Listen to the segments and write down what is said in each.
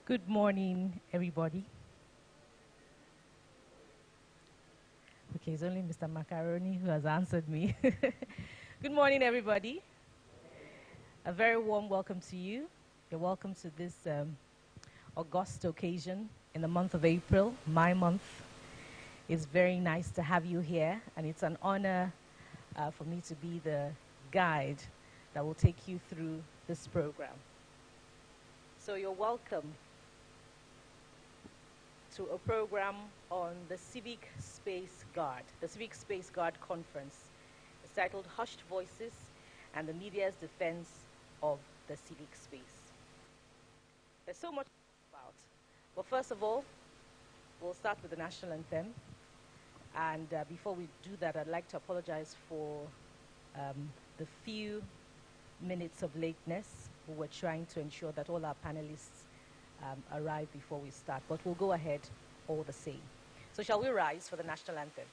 Good morning, everybody. Okay, it's only Mr. Macaroni who has answered me. Good morning, everybody. A very warm welcome to you. You're welcome to this August occasion in the month of April, my month. It's very nice to have you here, and it's an honor for me to be the guide that will take you through this program. So you're welcome to a program on the Civic Space Guard, the Civic Space Guard Conference. It's titled Hushed Voices and the Media's Defense of the Civic Space. There's so much to talk about. But first of all, we'll start with the national anthem. And before we do that, I'd like to apologize for the few minutes of lateness. We were trying to ensure that all our panelists arrive before we start, but we'll go ahead all the same. So shall we rise for the national anthem?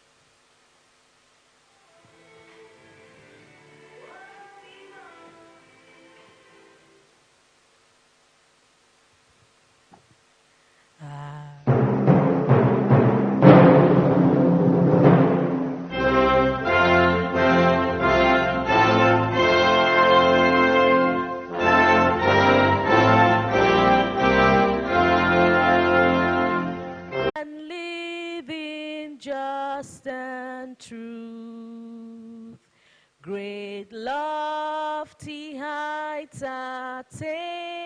Just and truth, great lofty heights attain,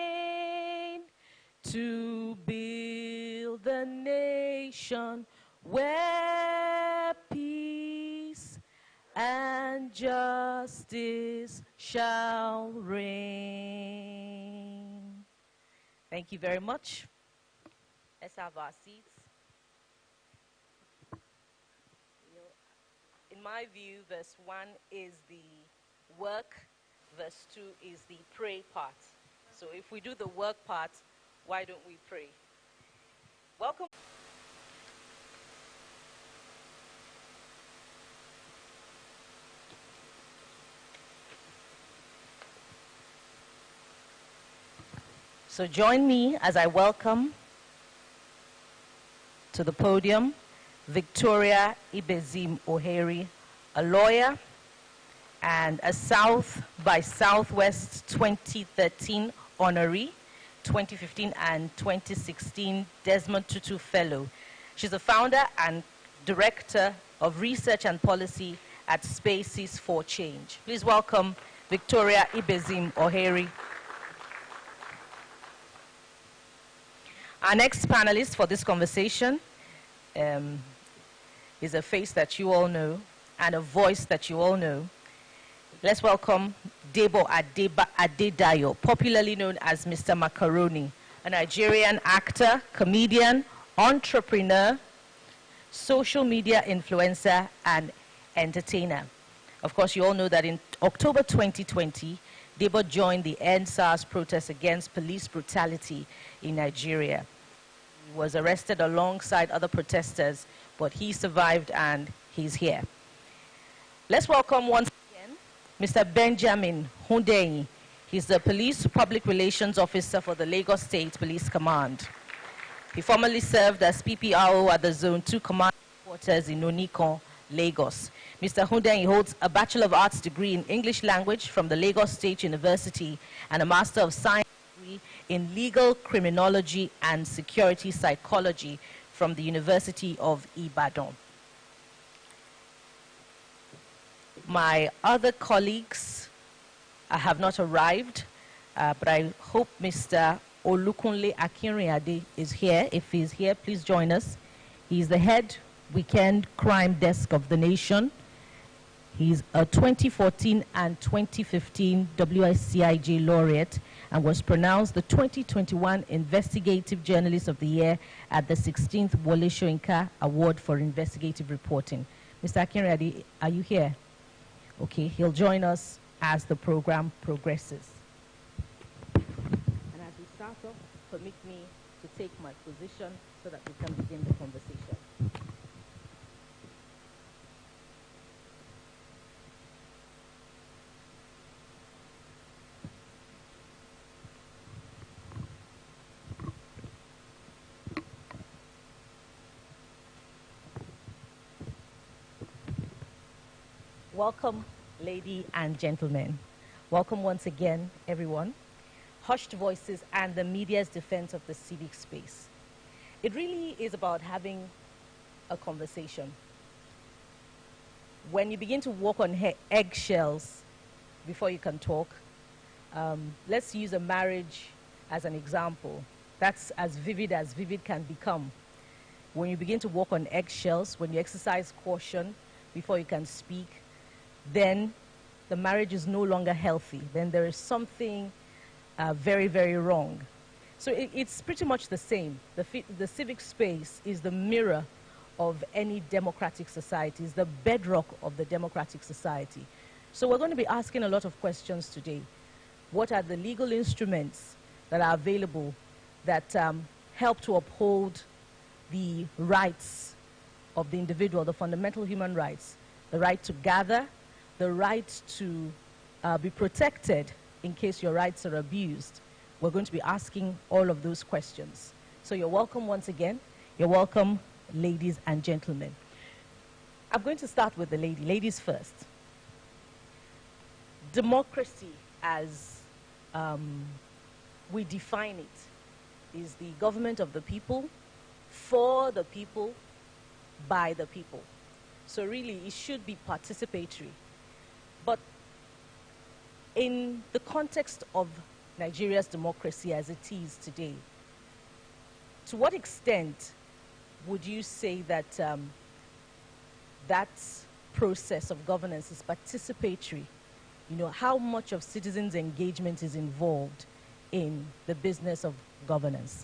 to build the nation where peace and justice shall reign. Thank you very much. Let's have our seats. In my view, verse 1 is the work, verse 2 is the pray part. So if we do the work part, why don't we pray? Welcome. So join me as I welcome to the podium Victoria Ibezim Ohere, a lawyer and a South by Southwest 2013 honoree, 2015 and 2016 Desmond Tutu Fellow. She's the founder and director of research and policy at Spaces for Change. Please welcome Victoria Ibezim Ohere. Our next panelist for this conversation is a face that you all know and a voice that you all know. Let's welcome Debo Adedayo, popularly known as Mr. Macaroni, a Nigerian actor, comedian, entrepreneur, social media influencer, and entertainer. Of course, you all know that in October 2020, Debo joined the End SARS protest against police brutality in Nigeria. He was arrested alongside other protesters, but he survived and he's here. Let's welcome once again Mr. Benjamin Hundeyi. He's the Police Public Relations Officer for the Lagos State Police Command. He formerly served as PPRO at the Zone 2 Command Headquarters in Onikon, Lagos. Mr. Hundeyi holds a Bachelor of Arts degree in English Language from the Lagos State University and a Master of Science degree in Legal Criminology and Security Psychology from the University of Ibadan. My other colleagues have not arrived, but I hope Mr. Olukunle Akinriade is here. If he's here, please join us. He's the head weekend crime desk of the nation. He's a 2014 and 2015 WICIJ laureate and was pronounced the 2021 Investigative Journalist of the Year at the 16th Wole Soyinka Award for Investigative Reporting. Mr. Akinriade, are you here? Okay, he'll join us as the program progresses. And as we start off, permit me to take my position so that we can begin the conversation. Welcome, ladies and gentlemen. Welcome once again, everyone. Hushed Voices and the media's defense of the civic space. It really is about having a conversation. When you begin to walk on eggshells before you can talk, let's use a marriage as an example. That's as vivid can become. When you begin to walk on eggshells, when you exercise caution before you can speak, then the marriage is no longer healthy. Then there is something very, very wrong. So it's pretty much the same. The civic space is the mirror of any democratic society, is the bedrock of the democratic society. So we're going to be asking a lot of questions today. What are the legal instruments that are available that help to uphold the rights of the individual, the fundamental human rights, the right to gather, the right to be protected in case your rights are abused? We're going to be asking all of those questions. So you're welcome once again. You're welcome, ladies and gentlemen. I'm going to start with the ladies first. Democracy, as we define it, is the government of the people, for the people, by the people. So really, it should be participatory. But in the context of Nigeria's democracy as it is today, to what extent would you say that that process of governance is participatory? You know, how much of citizens' engagement is involved in the business of governance?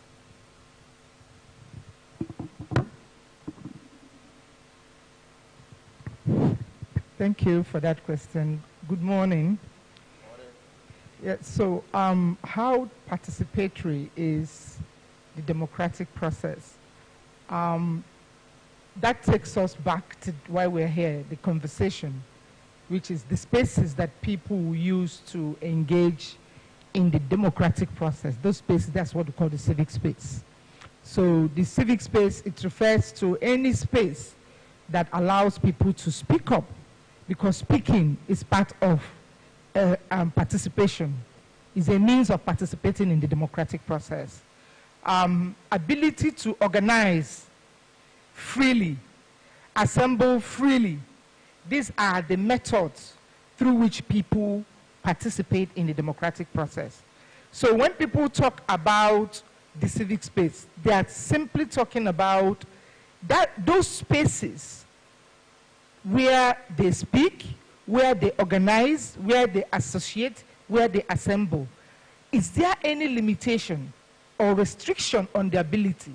Thank you for that question. Good morning. Yeah, so how participatory is the democratic process? That takes us back to why we're here, the conversation, which is the spaces that people use to engage in the democratic process. Those spaces, that's what we call the civic space. So the civic space, it refers to any space that allows people to speak up, because speaking is part of participation, is a means of participating in the democratic process. Ability to organize freely, assemble freely. These are the methods through which people participate in the democratic process. So when people talk about the civic space, they are simply talking about those spaces where they speak, where they organize, where they associate, where they assemble. Is there any limitation or restriction on the ability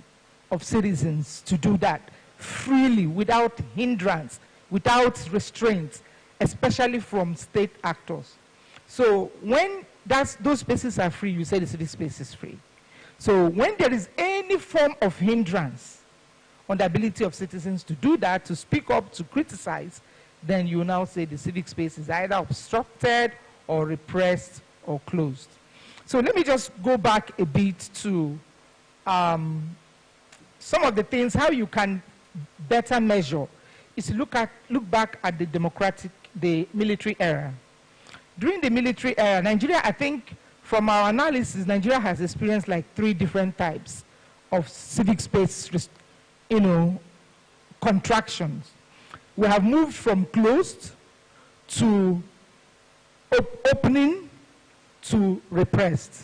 of citizens to do that freely, without hindrance, without restraints, especially from state actors? So when those spaces are free, you say the civic space is free. So when there is any form of hindrance on the ability of citizens to do that, to speak up, to criticize, then you now say the civic space is either obstructed or repressed or closed. So let me just go back a bit to some of the things, how you can better measure is to look back at the military era. During the military era, Nigeria, I think from our analysis, Nigeria has experienced like 3 different types of civic space, contractions. We have moved from closed to opening to repressed.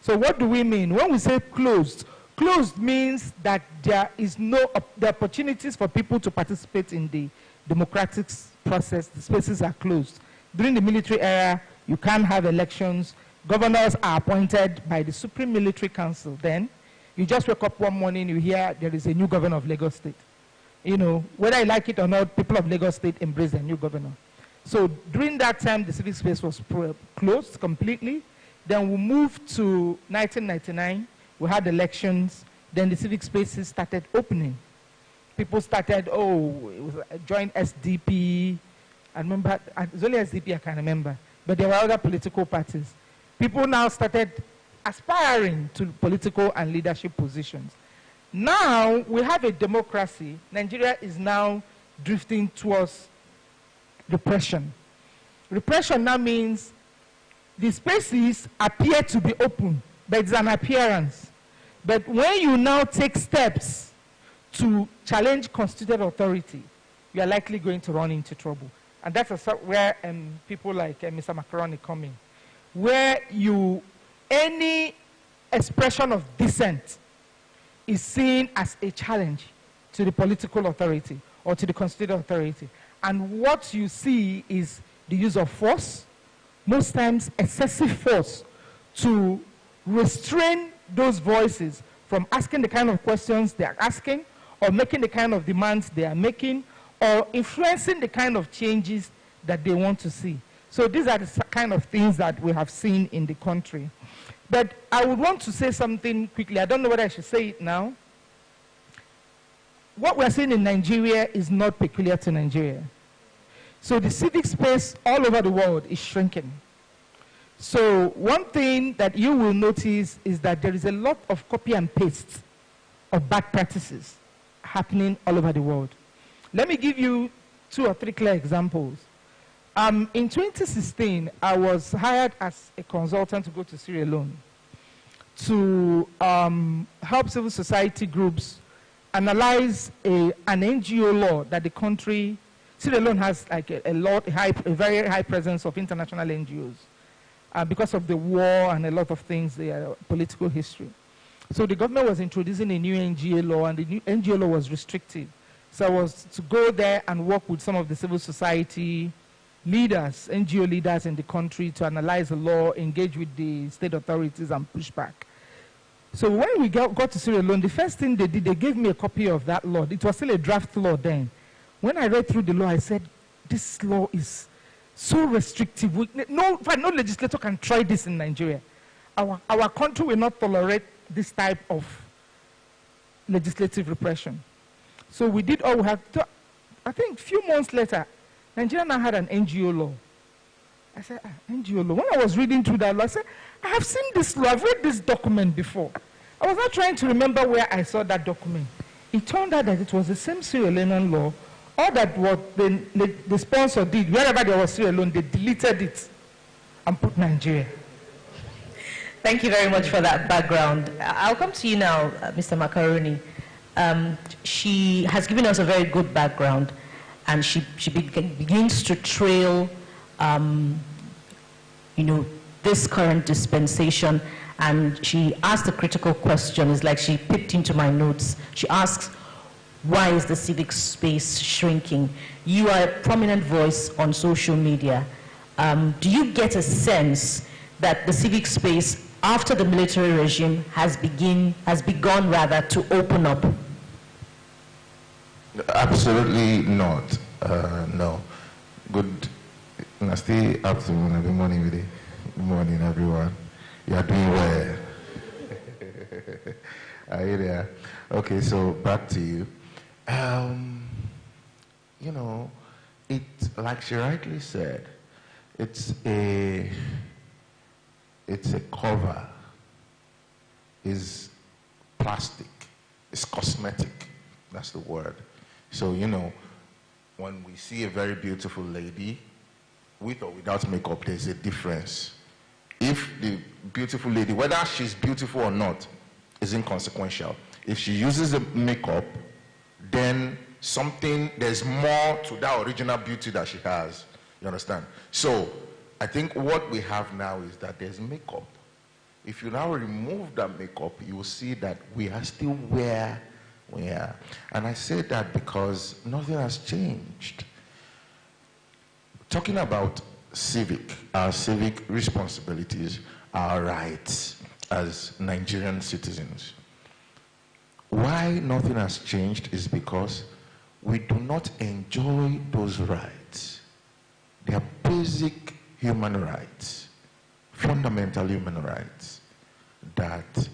So what do we mean? When we say closed, closed means that there is the opportunities for people to participate in the democratic process. The spaces are closed. During the military era, you can't have elections. Governors are appointed by the Supreme Military Council. Then you just wake up one morning, you hear there is a new governor of Lagos State. You know, whether you like it or not, people of Lagos State embrace their new governor. So during that time, the civic space was closed completely. Then we moved to 1999. We had elections. Then the civic spaces started opening. People started, joined SDP. I remember, it's only SDP I can remember. But there were other political parties. People now started aspiring to political and leadership positions. Now we have a democracy. Nigeria is now drifting towards repression. Repression now means the spaces appear to be open, but it's an appearance. But when you now take steps to challenge constituted authority, you are likely going to run into trouble. And that's where people like Mr. Macaroni come in. Where any expression of dissent is seen as a challenge to the political authority or to the constituted authority. And what you see is the use of force, most times excessive force, to restrain those voices from asking the kind of questions they are asking, or making the kind of demands they are making, or influencing the kind of changes that they want to see. So these are the kind of things that we have seen in the country. But I would want to say something quickly. I don't know whether I should say it now. What we're seeing in Nigeria is not peculiar to Nigeria. So the civic space all over the world is shrinking. So one thing that you will notice is that there is a lot of copy and paste of bad practices happening all over the world. Let me give you 2 or 3 clear examples. In 2016, I was hired as a consultant to go to Sierra Leone to help civil society groups analyze an NGO law that the country, Sierra Leone has like a very high presence of international NGOs because of the war and a lot of things, the political history. So the government was introducing a new NGO law, and the new NGO law was restrictive. So I was to go there and work with some of the civil society leaders, NGO leaders in the country, to analyze the law, engage with the state authorities, and push back. So when we got to Sierra Leone, the first thing they did, they gave me a copy of that law. It was still a draft law then. When I read through the law, I said, this law is so restrictive. No legislator can try this in Nigeria. Our country will not tolerate this type of legislative repression. So we did all we had to. I think a few months later, Nigeria now had an NGO law. I said, NGO law. When I was reading through that law, I said, I have seen this law. I've read this document before. I was not trying to remember where I saw that document. It turned out that it was the same Sierra Leonean law. All that what the sponsor did, wherever there was Sierra Leone, they deleted it and put Nigeria. Thank you very much for that background. I'll come to you now, Mr. Macaroni. She has given us a very good background, and she begins to trail, this current dispensation, and she asked a critical question. It's like she peeped into my notes. She asks, why is the civic space shrinking? You are a prominent voice on social media. Do you get a sense that the civic space, after the military regime, has begun to open up? Absolutely not. No. Good nasty afternoon, good morning, good morning, everyone. You are doing well. Are you there? Okay, so back to you. It's like she rightly said, it's a cover. It's plastic. It's cosmetic. That's the word. So, when we see a very beautiful lady, with or without makeup, there's a difference. If the beautiful lady, whether she's beautiful or not, is inconsequential. If she uses the makeup, then there's more to that original beauty that she has. You understand? So, I think what we have now is that there's makeup. If you now remove that makeup, you will see that we are still where we are. And I say that because nothing has changed. Talking about our civic responsibilities, our rights as Nigerian citizens. Why nothing has changed is because we do not enjoy those rights. They are basic human rights, fundamental human rights, that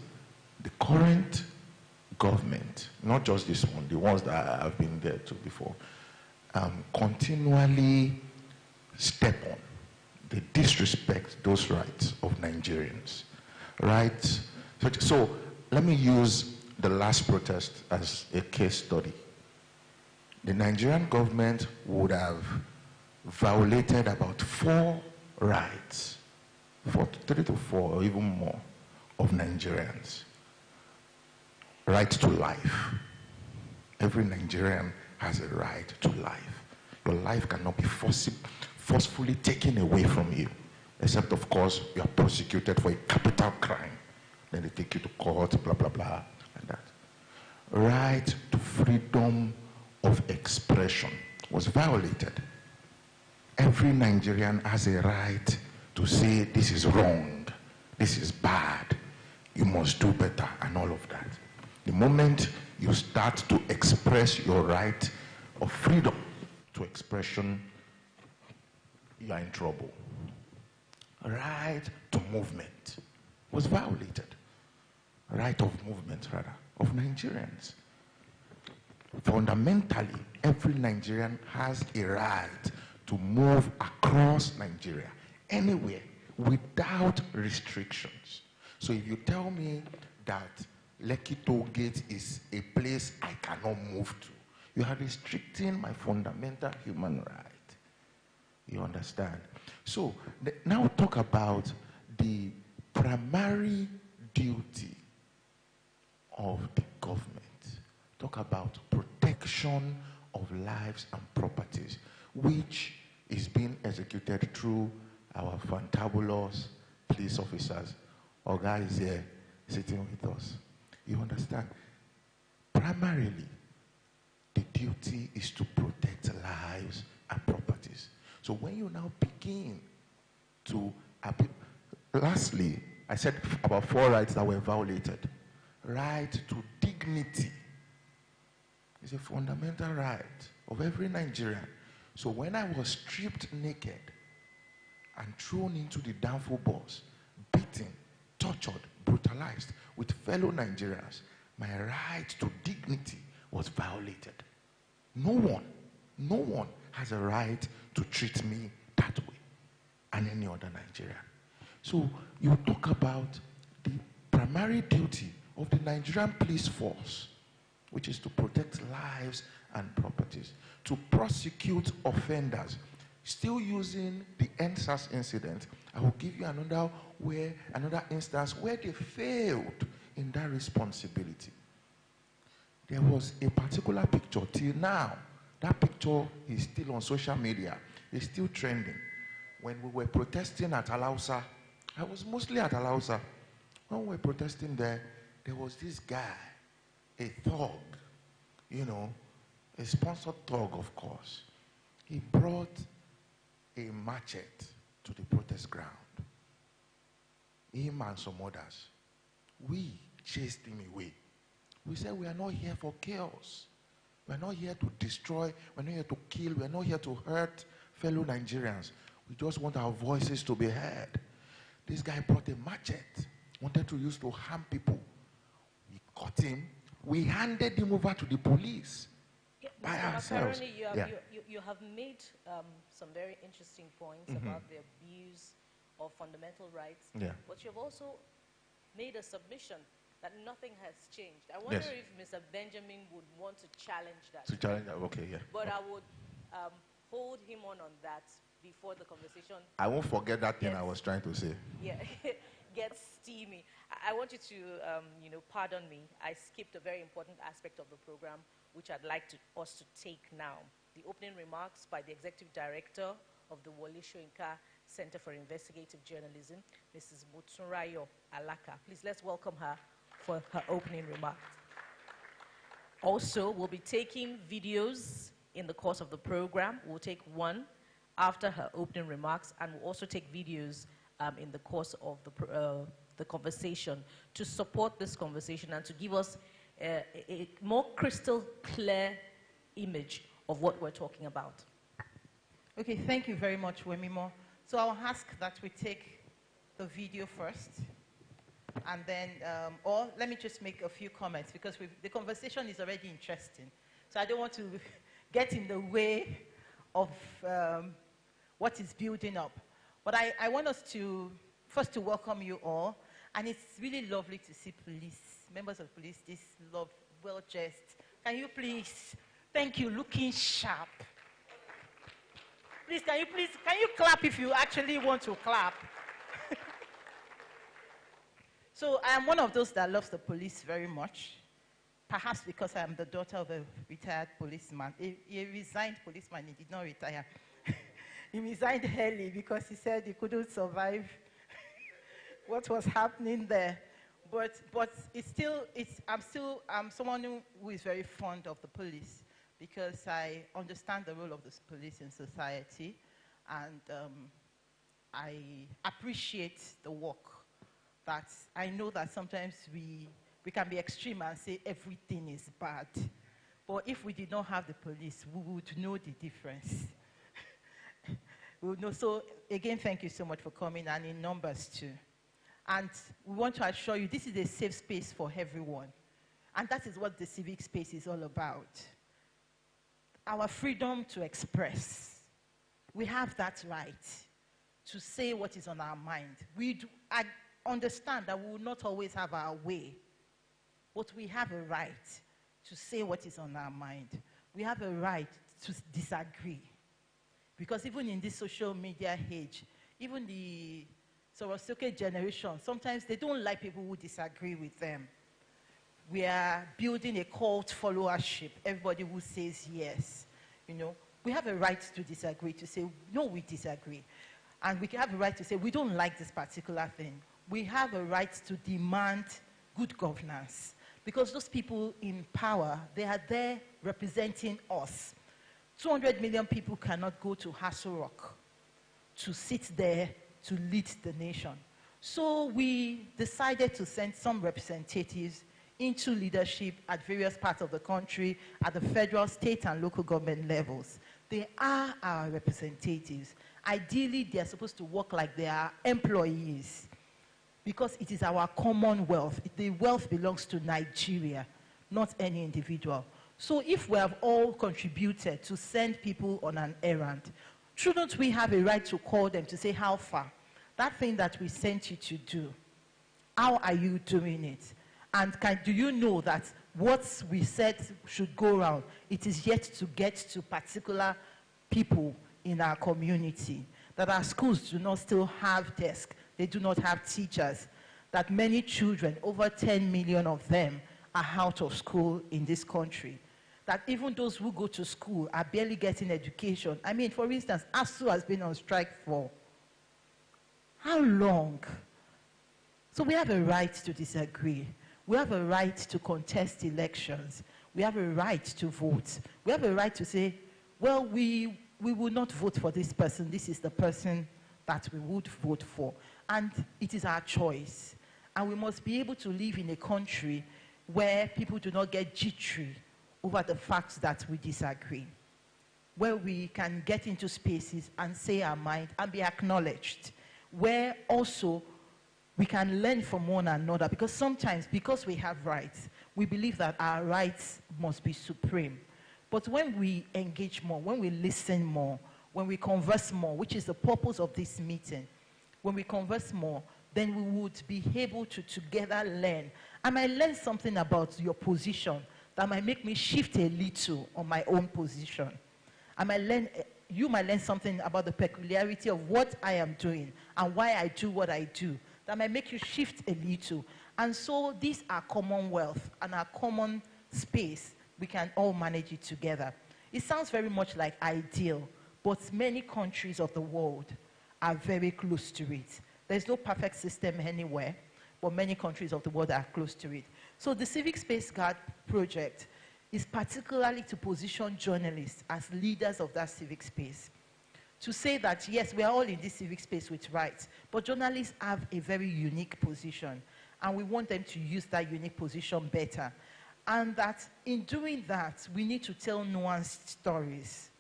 the current government, not just this one, the ones that I've been there to before, continually step on. They disrespect those rights of Nigerians, right? So let me use the last protest as a case study. The Nigerian government would have violated about 4 rights, 3 to 4 or even more, of Nigerians. Right to life. Every Nigerian has a right to life. Your life cannot be forcefully taken away from you, except, of course, you are prosecuted for a capital crime. Then they take you to court, blah, blah, blah, and that. Right to freedom of expression was violated. Every Nigerian has a right to say, this is wrong, this is bad, you must do better, and all of that. The moment you start to express your right of freedom to expression, you are in trouble. Right to movement was violated. Right of movement, rather, of Nigerians. Fundamentally, every Nigerian has a right to move across Nigeria, anywhere, without restrictions. So if you tell me that Lekki Toll Gate is a place I cannot move to, you are restricting my fundamental human right. You understand? So now talk about the primary duty of the government. Talk about protection of lives and properties, which is being executed through our fantabulous police officers. Our guy is here sitting with us. You understand? Primarily, the duty is to protect lives and properties. So when you now begin to, lastly, I said about 4 rights that were violated. Right to dignity is a fundamental right of every Nigerian. So when I was stripped naked and thrown into the downfall bus, beaten, tortured, brutalized with fellow Nigerians, my right to dignity was violated. No one has a right to treat me that way and any other Nigerian. So you talk about the primary duty of the Nigerian police force, which is to protect lives and properties, to prosecute offenders. Still using the NSAS incident, I will give you another instance where they failed in that responsibility. There was a particular picture, till now, that picture is still on social media, it's still trending. When we were protesting at Alausa, I was mostly at Alausa. When we were protesting there, there was this guy, a thug, you know, a sponsored thug, of course. He brought a machete to the protest ground. Him and some others. We chased him away. We said, we are not here for chaos. We are not here to destroy. We are not here to kill. We are not here to hurt fellow Nigerians. We just want our voices to be heard. This guy brought a machete, wanted to use to harm people. We caught him. We handed him over to the police by ourselves. You have made some very interesting points about the abuse of fundamental rights, but you've also made a submission that nothing has changed. I wonder if Mr. Benjamin would want to challenge that. To challenge that, okay, yeah. But I would hold him on that before the conversation. I won't forget that thing I was trying to say. Yeah, gets steamy. I want you to, pardon me. I skipped a very important aspect of the program, which I'd like us to take now. The opening remarks by the Executive Director of the Wole Soyinka Center for Investigative Journalism, Mrs. Motunrayo Alaka. Please, let's welcome her for her opening remarks. Also, we'll be taking videos in the course of the program. We'll take one after her opening remarks, and we'll also take videos in the course of the conversation to support this conversation and to give us a more crystal clear image of what we're talking about. Okay, thank you very much, Wemimo. So I'll ask that we take the video first, and then, or let me just make a few comments, because the conversation is already interesting. So I don't want to get in the way of what is building up. But I want us to, first to welcome you all, and it's really lovely to see police, members of police, this love, well dressed. Can you please, thank you, looking sharp. Please, can you clap if you actually want to clap? So I am one of those that loves the police very much. Perhaps because I am the daughter of a retired policeman. A resigned policeman, he did not retire. He resigned early because he said he couldn't survive what was happening there. But I'm someone who is very fond of the police because I understand the role of the police in society, and I appreciate the work. That I know that sometimes we can be extreme and say everything is bad. But if we did not have the police, we would know the difference. We would know. So again, thank you so much for coming, and in numbers too. And we want to assure you this is a safe space for everyone. And that is what the civic space is all about. Our freedom to express. We have that right to say what is on our mind. I understand that we will not always have our way, but we have a right to say what is on our mind. We have a right to disagree. Because even in this social media age, even the Sorosoke generation, sometimes they don't like people who disagree with them. We are building a cult followership, everybody who says yes. You know, we have a right to disagree, to say, no, we disagree. And we have a right to say, we don't like this particular thing. We have a right to demand good governance. Because those people in power, they are there representing us. 200 million people cannot go to Hassel Rock to sit there to lead the nation. So we decided to send some representatives into leadership at various parts of the country, at the federal, state, and local government levels. They are our representatives. Ideally, they are supposed to work like they are employees, because it is our common wealth. The wealth belongs to Nigeria, not any individual. So if we have all contributed to send people on an errand, shouldn't we have a right to call them to say, how far? That thing that we sent you to do, how are you doing it? And do you know that what we said should go around, it is yet to get to particular people in our community? That our schools do not still have desks, they do not have teachers, that many children, over 10 million of them, are out of school in this country. That even those who go to school are barely getting education. I mean, for instance, ASU has been on strike for how long? So we have a right to disagree. We have a right to contest elections. We have a right to vote. We have a right to say, well, we will not vote for this person. This is the person that we would vote for. And it is our choice. And we must be able to live in a country where people do not get jittery over the fact that we disagree, where we can get into spaces and say our mind and be acknowledged, where also we can learn from one another, because sometimes, because we have rights, we believe that our rights must be supreme. But when we engage more, when we listen more, when we converse more, which is the purpose of this meeting, when we converse more, then we would be able to together learn. I might learn something about your position that might make me shift a little on my own position. You might learn something about the peculiarity of what I am doing and why I do what I do. That might make you shift a little. And so these are commonwealth and our common space. We can all manage it together. It sounds very much like ideal, but many countries of the world are very close to it. There's no perfect system anywhere, but many countries of the world are close to it. So the Civic Space Guard project is particularly to position journalists as leaders of that civic space. To say that, yes, we are all in this civic space with rights, but journalists have a very unique position, and we want them to use that unique position better. And that in doing that, we need to tell nuanced stories.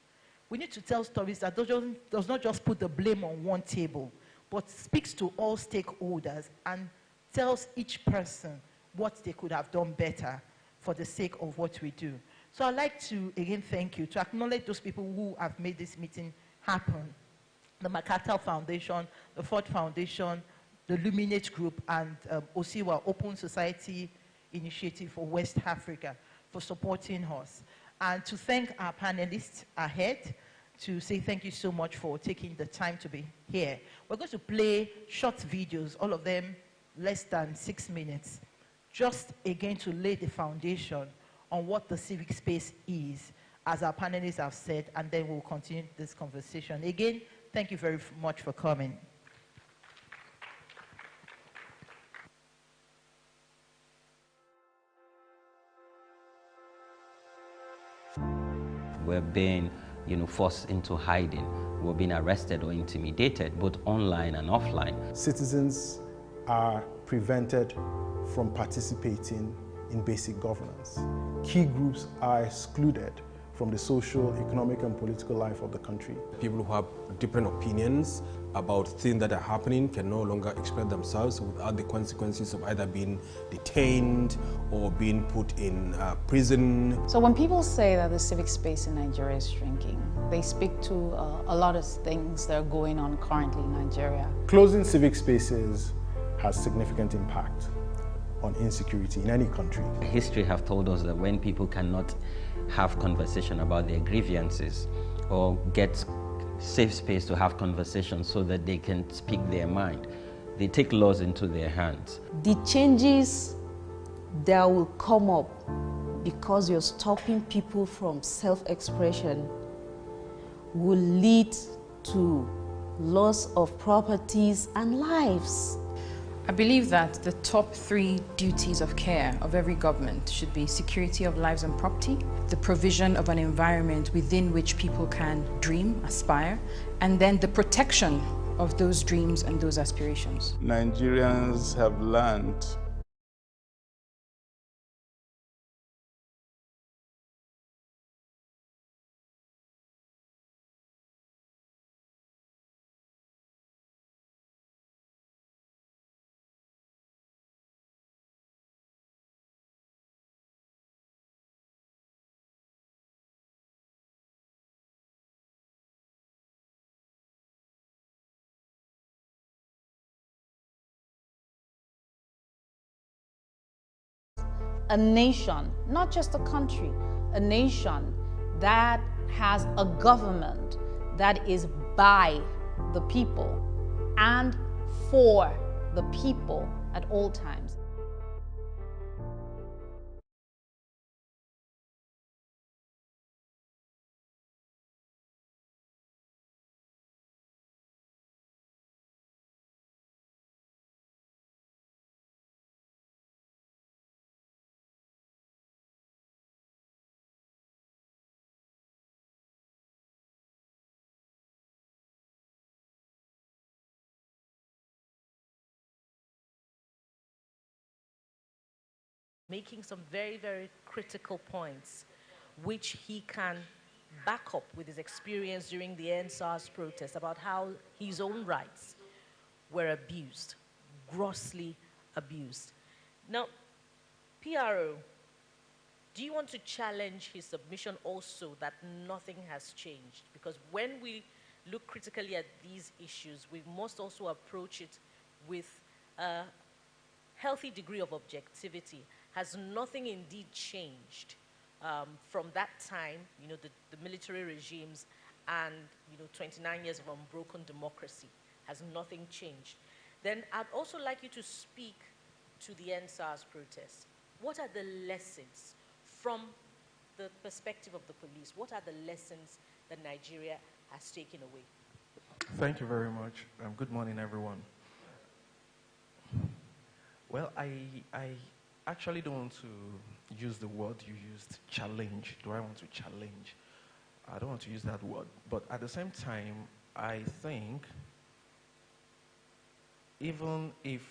We need to tell stories that does not just put the blame on one table, but speaks to all stakeholders and tells each person what they could have done better for the sake of what we do. So I'd like to, again, thank you, to acknowledge those people who have made this meeting happen. The MacArthur Foundation, the Ford Foundation, the Luminate Group, and OSIWA, Open Society Initiative for West Africa, for supporting us. And to thank our panelists ahead, to say thank you so much for taking the time to be here. We're going to play short videos, all of them less than 6 minutes, just again to lay the foundation on what the civic space is, as our panelists have said, and then we'll continue this conversation. Again, thank you very much for coming. We're being, forced into hiding. We're being arrested or intimidated, both online and offline. Citizens are prevented from participating in basic governance. Key groups are excluded from the social, economic, and political life of the country. People who have different opinions about things that are happening can no longer express themselves without the consequences of either being detained or being put in prison. So when people say that the civic space in Nigeria is shrinking, they speak to a lot of things that are going on currently in Nigeria. Closing civic spaces has significant impact on insecurity in any country. History have told us that when people cannot have conversation about their grievances or get safe space to have conversations so that they can speak their mind, they take laws into their hands. The changes that will come up because you're stopping people from self-expression will lead to loss of properties and lives. I believe that the top 3 duties of care of every government should be security of lives and property, the provision of an environment within which people can dream, aspire, and then the protection of those dreams and those aspirations. Nigerians have learned A nation, not just a country, a nation that has a government that is by the people and for the people at all times. Making some very, very critical points, which he can back up with his experience during the NSAS protest about how his own rights were abused, grossly abused. Now, PRO, do you want to challenge his submission also that nothing has changed? Because when we look critically at these issues, we must also approach it with a healthy degree of objectivity. Has nothing indeed changed from that time, the military regimes and, 29 years of unbroken democracy? Has nothing changed? Then I'd also like you to speak to the NSAS protest. What are the lessons from the perspective of the police? What are the lessons that Nigeria has taken away? Thank you very much. Good morning, everyone. Well, I actually don't want to use the word you used, challenge. Do I want to challenge? I don't want to use that word. But at the same time, I think even if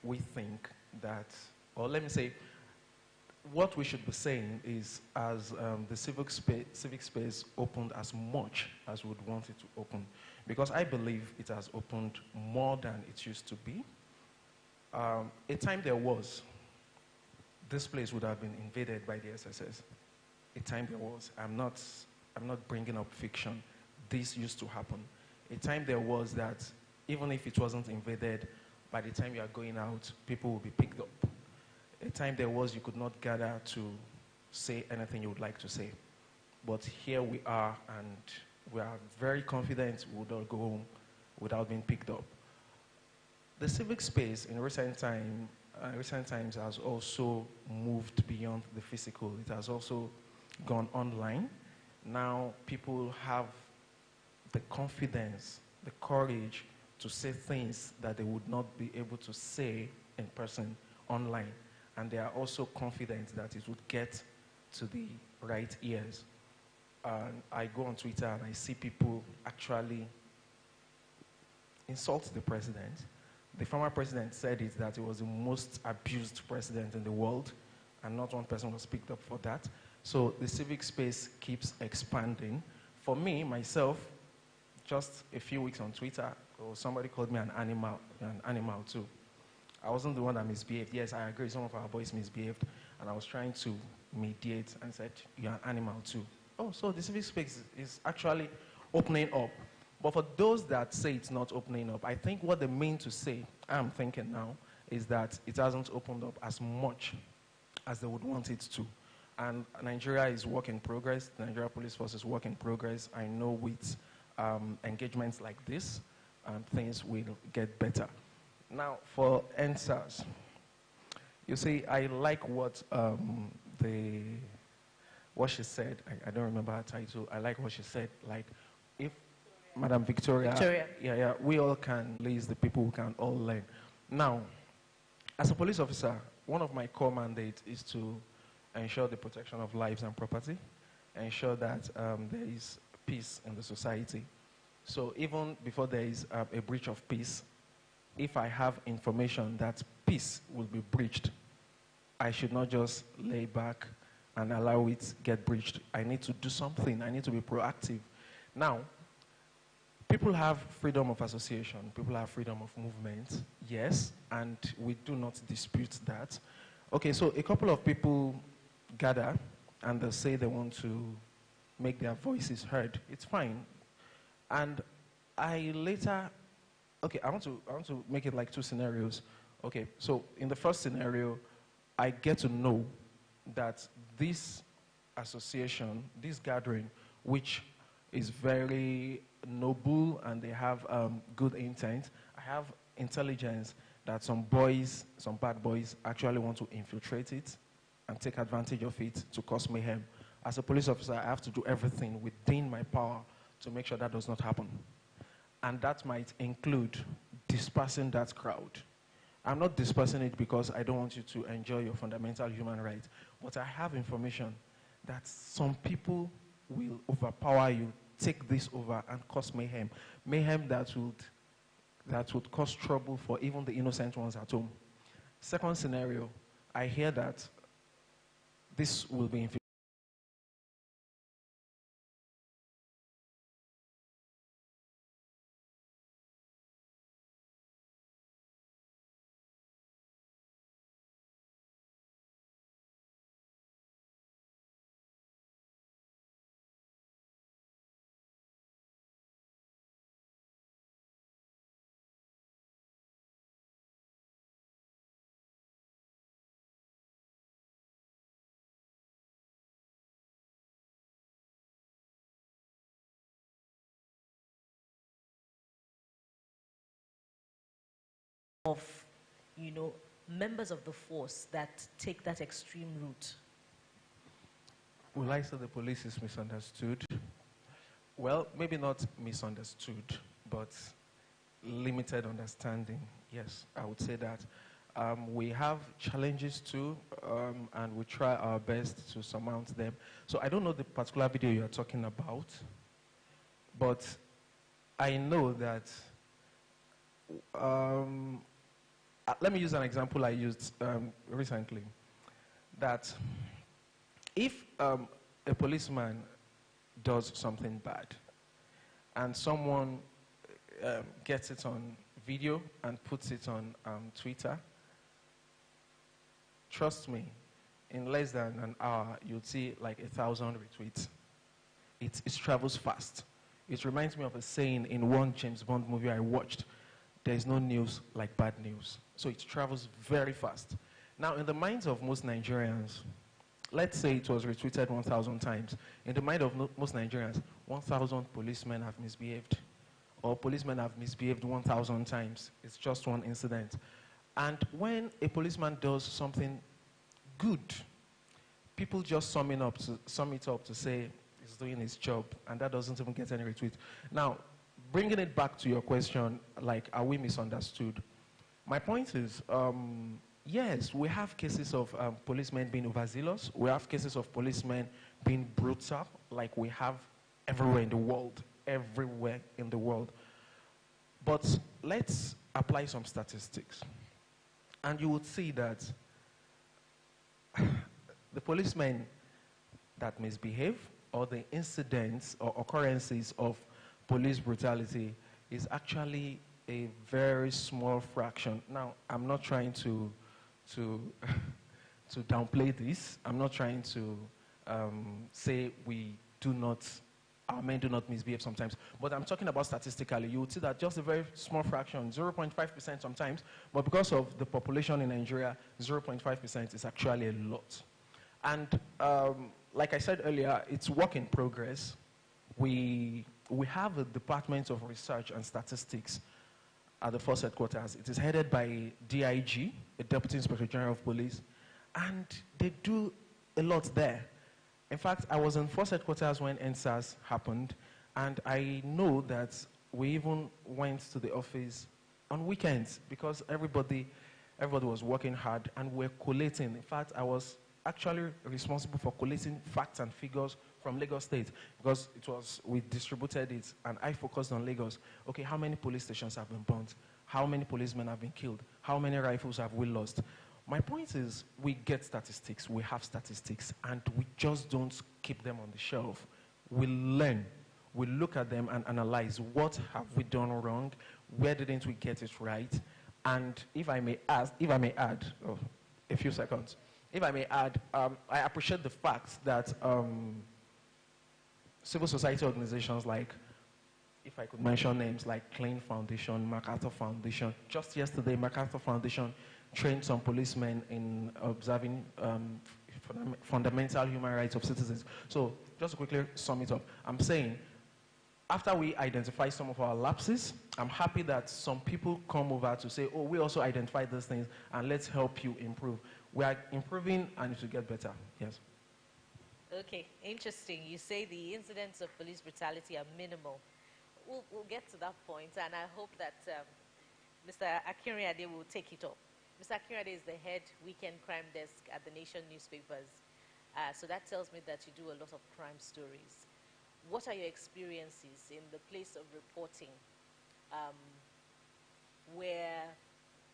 we think that, or let me say, what we should be saying is, as the civic space opened as much as we would want it to open, because I believe it has opened more than it used to be. A time there was, this place would have been invaded by the SSS. A time there was. I'm not bringing up fiction. This used to happen. A time there was that even if it wasn't invaded, by the time you are going out, people will be picked up. A time there was you could not gather to say anything you would like to say. But here we are, and we are very confident we would all go home without being picked up. The civic space in recent times has also moved beyond the physical. It has also gone online. Now people have the confidence, the courage to say things that they would not be able to say in person online. And they are also confident that it would get to the right ears. I go on Twitter and I see people actually insult the president. The former president said it that he was the most abused president in the world, and not one person was picked up for that. So the civic space keeps expanding. For me, myself, just a few weeks on Twitter, somebody called me an animal too. I wasn't the one that misbehaved. Yes, I agree, some of our boys misbehaved, and I was trying to mediate and said, you're an animal too. Oh, so the civic space is actually opening up. But for those that say it's not opening up, I think what they mean to say, I'm thinking now, is that it hasn't opened up as much as they would want it to. And Nigeria is work in progress. The Nigeria Police Force is work in progress. I know with engagements like this, things will get better. Now, for answers, you see, I like what what she said. I don't remember her title. I like what she said. Like, if Madam Victoria. Yeah, we all can, at least the people who can all learn. Now, as a police officer, one of my core mandates is to ensure the protection of lives and property, ensure that there is peace in the society. So even before there is a breach of peace, if I have information that peace will be breached, I should not just lay back and allow it get breached. I need to do something. I need to be proactive. Now, people have freedom of association. People have freedom of movement, yes, and we do not dispute that. Okay, so a couple of people gather and they say they want to make their voices heard. It's fine. And I later, okay, I want to make it like two scenarios. Okay, so in the first scenario, I get to know that this association, this gathering, which is very noble and they have good intent, I have intelligence that some boys, some bad boys, actually want to infiltrate it and take advantage of it to cause mayhem. As a police officer, I have to do everything within my power to make sure that does not happen. And that might include dispersing that crowd. I'm not dispersing it because I don't want you to enjoy your fundamental human rights, but I have information that some people will overpower you, take this over and cause mayhem. Mayhem that would cause trouble for even the innocent ones at home. Second scenario, I hear that this will be of, members of the force that take that extreme route? Will I say the police is misunderstood? Well, maybe not misunderstood, but limited understanding. Yes, I would say that. We have challenges too, and we try our best to surmount them. So I don't know the particular video you are talking about, but I know that let me use an example I used recently. That if a policeman does something bad and someone gets it on video and puts it on Twitter, trust me, in less than an hour, you'll see like 1,000 retweets. It travels fast. It reminds me of a saying in one James Bond movie I watched: there is no news like bad news. So it travels very fast. Now, in the minds of most Nigerians, let's say it was retweeted 1,000 times. In the mind of most Nigerians, 1,000 policemen have misbehaved, or policemen have misbehaved 1,000 times. It's just one incident. And when a policeman does something good, people just sum it up to say he's doing his job, and that doesn't even get any retweet. Now, bringing it back to your question, like, are we misunderstood? My point is, yes, we have cases of policemen being overzealous. We have cases of policemen being brutal, like we have everywhere in the world, But let's apply some statistics. And you would see that the policemen that misbehave, or the incidents or occurrences of police brutality, is actually a very small fraction. Now, I'm not trying to downplay this. I'm not trying to say our men do not misbehave sometimes. But I'm talking about statistically. You would see that just a very small fraction, 0.5% sometimes, but because of the population in Nigeria, 0.5% is actually a lot. And like I said earlier, it's work in progress. We have a Department of Research and Statistics at the Force Headquarters. It is headed by DIG, a Deputy Inspector General of Police, and they do a lot there. In fact, I was in Force Headquarters when NSAS happened, and I know that we even went to the office on weekends because everybody was working hard, and we're collating. In fact, I was actually responsible for collating facts and figures from Lagos State, because we distributed it, and I focused on Lagos. Okay, how many police stations have been burnt? How many policemen have been killed? How many rifles have we lost? My point is, we get statistics, we have statistics, and we just don't keep them on the shelf. We learn, we look at them and analyze what have we done wrong, where didn't we get it right, and if I may add, a few seconds. If I may add, I appreciate the fact that civil society organizations like, if I could mention names like Clean Foundation, MacArthur Foundation. Just yesterday, MacArthur Foundation trained some policemen in observing fundamental human rights of citizens. So just to quickly sum it up, I'm saying, after we identify some of our lapses, I'm happy that some people come over to say, oh, we also identified these things, and let's help you improve. We are improving, and it will get better. Yes. Okay, interesting. You say the incidents of police brutality are minimal. We'll get to that point, and I hope that Mr. Akinriade will take it up. Mr. Akinriade is the head weekend crime desk at the Nation newspapers. So that tells me that you do a lot of crime stories. What are your experiences in the place of reporting where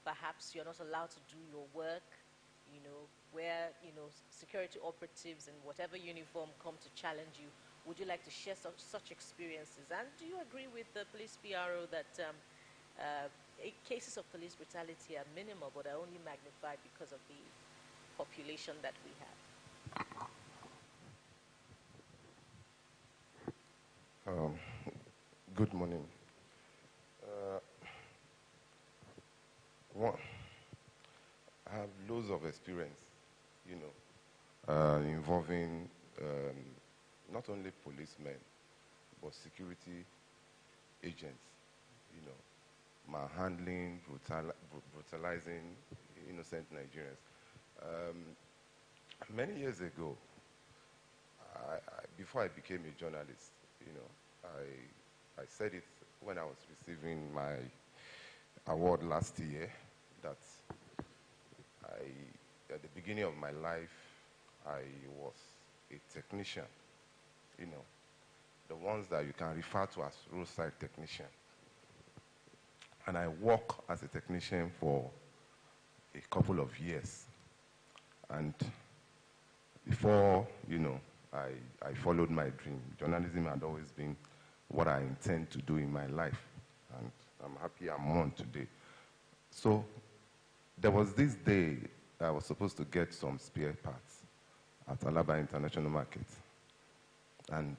perhaps you're not allowed to do your work, where, security operatives in whatever uniform come to challenge you? Would you like to share such experiences? And do you agree with the police PRO that cases of police brutality are minimal, but are only magnified because of the population that we have? Good morning. I have loads of experience, involving not only policemen, but security agents, manhandling, brutalizing innocent Nigerians. Many years ago, before I became a journalist, I said it when I was receiving my award last year, that at the beginning of my life, I was a technician, the ones that you can refer to as roadside technician. And I worked as a technician for a couple of years. And before, I followed my dream. Journalism had always been what I intend to do in my life. And I'm happy I'm on today. So there was this day I was supposed to get some spare parts at Alaba International Market. And,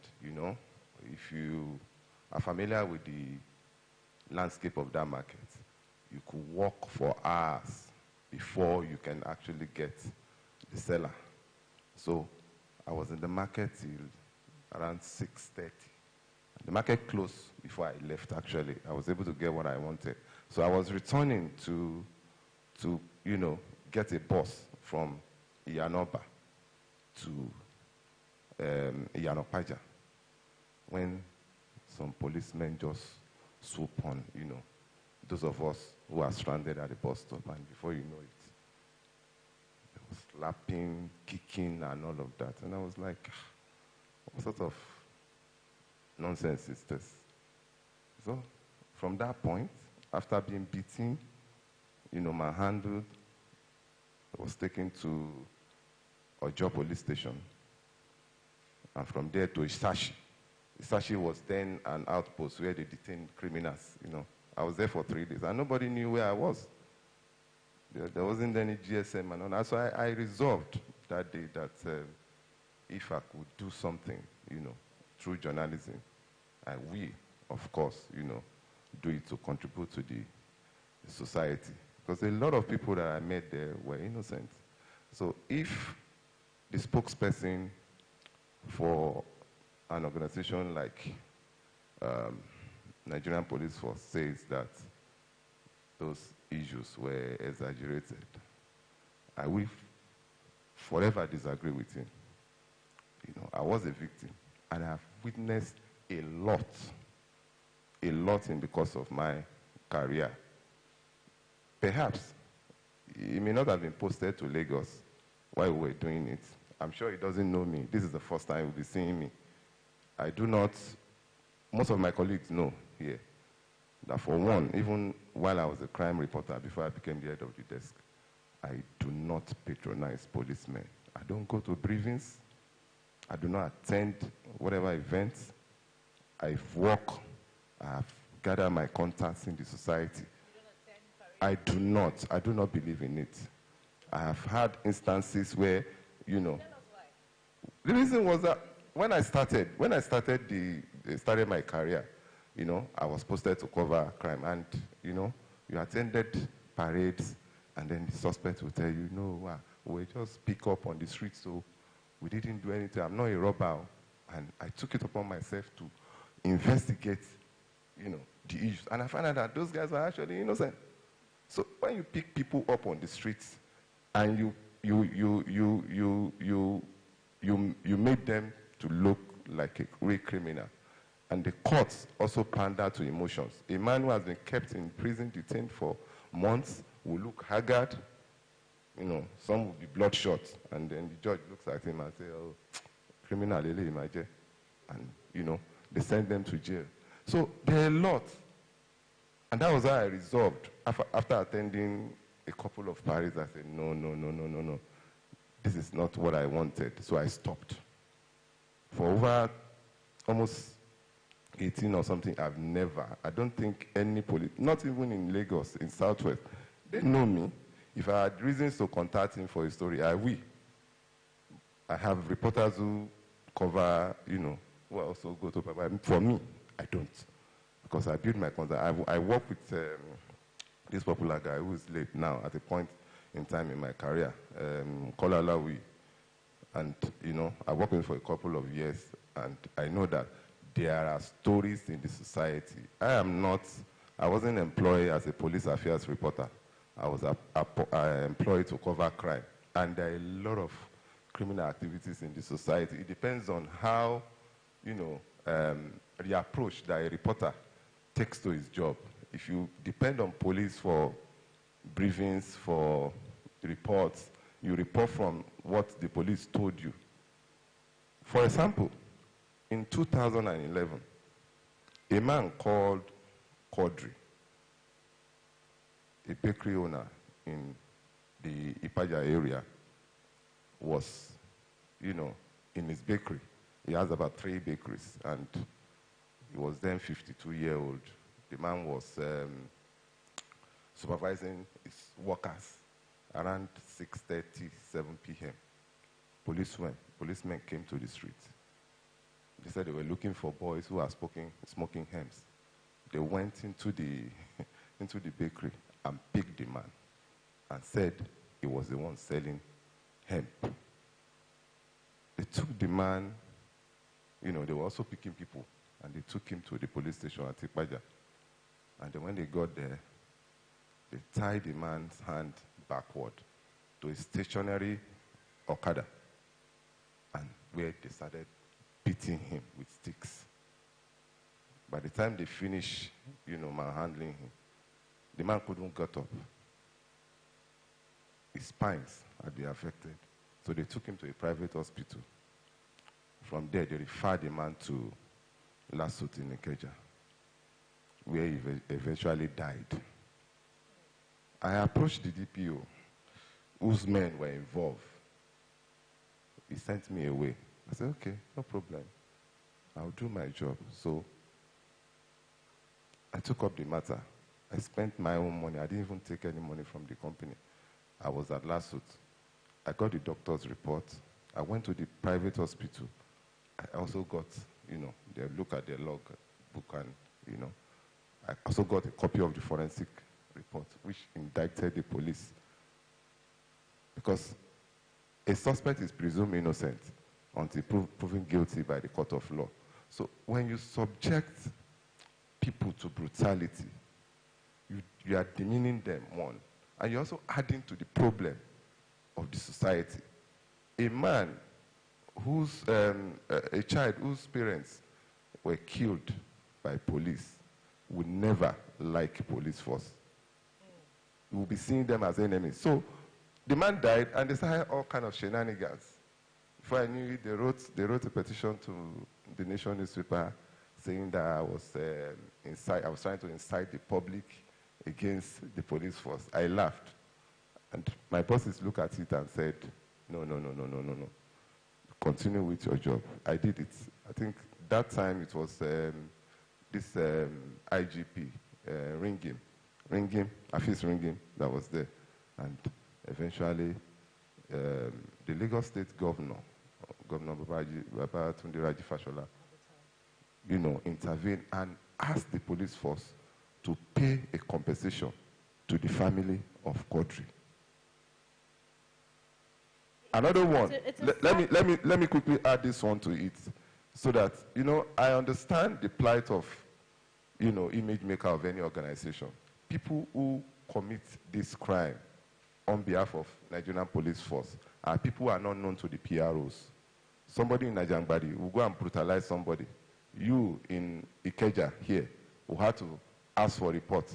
if you are familiar with the landscape of that market, you could walk for hours before you can actually get the seller. So I was in the market till around 6:30. The market closed before I left, actually. I was able to get what I wanted. So I was returning to get a bus from Iyanoba to Iyanopaja when some policemen just swoop on, those of us who are stranded at the bus stop, and before you know it, there was slapping, kicking, and all of that. And I was like, what sort of nonsense is this? So from that point, after being beaten, manhandled, I was taken to Ojo police station. And from there to Isashi. Isashi was then an outpost where they detained criminals, I was there for 3 days, and nobody knew where I was. There wasn't any GSM and all that. So I resolved that day that if I could do something, through journalism, I will, of course, do it to contribute to the society. Because a lot of people that I met there were innocent. So if the spokesperson for an organization like Nigerian Police Force says that those issues were exaggerated, I will forever disagree with him. I was a victim, and I have witnessed a lot in because of my career. Perhaps it may not have been posted to Lagos while we were doing it. I'm sure he doesn't know me. This is the first time he'll be seeing me. I do not, most of my colleagues know here that for one, even while I was a crime reporter before I became the head of the desk, I do not patronize policemen. I don't go to briefings. I do not attend whatever events. I've worked. I've gathered my contacts in the society. I do not believe in it. I have had instances where, the reason was that when I started my career, I was posted to cover crime, and, you attended parades, and then the suspect will tell you, no, we just pick up on the street, so we didn't do anything. I'm not a robber. And I took it upon myself to investigate, the issues. And I found out that those guys were actually innocent. So when you pick people up on the streets and you made them to look like a real criminal, and the courts also pander to emotions. A man who has been kept in prison, detained for months, will look haggard. Some will be bloodshot, and then the judge looks at him and says, "Oh, criminal, and they send them to jail." So there are a lot, and that was how I resolved. After attending a couple of parties, I said, no. This is not what I wanted. So I stopped. For over almost 18 or something, I don't think any police, not even in Lagos, in Southwest, they know me. If I had reasons to contact him for a story, I will. I have reporters who cover, who also go to, but for me, I don't. Because I build my contact. I work with this popular guy who is late now at a point in time in my career, Kola Lawi. And, I worked with him for a couple of years, and I know that there are stories in the society. I wasn't employed as a police affairs reporter. I was employed to cover crime. And there are a lot of criminal activities in the society. It depends on how, the approach that a reporter takes to his job. If you depend on police for briefings, for reports, you report from what the police told you. For example, in 2011, a man called Quadri, a bakery owner in the Ipaja area, was, in his bakery. He has about 3 bakeries, and he was then 52-year-old. The man was supervising his workers around 6:30, 7 p.m. Policemen came to the street. They said they were looking for boys who are smoking hemps. They went into the bakery and picked the man and said he was the one selling hemp. They took the man, you know, they were also picking people, and they took him to the police station at Tikpaja. And then when they got there, they tied the man's hand backward to a stationary Okada, and where they started beating him with sticks. By the time they finished, you know, manhandling him, the man couldn't get up. His spines had been affected. So they took him to a private hospital. From there, they referred the man to Lasut in Ikeja, where he eventually died. I approached the DPO, whose men were involved. He sent me away. I said, okay, no problem. I'll do my job. So I took up the matter. I spent my own money. I didn't even take any money from the company. I was at Lasut. I got the doctor's report. I went to the private hospital. I also got, you know, they look at their log book, and, you know, I also got a copy of the forensic report, which indicted the police. Because a suspect is presumed innocent until proven guilty by the court of law. So when you subject people to brutality, you are demeaning them, one, and you're also adding to the problem of the society. A man whose, a child whose parents were killed by police would never like police force. You will be seeing them as enemies. So the man died, and they started all kind of shenanigans. Before I knew it, they wrote a petition to the Nation newspaper saying that I was trying to incite the public against the police force. I laughed. And my bosses looked at it and said, no. Continue with your job. I did it. I think that time it was this IGP, Afis Ringim, that was there. And eventually, the Lagos State Governor Babatunde Raji Fashola, you know, intervened and asked the police force to pay a compensation to the family of Quadri. Another one, let me quickly add this one to it, so that, you know, I understand the plight of, you know, image maker of any organization. People who commit this crime on behalf of Nigerian police force are people who are not known to the PROs. Somebody in Najangbadi will go and brutalize somebody. You in Ikeja here will have to ask for a report.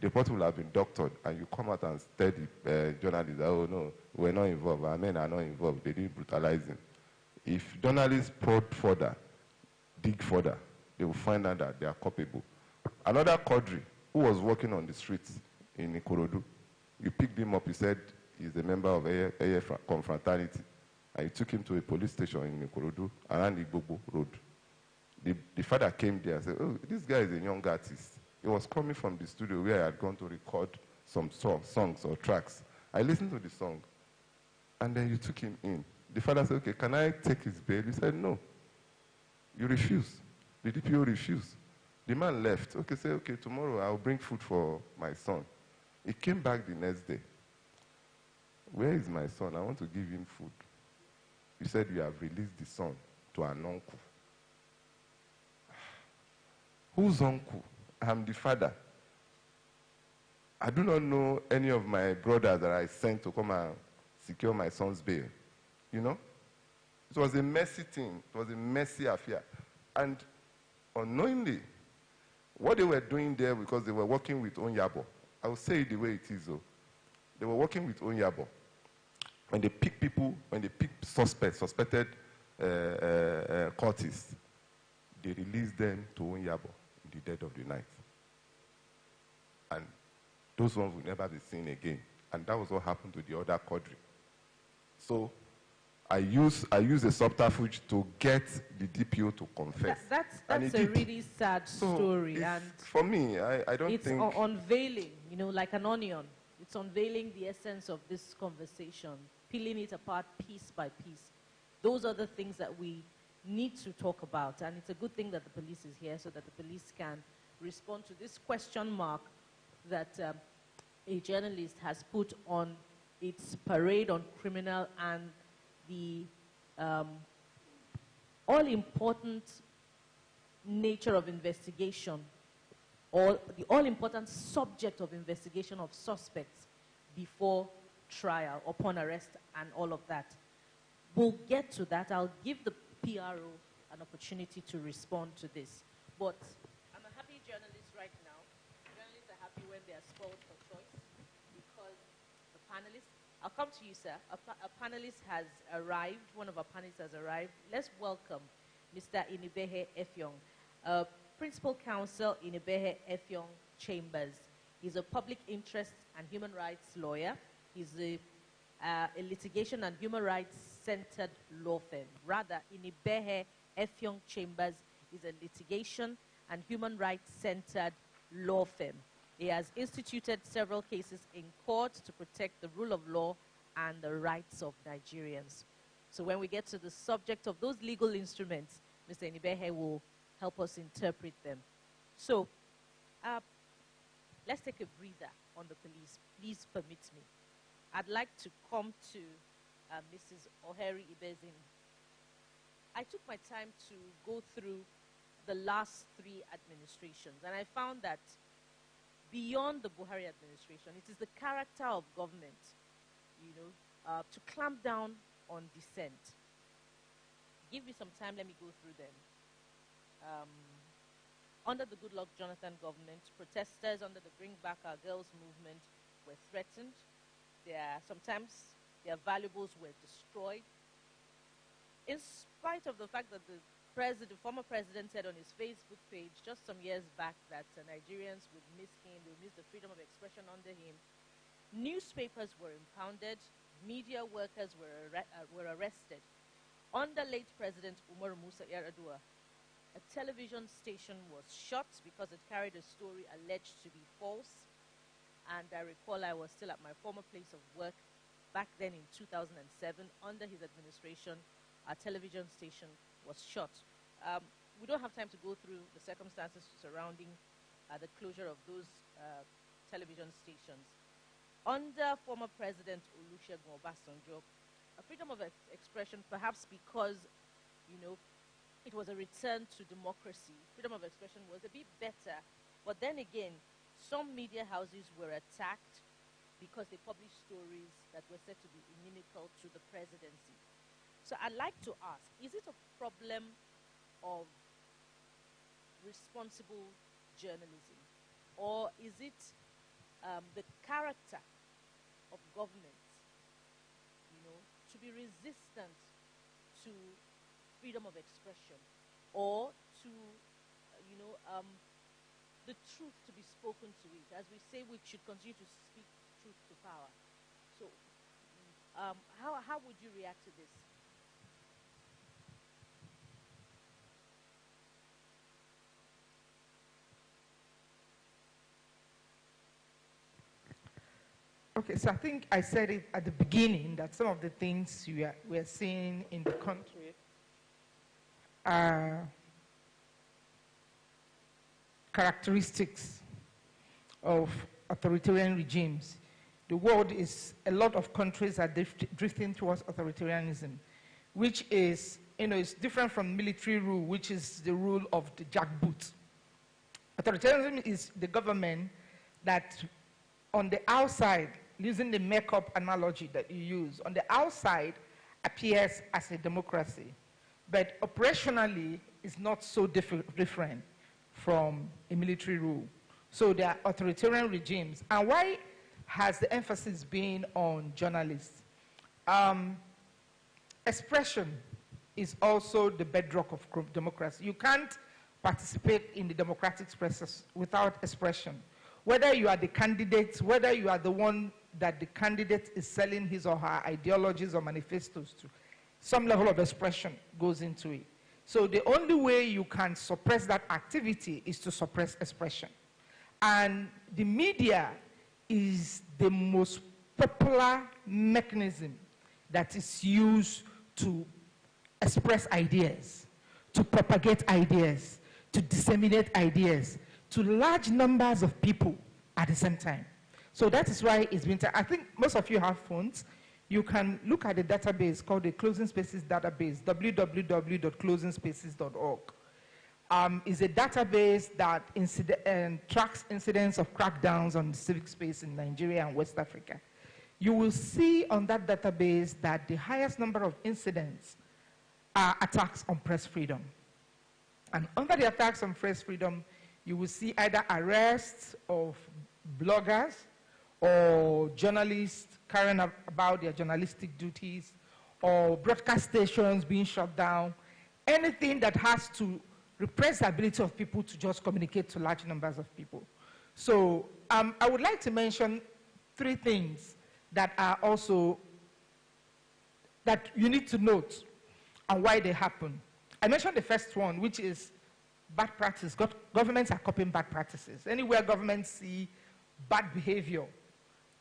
The report will have been doctored, and you come out and tell the journalists, oh no, we're not involved, our men are not involved, they didn't brutalize him. If journalists probe further, dig further, they will find out that they are culpable. Another Quadri who was walking on the streets in Ikorodu, you picked him up, you said he's a member of AF Confraternity, and you took him to a police station in Ikorodu, around Igbobo Road. The father came there and said, oh, this guy is a young artist. He was coming from the studio where I had gone to record some songs or tracks. I listened to the song, and then you took him in. The father said, okay, can I take his bail? He said, no. You refused. The DPO refused. The man left. Okay, say, okay, tomorrow I'll bring food for my son. He came back the next day. Where is my son? I want to give him food. You said you have released the son to an uncle. Whose uncle? I'm the father. I do not know any of my brothers that I sent to come and secure my son's bail. You know? It was a messy thing. It was a messy affair. And unknowingly, what they were doing there, because they were working with Onyabo, I will say it the way it is, though. They were working with Onyabo. When they pick people, when they pick suspected cultists, they release them to Onyabo in the dead of the night. And those ones will never be seen again. And that was what happened to the other Quadri. So I use a subterfuge to get the DPO to confess. That's a really sad story. And for me, I don't think... It's unveiling, you know, like an onion. It's unveiling the essence of this conversation, peeling it apart piece by piece. Those are the things that we need to talk about. And it's a good thing that the police is here so that the police can respond to this question mark that a journalist has put on its parade on criminal and the all-important nature of investigation, or the all-important subject of investigation of suspects before trial, upon arrest, and all of that. We'll get to that. I'll give the PRO an opportunity to respond to this. But I'm a happy journalist right now. Journalists are happy when they are spoiled for choice, because the panelists, I'll come to you, sir. A panelist has arrived. One of our panelists has arrived. Let's welcome Mr. Inibehe Effiong, Principal Counsel Inibehe Effiong Chambers. He's a public interest and human rights lawyer. He's a litigation and human rights centered law firm. Rather, Inibehe Effiong Chambers is a litigation and human rights centered law firm. He has instituted several cases in court to protect the rule of law and the rights of Nigerians. So when we get to the subject of those legal instruments, Mr. Inibehe will help us interpret them. So let's take a breather on the police. Please permit me. I'd like to come to Mrs. Oheri Ibezin. I took my time to go through the last 3 administrations, and I found that beyond the Buhari administration, it is the character of government, to clamp down on dissent. Give me some time, let me go through them. Under the Goodluck Jonathan government, protesters under the Bring Back Our Girls movement were threatened. Sometimes their valuables were destroyed. In spite of the fact that the former president said on his Facebook page just some years back that Nigerians would miss him, they would miss the freedom of expression under him, newspapers were impounded, media workers were arrested. Under late President Umaru Musa Yar'Adua, a television station was shut because it carried a story alleged to be false. And I recall I was still at my former place of work back then in 2007. Under his administration, our television station was shut. We don't have time to go through the circumstances surrounding the closure of those television stations. Under former President Olusegun Obasanjo, a freedom of expression, perhaps because, it was a return to democracy, freedom of expression was a bit better. But then again, some media houses were attacked because they published stories that were said to be inimical to the presidency. So I'd like to ask, is it a problem of responsible journalism? Or is it the character of government, to be resistant to freedom of expression, or to, the truth to be spoken to it? As we say, we should continue to speak truth to power. So how would you react to this? Okay, so I think I said it at the beginning that some of the things we're seeing in the country are characteristics of authoritarian regimes. The world is, a lot of countries are drifting towards authoritarianism, which is, it's different from military rule, which is the rule of the jackboot. Authoritarianism is the government that on the outside, using the makeup analogy that you use, on the outside appears as a democracy, but operationally is not so different from a military rule. So they are authoritarian regimes. And why has the emphasis been on journalists? Expression is also the bedrock of democracy. You can't participate in the democratic process without expression. Whether you are the candidate, whether you are the one that the candidate is selling his or her ideologies or manifestos to, some level of expression goes into it. So the only way you can suppress that activity is to suppress expression. And the media is the most popular mechanism that is used to express ideas, to propagate ideas, to disseminate ideas to large numbers of people at the same time. So that is why it's been, I think most of you have phones. you can look at a database called the Closing Spaces Database, www.closingspaces.org. Is a database that tracks incidents of crackdowns on the civic space in Nigeria and West Africa. You will see on that database that the highest number of incidents are attacks on press freedom. And under the attacks on press freedom, you will see either arrests of bloggers or journalists carrying about their journalistic duties, or broadcast stations being shut down, anything that has to repress the ability of people to just communicate to large numbers of people. So I would like to mention 3 things that are also, that you need to note and why they happen. I mentioned the first one, which is bad practice. Governments are copying bad practices. Anywhere governments see bad behavior,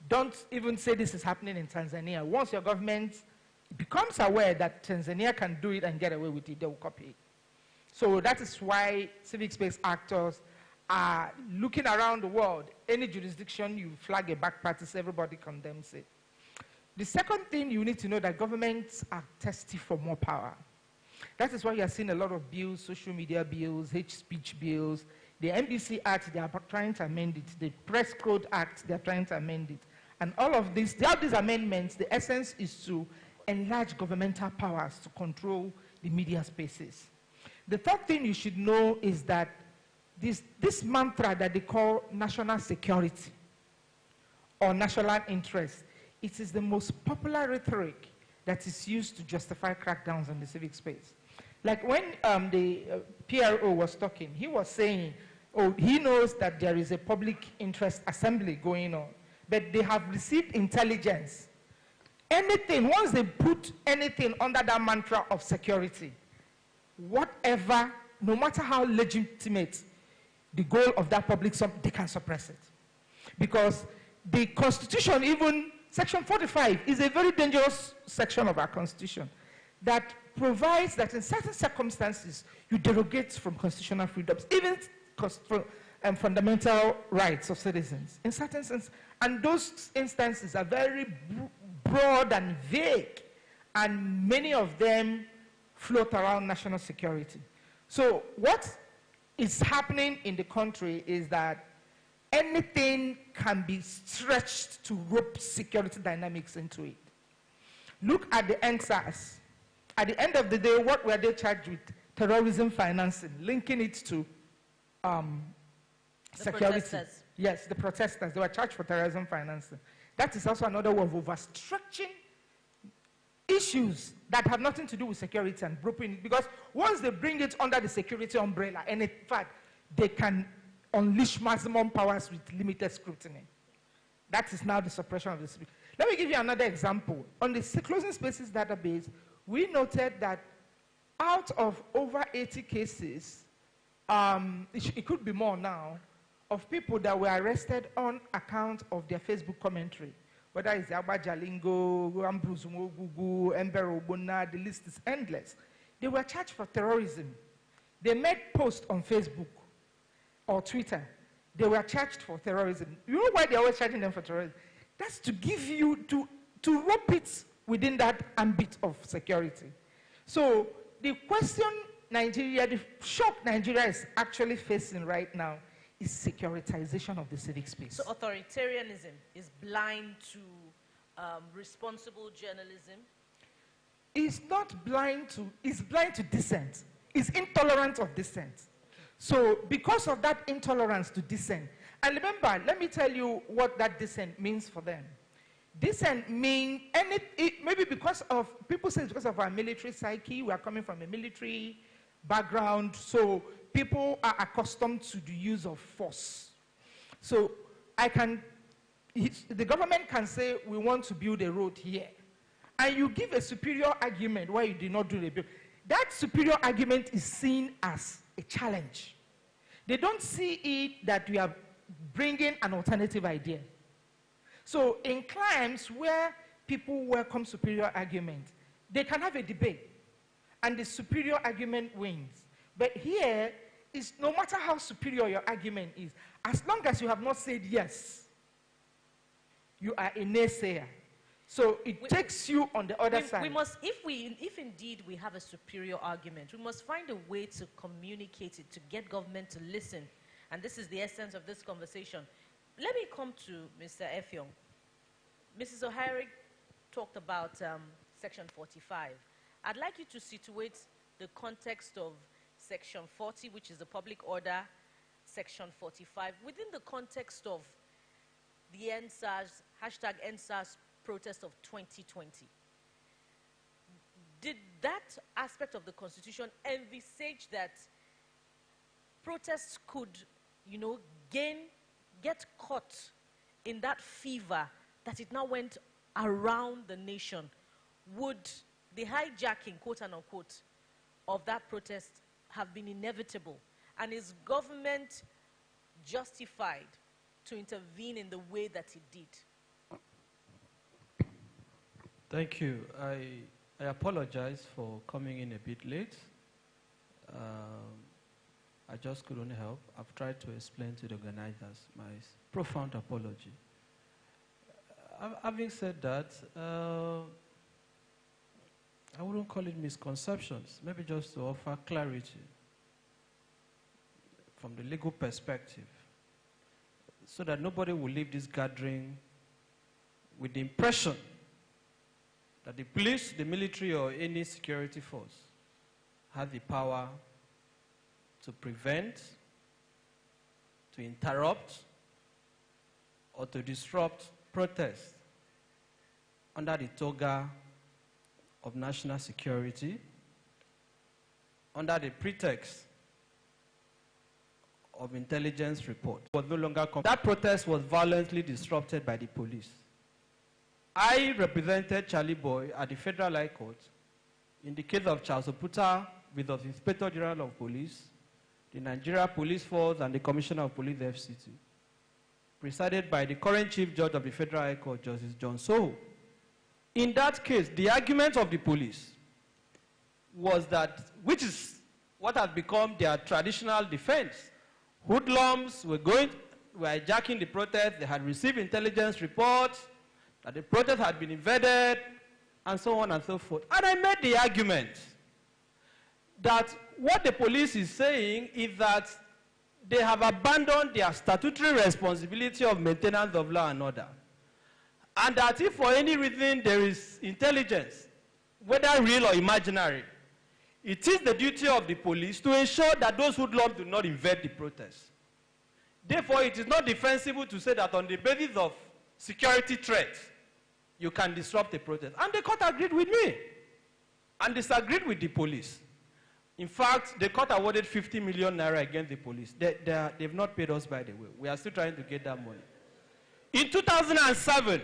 don't even say this is happening in Tanzania. Once your government becomes aware that Tanzania can do it and get away with it, they will copy it. So that is why civic space actors are looking around the world. Any jurisdiction you flag a bad practice, everybody condemns it. The second thing you need to know that governments are thirsty for more power. That is why you are seeing a lot of bills, social media bills, hate speech bills. The NBC Act, they are trying to amend it. The Press Code Act, they are trying to amend it. And all of these amendments, the essence is to enlarge governmental powers to control the media spaces. The third thing you should know is that this mantra that they call national security or national interest, it is the most popular rhetoric that is used to justify crackdowns on the civic space. Like when the PRO was talking, he was saying, oh, he knows that there is a public interest assembly going on, but they have received intelligence. Anything, once they put anything under that mantra of security, whatever, no matter how legitimate the goal of that public, they can suppress it. Because the Constitution, even Section 45, is a very dangerous section of our Constitution that provides that in certain circumstances, you derogate from constitutional freedoms, even fundamental rights of citizens, in certain sense. And those instances are very broad and vague, and many of them float around national security. So what is happening in the country is that anything can be stretched to rope security dynamics into it. Look at the NSAS. At the end of the day, what were they charged with? Terrorism financing, linking it to security. Protesters. Yes, the protesters. They were charged for terrorism financing. That is also another way of overstretching issues that have nothing to do with security and grouping it. Because once they bring it under the security umbrella, and in fact, they can unleash maximum powers with limited scrutiny. That is now the suppression of the speech. Let me give you another example. On the Closing Spaces database, we noted that out of over 80 cases, it could be more now, of people that were arrested on account of their Facebook commentary. Whether it's Abba Jalingo, Ambrose Mogugu, Ember Obona, the list is endless. They were charged for terrorism. They made posts on Facebook or Twitter. They were charged for terrorism. You know why they're always charging them for terrorism? That's to give you, to rope it within that ambit of security. So the question Nigeria, the shock Nigeria is actually facing right now is securitization of the civic space. So authoritarianism is blind to responsible journalism? It's not blind to, it's blind to dissent. It's intolerant of dissent. So because of that intolerance to dissent, and remember, let me tell you what that dissent means for them. Dissent means, maybe because of, people say it's because of our military psyche, we are coming from a military background, so people are accustomed to the use of force. So the government can say, we want to build a road here. And you give a superior argument why you did not do the build. That superior argument is seen as a challenge. They don't see it that we are bringing an alternative idea. So in climes where people welcome superior argument, they can have a debate, and the superior argument wins. But here, is no matter how superior your argument is, as long as you have not said yes, you are a naysayer. So it takes you on the other side. We must, if indeed we have a superior argument, we must find a way to communicate it, to get government to listen. And this is the essence of this conversation. Let me come to Mr. Effiong. Mrs. O'Hara talked about Section 45. I'd like you to situate the context of Section 40, which is the public order, Section 45, within the context of the NSAS, hashtag NSAS protest of 2020. Did that aspect of the Constitution envisage that protests could, get caught in that fever that it now went around the nation? Would the hijacking, quote and unquote, of that protest have been inevitable? And is government justified to intervene in the way that it did? Thank you. I apologize for coming in a bit late. I just couldn't help. I've tried to explain to the organizers my profound apology. Having said that, I wouldn't call it misconceptions, maybe just to offer clarity from the legal perspective, so that nobody will leave this gathering with the impression that the police, the military, or any security force have the power to prevent, to interrupt, or to disrupt protests under the toga of national security, under the pretext of intelligence report. Was no longer that protest was violently disrupted by the police. I represented Charlie Boy at the Federal High Court in the case of Charles Oputa with the Inspector General of Police, the Nigeria Police Force, and the Commissioner of Police, FCT, presided by the current Chief Judge of the Federal High Court, Justice John Soho. In that case, the argument of the police was that, which is what has become their traditional defense, hoodlums were hijacking the protest, they had received intelligence reports, that the protest had been invaded, and so on and so forth. And I made the argument that what the police is saying is that they have abandoned their statutory responsibility of maintenance of law and order. And that if for any reason there is intelligence, whether real or imaginary, it is the duty of the police to ensure that those hoodlums do not invade the protest. Therefore, it is not defensible to say that on the basis of security threats, you can disrupt a protest. And the court agreed with me and disagreed with the police. In fact, the court awarded 50 million naira against the police. They've not paid us, by the way. We are still trying to get that money. In 2007,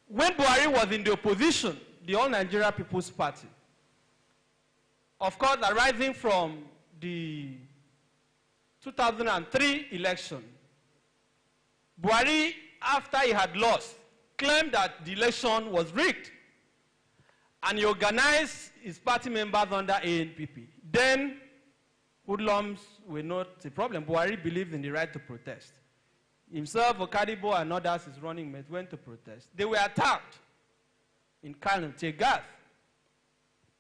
when Buhari was in the opposition, the All Nigeria People's Party, of course, arising from the 2003 election, Buhari, after he had lost, claimed that the election was rigged. And he organized his party members under ANPP. Then, hoodlums were not a problem. Buhari believed in the right to protest. Himself, Okadibo, and others, his running mates, went to protest. They were attacked in Kano, Tegath.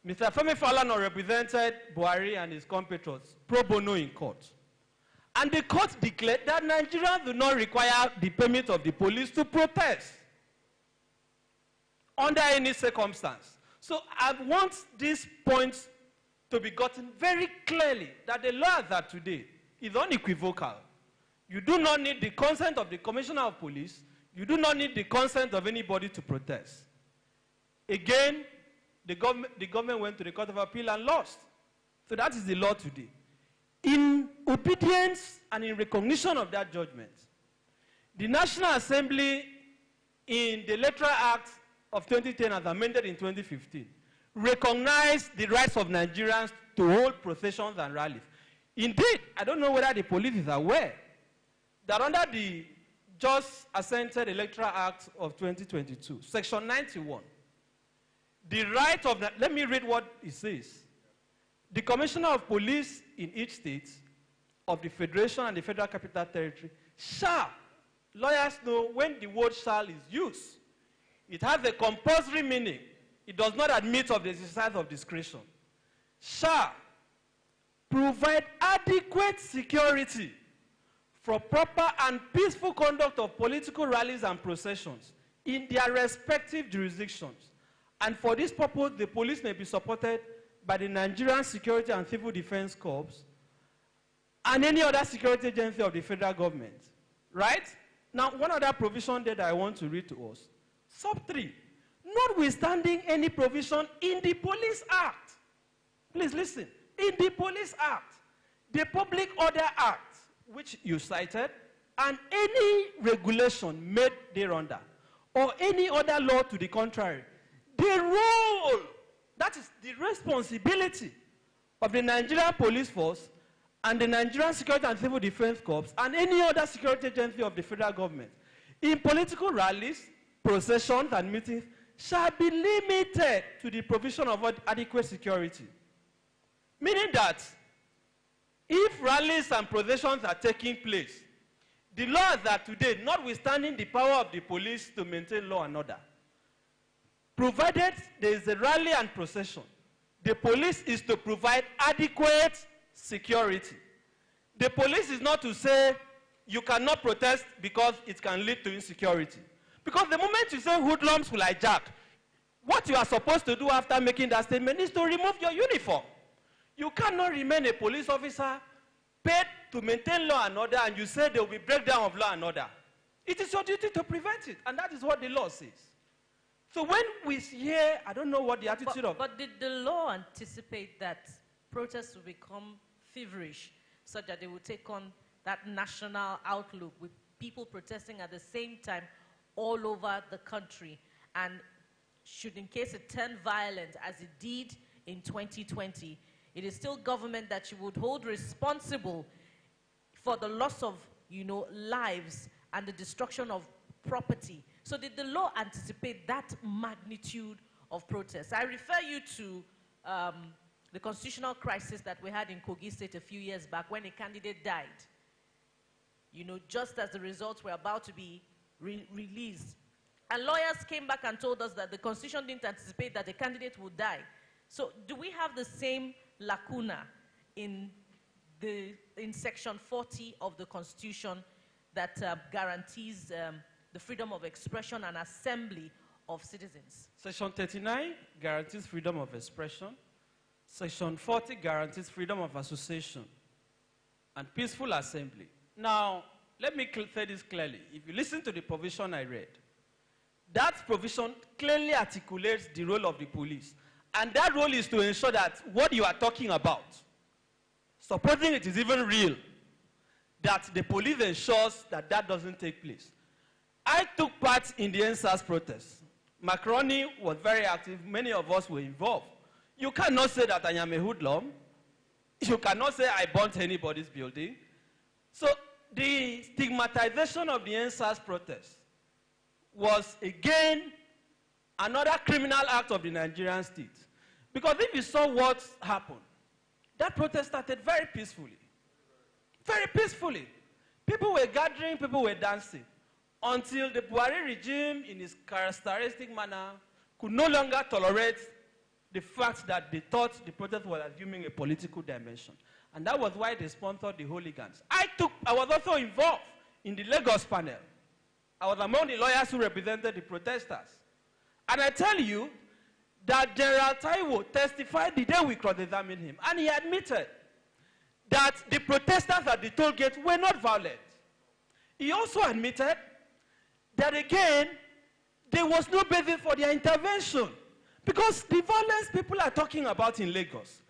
Mr. Femi Falana represented Buhari and his compatriots pro bono in court. And the court declared that Nigerians do not require the permit of the police to protest under any circumstance. So I want these points to be gotten very clearly, that the law as of today is unequivocal. You do not need the consent of the Commissioner of Police. You do not need the consent of anybody to protest. Again, the government went to the Court of Appeal and lost. So that is the law today. In obedience and in recognition of that judgment, the National Assembly, in the Electoral Act of 2010 as amended in 2015, recognized the rights of Nigerians to hold processions and rallies. Indeed, I don't know whether the police is aware that under the just assented Electoral Act of 2022, Section 91, the right of, let me read what it says. The Commissioner of Police in each state of the Federation and the Federal Capital Territory shall, lawyers know when the word shall is used, It has a compulsory meaning. It does not admit of the exercise of discretion. Shall provide adequate security for proper and peaceful conduct of political rallies and processions in their respective jurisdictions. And for this purpose, the police may be supported by the Nigerian Security and Civil Defense Corps and any other security agency of the federal government. Right? Now, one other provision that I want to read to us. Sub 3, notwithstanding any provision in the Police Act, please listen, in the Police Act, the Public Order Act, which you cited, and any regulation made thereunder, or any other law to the contrary, the role, that is the responsibility of the Nigerian Police Force and the Nigerian Security and Civil Defense Corps and any other security agency of the federal government in political rallies, processions, and meetings shall be limited to the provision of adequate security. Meaning that if rallies and processions are taking place, the law is that today, notwithstanding the power of the police to maintain law and order, provided there is a rally and procession, the police is to provide adequate security. The police is not to say you cannot protest because it can lead to insecurity. Because the moment you say hoodlums will hijack, what you are supposed to do after making that statement is to remove your uniform. You cannot remain a police officer paid to maintain law and order and you say there will be breakdown of law and order. It is your duty to prevent it, and that is what the law says. So when we hear, I don't know what the attitude of... But did the law anticipate that protests will become feverish such that they will take on that national outlook with people protesting at the same time all over the country? And should, in case it turn violent as it did in 2020, it is still government that you would hold responsible for the loss of, lives and the destruction of property. So did the law anticipate that magnitude of protests? I refer you to the constitutional crisis that we had in Kogi State a few years back when a candidate died. Just as the results were about to be released. And lawyers came back and told us that the Constitution didn't anticipate that a candidate would die. So do we have the same lacuna in Section 40 of the Constitution that guarantees the freedom of expression and assembly of citizens? Section 39 guarantees freedom of expression. Section 40 guarantees freedom of association and peaceful assembly. Now, let me say this clearly. If you listen to the provision I read, that provision clearly articulates the role of the police. And that role is to ensure that what you are talking about, supposing it is even real, that the police ensures that that doesn't take place. I took part in the NSAS protest. Macaroni was very active. Many of us were involved. You cannot say that I am a hoodlum. You cannot say I burnt anybody's building. So the stigmatization of the NSAS protest was, again, another criminal act of the Nigerian state. Because if you saw what happened, that protest started very peacefully. Very peacefully. People were gathering, people were dancing, until the Buhari regime, in its characteristic manner, could no longer tolerate the fact that they thought the protest was assuming a political dimension. And that was why they sponsored the hooligans. I was also involved in the Lagos panel. I was among the lawyers who represented the protesters. And I tell you that General Taiwo testified the day we cross-examined him, and he admitted that the protesters at the toll gate were not violent. He also admitted that, again, there was no basis for their intervention, because the violence people are talking about in Lagos,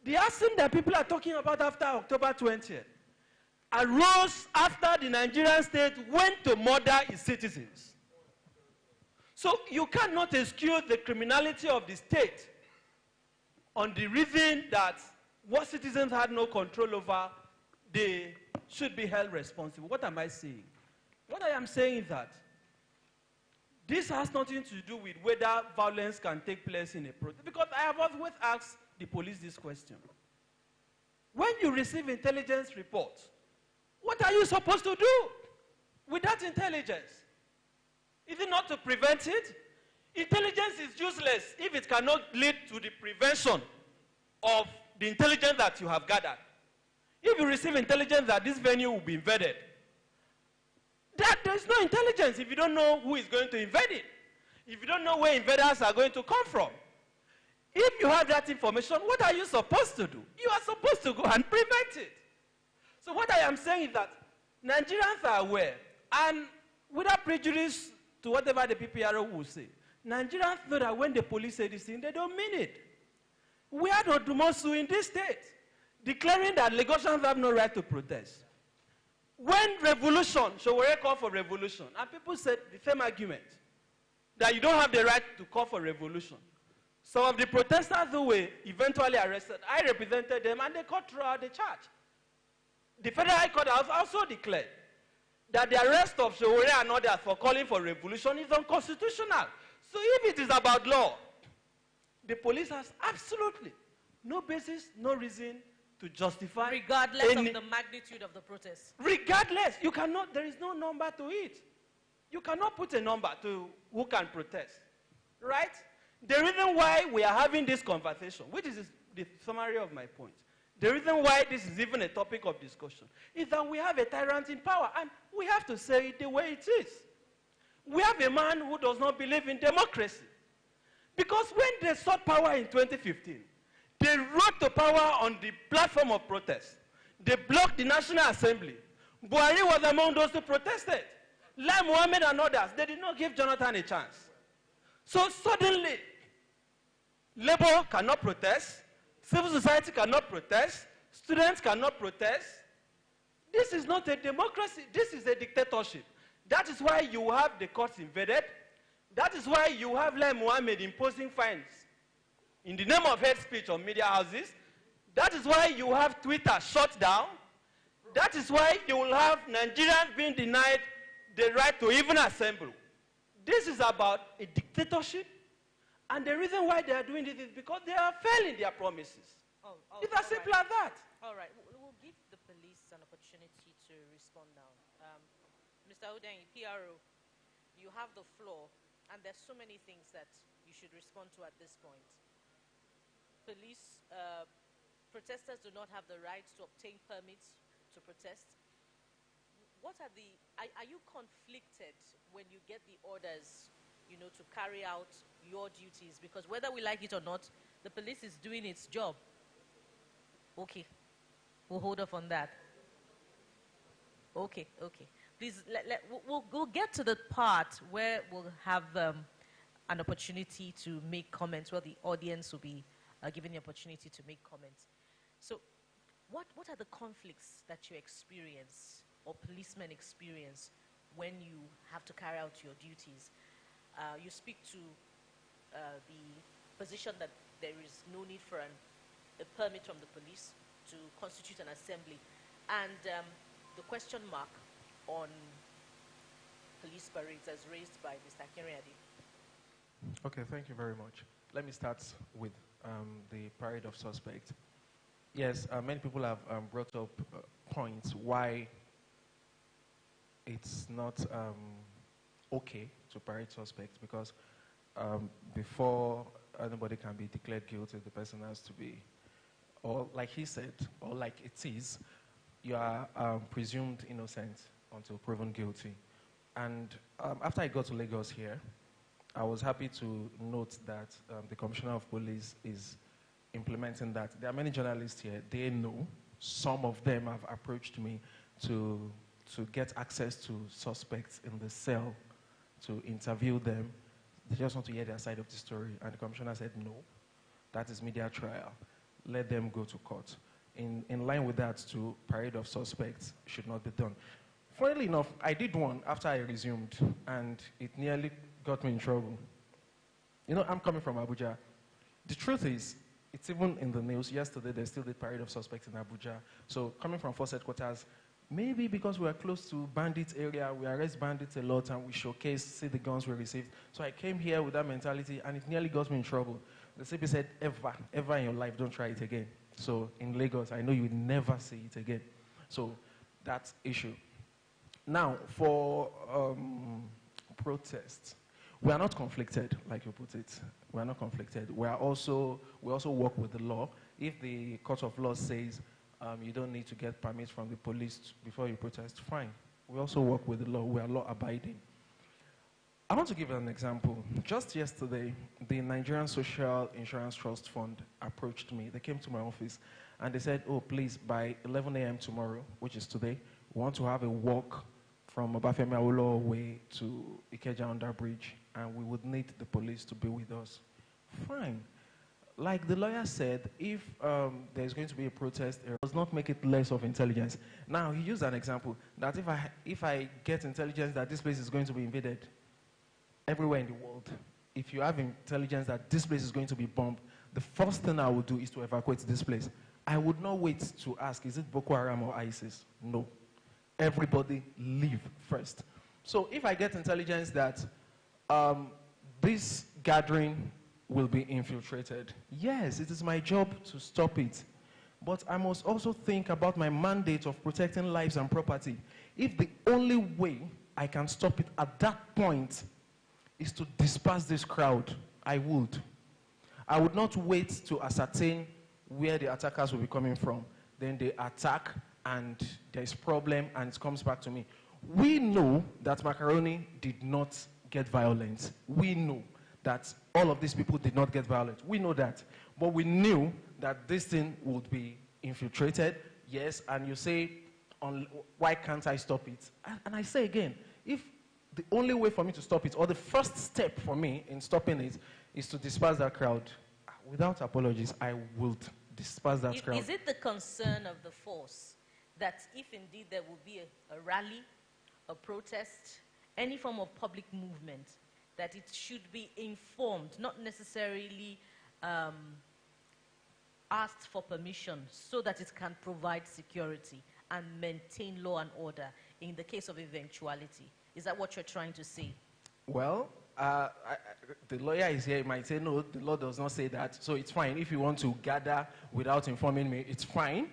the arson that people are talking about after October 20th, arose after the Nigerian state went to murder its citizens. So you cannot excuse the criminality of the state on the reason that what citizens had no control over, they should be held responsible. What am I saying? What I am saying is that this has nothing to do with whether violence can take place in a protest. Because I have always asked the police this question. When you receive intelligence reports, what are you supposed to do with that intelligence? Is it not to prevent it? Intelligence is useless if it cannot lead to the prevention of the intelligence that you have gathered. If you receive intelligence that this venue will be invaded, there is no intelligence if you don't know who is going to invade it. If you don't know where invaders are going to come from. If you have that information, what are you supposed to do? You are supposed to go and prevent it. So what I am saying is that Nigerians are aware, and without prejudice to whatever the PPRO will say, Nigerians know that when the police say this thing, they don't mean it. We had Odumosu in this state, declaring that Lagosians have no right to protest. When revolution, Sowore called for revolution, and people said the same argument, that you don't have the right to call for revolution. Some of the protesters who were eventually arrested, I represented them, and they cut throughout the charge. The Federal High Court has also declared that the arrest of Sowore and others for calling for revolution is unconstitutional. So if it is about law, the police has absolutely no basis, no reason to justify. Regardless of the magnitude of the protest. Regardless, you cannot, there is no number to it. You cannot put a number to who can protest, right? The reason why we are having this conversation, which is the summary of my point, the reason why this is even a topic of discussion is that we have a tyrant in power, and we have to say it the way it is. We have a man who does not believe in democracy. Because when they sought power in 2015, they rode to power on the platform of protest. They blocked the National Assembly. Buhari was among those who protested. Lai Mohammed and others, they did not give Jonathan a chance. So suddenly, Labour cannot protest, civil society cannot protest, students cannot protest. This is not a democracy, this is a dictatorship. That is why you have the courts invaded. That is why you have Lai Mohammed imposing fines in the name of hate speech on media houses. That is why you have Twitter shut down. That is why you will have Nigerians being denied the right to even assemble. This is about a dictatorship, and the reason why they are doing this is because they are failing their promises. It's as simple as that. All right, we'll give the police an opportunity to respond now. Mr. Odenyi, PRO, you have the floor, and there's so many things that you should respond to at this point. Police, protesters do not have the right to obtain permits to protest. What are the, are you conflicted when you get the orders, you know, to carry out your duties? Because whether we like it or not, the police is doing its job. Okay, we'll hold off on that. Okay, okay. Please, we'll get to the part where we'll have an opportunity to make comments, where the audience will be given the opportunity to make comments. So, what are the conflicts that you experience or policemen experience when you have to carry out your duties? You speak to the position that there is no need for a permit from the police to constitute an assembly, and the question mark on police parades as raised by Mr. Kiriadi. Okay, thank you very much. Let me start with the parade of suspects. Yes, many people have brought up points why it's not okay to parade suspects, because before anybody can be declared guilty, the person has to be, or like he said, or like it is, you are presumed innocent until proven guilty. And after I got to Lagos here, I was happy to note that the Commissioner of Police is implementing that. There are many journalists here, they know. Some of them have approached me to get access to suspects in the cell, to interview them. They just want to hear their side of the story. And the Commissioner said, no, that is media trial. Let them go to court. In line with that, to parade of suspects should not be done. Funnily enough, I did one after I resumed, and it nearly got me in trouble. You know, I'm coming from Abuja. The truth is, it's even in the news. Yesterday, they still did parade of suspects in Abuja. So coming from Force Headquarters, maybe because we are close to bandit area, we arrest bandits a lot, and we showcase, see the guns we received. So I came here with that mentality, and it nearly got me in trouble. The CP said, ever in your life, don't try it again. So in Lagos, I know you would never see it again. So that's issue. Now, for protests, We are not conflicted, like you put it. We are not conflicted. We also work with the law. If the court of law says you don't need to get permits from the police before you protest, fine. We also work with the law. We are law abiding. I want to give an example. Just yesterday, the Nigerian Social Insurance Trust Fund approached me. They came to my office and they said, oh, please, by 11 a.m. tomorrow, which is today, we want to have a walk from Obafemi Awolowo Way to Ikeja Under Bridge, and we would need the police to be with us. Fine. Like the lawyer said, if there's going to be a protest, it does not make it less of intelligence. Now, he used an example that if I get intelligence that this place is going to be invaded, everywhere in the world, if you have intelligence that this place is going to be bombed, the first thing I would do is to evacuate this place. I would not wait to ask, is it Boko Haram or ISIS? No. Everybody leave first. So if I get intelligence that this gathering will be infiltrated, yes, it is my job to stop it. But I must also think about my mandate of protecting lives and property. If the only way I can stop it at that point is to disperse this crowd, I would. I would not wait to ascertain where the attackers will be coming from. Then they attack and there's problem and it comes back to me. We know that Macaroni did not get violent. We know that all of these people did not get violent. We know that. But we knew that this thing would be infiltrated. Yes, and you say, why can't I stop it? And I say again, if the only way for me to stop it, or the first step for me in stopping it, is to disperse that crowd, without apologies, I would disperse that crowd. Is it the concern of the force that if indeed there will be a rally, a protest, any form of public movement, that it should be informed, not necessarily asked for permission, so that it can provide security and maintain law and order in the case of eventuality? Is that what you're trying to say? Well, the lawyer is here. He might say, no, the law does not say that. So it's fine. If you want to gather without informing me, it's fine.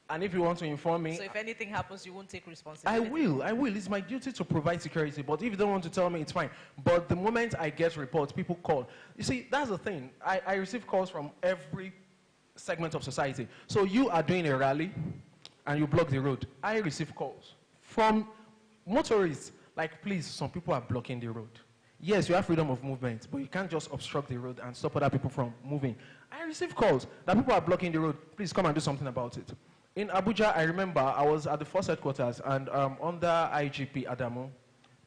And if you want to inform me... So if anything happens, you won't take responsibility? I will. It's my duty to provide security. But if you don't want to tell me, it's fine. But the moment I get reports, people call. You see, that's the thing. I receive calls from every segment of society. So you are doing a rally and you block the road. I receive calls from motorists. Like, please, some people are blocking the road. Yes, you have freedom of movement, but you can't just obstruct the road and stop other people from moving. I receive calls that people are blocking the road. Please come and do something about it. In Abuja, I remember I was at the force headquarters, and under IGP Adamu,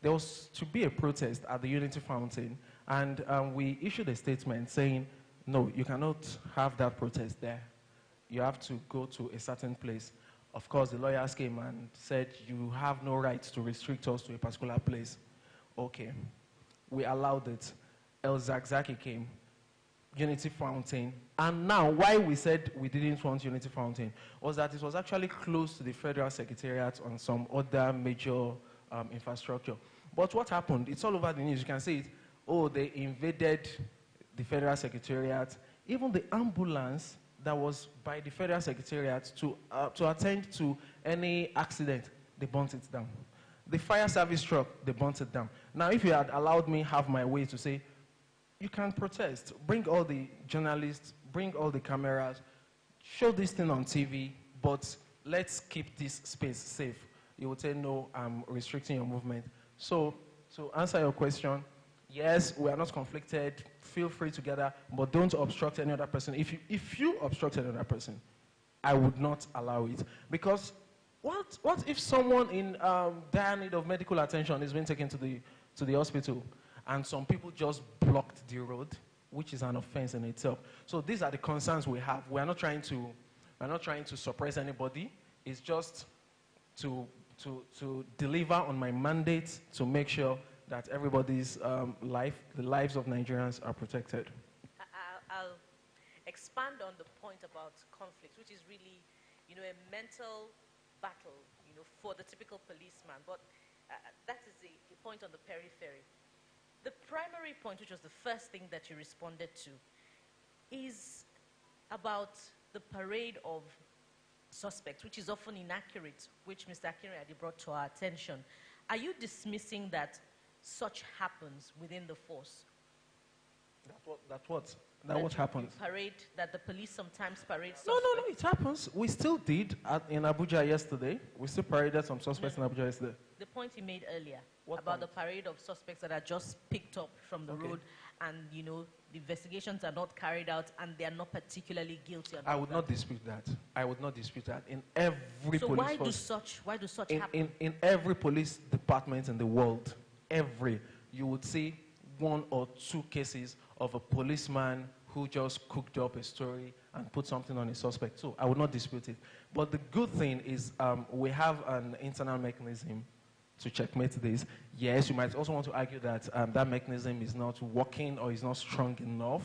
there was to be a protest at the Unity Fountain, and we issued a statement saying, no, you cannot have that protest there. You have to go to a certain place. Of course, the lawyers came and said, you have no right to restrict us to a particular place. Okay. We allowed it. El Zakzaki came, Unity Fountain. And now, why we said we didn't want Unity Fountain was that it was actually close to the Federal Secretariat on some other major infrastructure. But what happened? It's all over the news. You can see it. Oh, they invaded the Federal Secretariat. Even the ambulance that was by the Federal Secretariat to attend to any accident, they burnt it down. The fire service truck, they burnt it down. Now, if you had allowed me have my way to say, you can protest, bring all the journalists, bring all the cameras, show this thing on TV, but let's keep this space safe. You would say, no, I'm restricting your movement. So, to answer your question, yes, we are not conflicted. Feel free to gather, but don't obstruct any other person. If you obstruct any other person, I would not allow it. Because what if someone in dire need of medical attention is being taken to the hospital, and some people just blocked the road, which is an offense in itself? So these are the concerns we have. We're not trying to suppress anybody. It's just to deliver on my mandate to make sure that everybody's life, the lives of Nigerians, are protected. I'll expand on the point about conflict, which is really, a mental battle, for the typical policeman. But that is a point on the periphery. The primary point, which was the first thing that you responded to, is about the parade of suspects, which is often inaccurate, which Mr. Akinrade brought to our attention. Are you dismissing that such happens within the force? That what happens? Parade, that the police sometimes parade suspects. No, it happens. We still did in Abuja yesterday. We still paraded some suspects in Abuja yesterday. The point he made earlier What about point? the parade of suspects that are just picked up from the road, and you know the investigations are not carried out, and they are not particularly guilty. I would not dispute that. I would not dispute that. In every so police why do such happen? In every police department in the world, you would see 1 or 2 cases of a policeman who just cooked up a story and put something on a suspect. So I would not dispute it. But the good thing is we have an internal mechanism to checkmate this. Yes, you might also want to argue that that mechanism is not working or is not strong enough.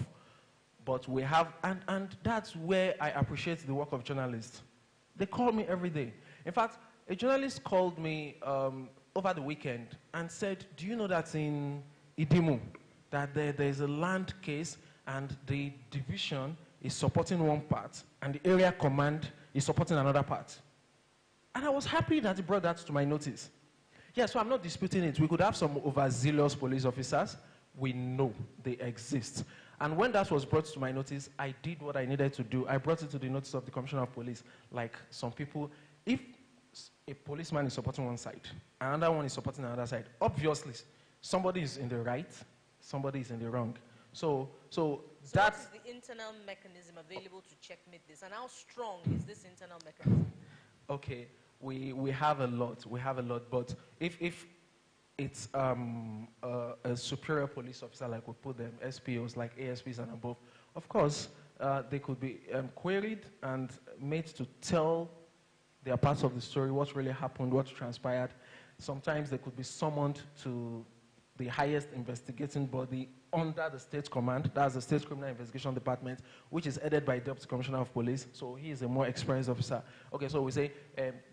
But we have, and that's where I appreciate the work of journalists. They call me every day. In fact, a journalist called me over the weekend and said, do you know that in Idimu, that there's a land case and the division is supporting one part and the area command is supporting another part? And I was happy that he brought that to my notice. Yeah, so I'm not disputing it. We could have some overzealous police officers. We know they exist. And when that was brought to my notice, I did what I needed to do. I brought it to the notice of the Commissioner of Police. Like some people, if a policeman is supporting one side, another one is supporting another side, obviously somebody is in the right, somebody is in the wrong. So what is the internal mechanism available to checkmate this? And how strong is this internal mechanism? Okay, we have a lot. But if it's a superior police officer, like we put them, SPOs, like ASPs and above, of course, they could be queried and made to tell their parts of the story, what really happened, what transpired. Sometimes they could be summoned to the highest investigating body under the state command, that's the State Criminal Investigation Department, which is headed by the Deputy Commissioner of Police, so he is a more experienced officer. Okay, so we say,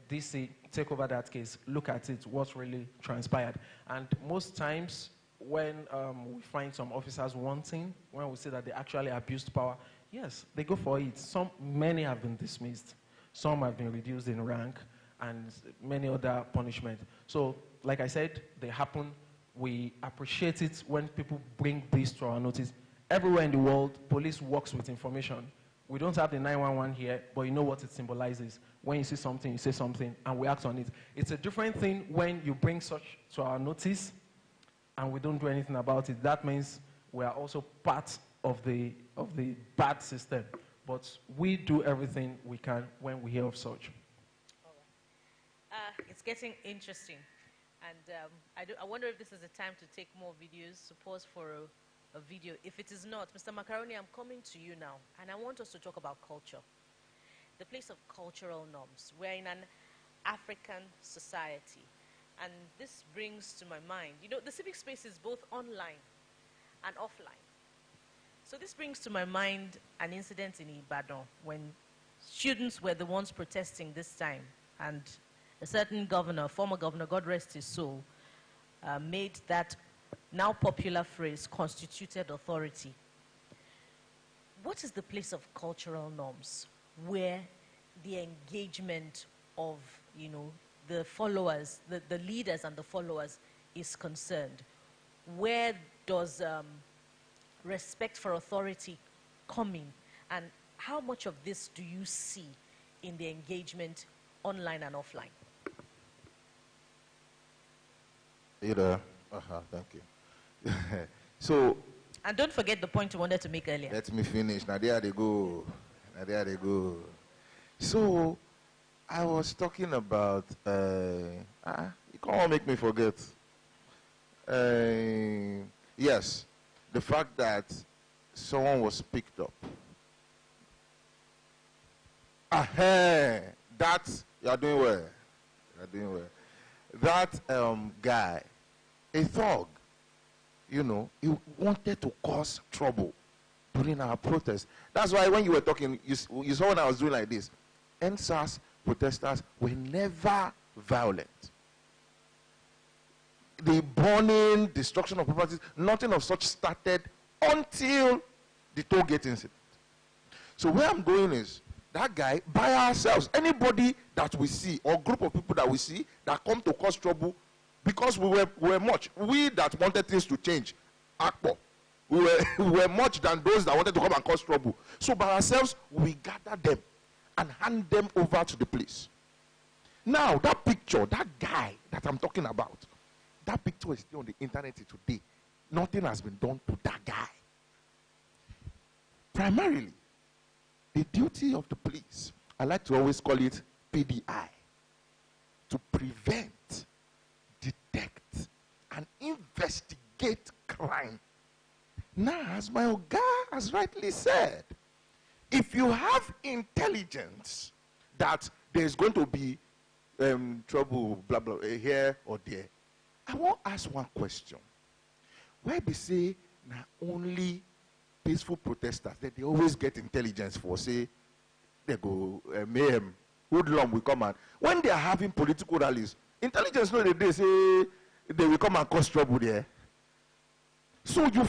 DC, take over that case, look at it, what really transpired. And most times, when we find some officers wanting, when we say that they actually abused power, yes, they go for it. Many have been dismissed, some have been reduced in rank, and many other punishments. So, like I said, they happen. We appreciate it when people bring this to our notice. Everywhere in the world, police works with information. We don't have the 911 here, but you know what it symbolizes. When you see something, you say something, and we act on it. It's a different thing when you bring such to our notice, and we don't do anything about it. That means we are also part of the bad system. But we do everything we can when we hear of such. All right. It's getting interesting. And I wonder if this is the time to take more videos, to pause for a video. If it is not, Mr. Macaroni, I'm coming to you now, and I want us to talk about culture. The place of cultural norms. We're in an African society, and this brings to my mind, you know, the civic space is both online and offline. So this brings to my mind an incident in Ibadan when students were the ones protesting this time, and a certain governor, former governor, God rest his soul, made that now popular phrase, constituted authority. What is the place of cultural norms where the engagement of, you know, the followers, the leaders and the followers is concerned? Where does respect for authority come in? And how much of this do you see in the engagement online and offline? Either. Thank you. So. And don't forget the point you wanted to make earlier. Let me finish. Now there they go. So, I was talking about. You can't make me forget. Yes, the fact that someone was picked up. That you are doing well. That guy, a thug, you know, he wanted to cause trouble during our protest. That's why when you were talking, you saw when I was doing like this. NSAS protesters were never violent. The burning, destruction of properties, nothing of such started until the toll gate incident. So where I'm going is, that guy, by ourselves, anybody that we see, or group of people that we see that come to cause trouble, because we were much. We that wanted things to change, Akpo, we were much than those that wanted to come and cause trouble. So by ourselves, we gather them and hand them over to the police. Now, that picture, that guy that I'm talking about, that picture is still on the internet today. Nothing has been done to that guy. Primarily, the duty of the police, I like to always call it PDI, to prevent, detect, and investigate crime. Now, as my Oga has rightly said, if you have intelligence that there's going to be trouble, blah, blah, here or there, I want to ask one question. Why they say now only peaceful protesters that they always get intelligence for, say, they go, mayhem, hoodlum will come and, when they are having political rallies, intelligence know that they say they will come and cause trouble there. So you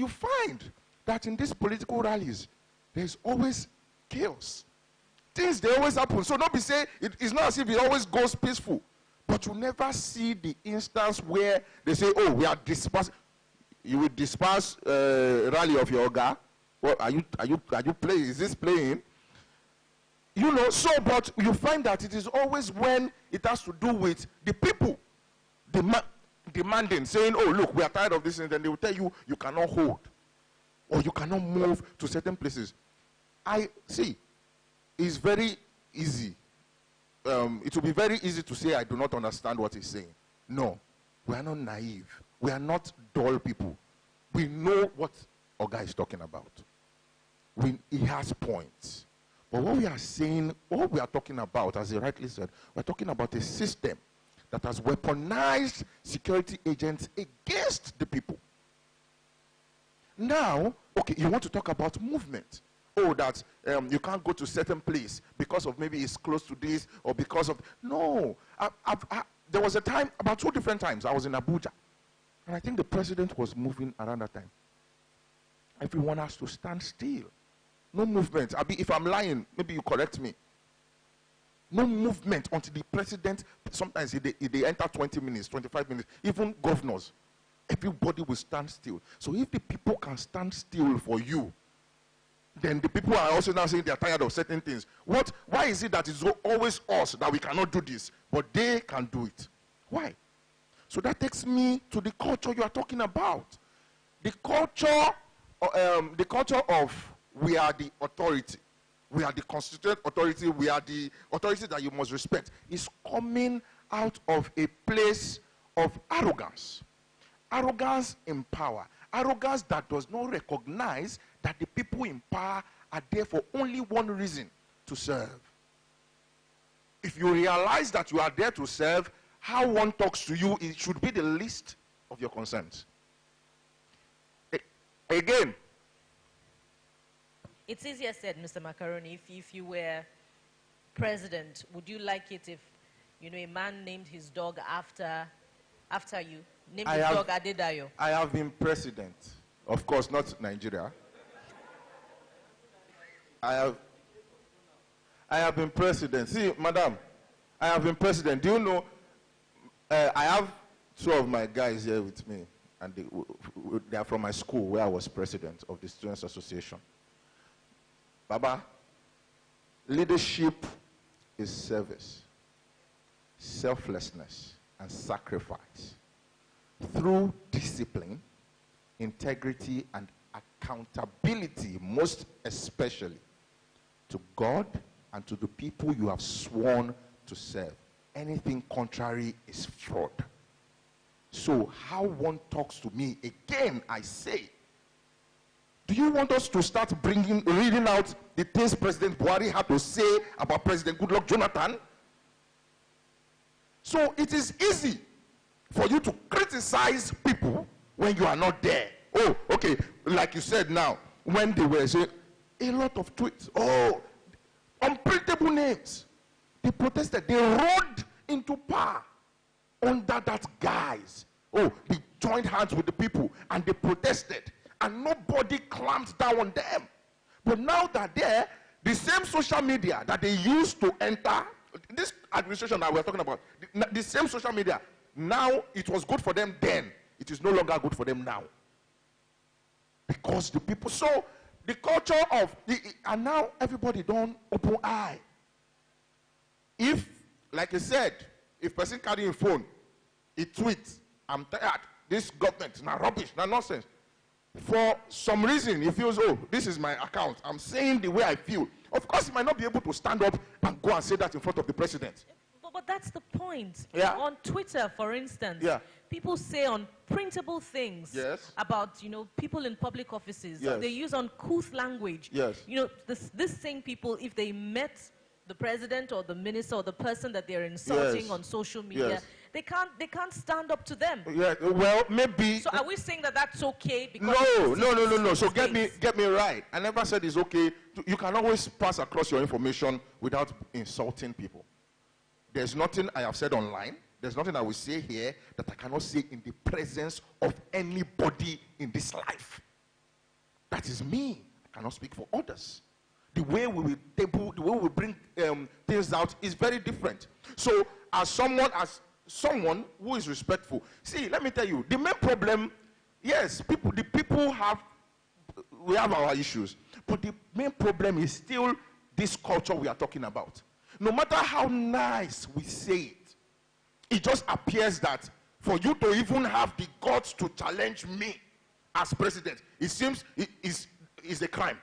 find that in these political rallies, there's always chaos. Things, they always happen. So don't be saying, it's not as if it always goes peaceful. But you never see the instance where they say, oh, we are dispersed. You will disperse rally of your Oga. Well, are you playing? Is this playing? You know, so, but you find that it is always when it has to do with the people demanding, saying, oh, look, we are tired of this, and then they will tell you, you cannot hold, or you cannot move to certain places. I see, it's very easy. It will be very easy to say, I do not understand what he's saying. No, we are not naive. We are not dull people. We know what Oga is talking about. He has points. But what we are saying, what we are talking about, as he rightly said, we're talking about a system that has weaponized security agents against the people. Now, okay, you want to talk about movement. Oh, that you can't go to a certain place because of maybe it's close to this or because of... No. There was a time, about 2 different times, I was in Abuja. And I think the president was moving around that time. Everyone has to stand still. No movement. If I'm lying, maybe you correct me. No movement until the president, sometimes they enter 20 minutes, 25 minutes, even governors. Everybody will stand still. So if the people can stand still for you, then the people are also now saying they are tired of certain things. Why is it that it's always us that we cannot do this, but they can do it? Why? So that takes me to the culture you are talking about. The culture of we are the authority. We are the constituted authority. We are the authority that you must respect. Is coming out of a place of arrogance. Arrogance in power. Arrogance that does not recognize that the people in power are there for only one reason, to serve. If you realize that you are there to serve, how one talks to you, it should be the least of your concerns. Again, it's easier said, Mr. Macaroni. If you were president, would you like it if, a man named his dog after you? Named his dog Adedayo. I have been president. Of course, not Nigeria. I have been president. See, madam, I have been president. Do you know, I have 2 of my guys here with me, and they are from my school where I was president of the Students Association. Baba, leadership is service, selflessness, and sacrifice through discipline, integrity, and accountability, most especially to God and to the people you have sworn to serve. Anything contrary is fraud. So how one talks to me, again I say, do you want us to start reading out the things President Buhari had to say about President Goodluck Jonathan? So it is easy for you to criticize people when you are not there. Oh, okay, like you said now, when they were saying a lot of tweets, oh, unprintable names. They protested, they rode into power under that guise. Oh, they joined hands with the people and they protested. And nobody clamped down on them. But now that they're the same social media that they used to enter, this administration that we're talking about, the same social media now it was good for them then. It is no longer good for them now. Because the people, so the culture of, and now everybody don't open eye. If, like I said, if person carry a phone, he tweets, I'm tired, this government, now rubbish, now nonsense. For some reason, he feels, oh, this is my account, I'm saying the way I feel. Of course, he might not be able to stand up and go and say that in front of the president. But that's the point. Yeah. On Twitter, for instance, yeah. people say unprintable things yes. about, people in public offices. Yes. They use uncouth language. Yes. This same people, if they met the president or the minister or the person that they're insulting yes. on social media, yes. they can't stand up to them. Yeah, well, maybe. So are we saying that that's okay? Because no. So get me right. I never said it's okay. You can always pass across your information without insulting people. There's nothing I have said online. There's nothing I will say here that I cannot say in the presence of anybody in this life. That is me. I cannot speak for others. The way we will table, the way we bring things out is very different. So as someone who is respectful, see, let me tell you, the main problem, yes, we have our issues, but the main problem is still this culture we are talking about. No matter how nice we say it, it just appears that for you to even have the guts to challenge me as president, it seems it is a crime.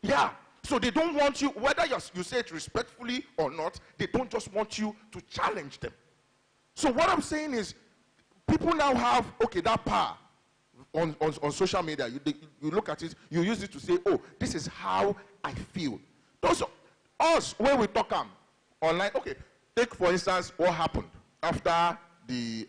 Yeah. So they don't want you, whether you say it respectfully or not, they don't just want you to challenge them. So what I'm saying is, people now have, okay, that power on social media. You look at it, you use it to say, oh, this is how I feel. Those us, when we talk online, okay, take for instance what happened after the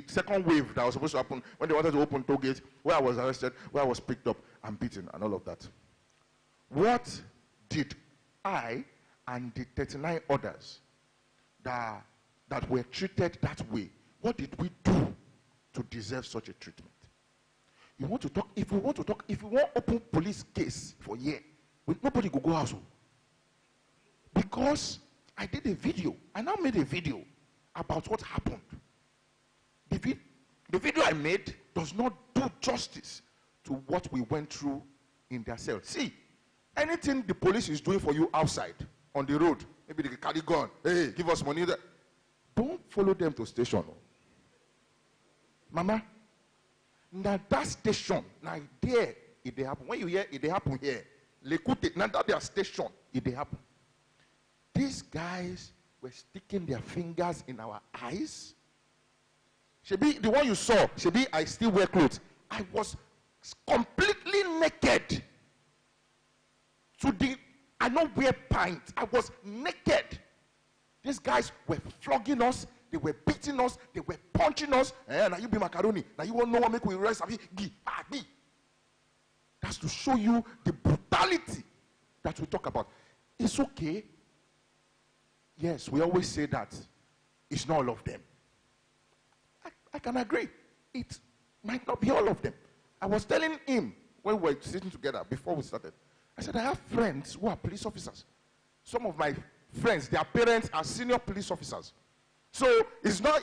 second wave that was supposed to happen when they wanted to open toll gate, where I was arrested, where I was picked up and beaten and all of that. What did I and the 39 others that were treated that way, what did we do to deserve such a treatment? You want to talk, if we want to open police case for a year, nobody go house. Because I did a video, I now made a video about what happened. The video I made does not do justice to what we went through in their cell. See, anything the police is doing for you outside, on the road, maybe they carry gun, hey, give us money. Don't follow them to station. Mama, now that station, now there, it they happen. When you hear it they happen here, now that their station, it they happen. These guys were sticking their fingers in our eyes. Shebi, the one you saw, Shebi, I still wear clothes. I was completely naked. I don't wear pants. I was naked. These guys were flogging us. They were beating us. They were punching us. Now you be macaroni. Now you won't know what make we rest. That's to show you the brutality that we talk about. It's okay. Yes, we always say that it's not all of them. I can agree. It might not be all of them. I was telling him when we were sitting together before we started, I said, I have friends who are police officers. Some of my friends, their parents are senior police officers. So it's not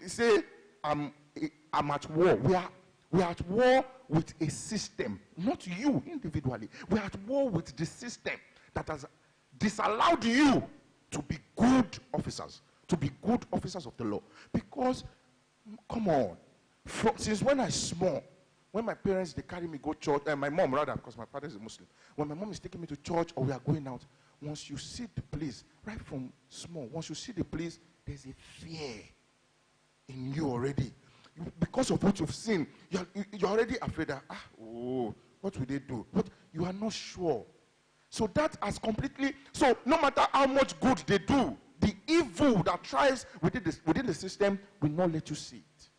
say I'm at war. We are at war with a system, not you individually. We are at war with the system that has disallowed you to be good officers, of the law. Because, come on, since when I small, when my parents, they carry me go church, my mom rather, because my father is a Muslim, when my mom is taking me to church or we are going out, once you see the police, right from small, once you see the police, there's a fear in you already. Because of what you've seen, you're already afraid that, what will they do? But you are not sure. So that has completely, so no matter how much good they do, the evil that thrives within the system will not let you see it.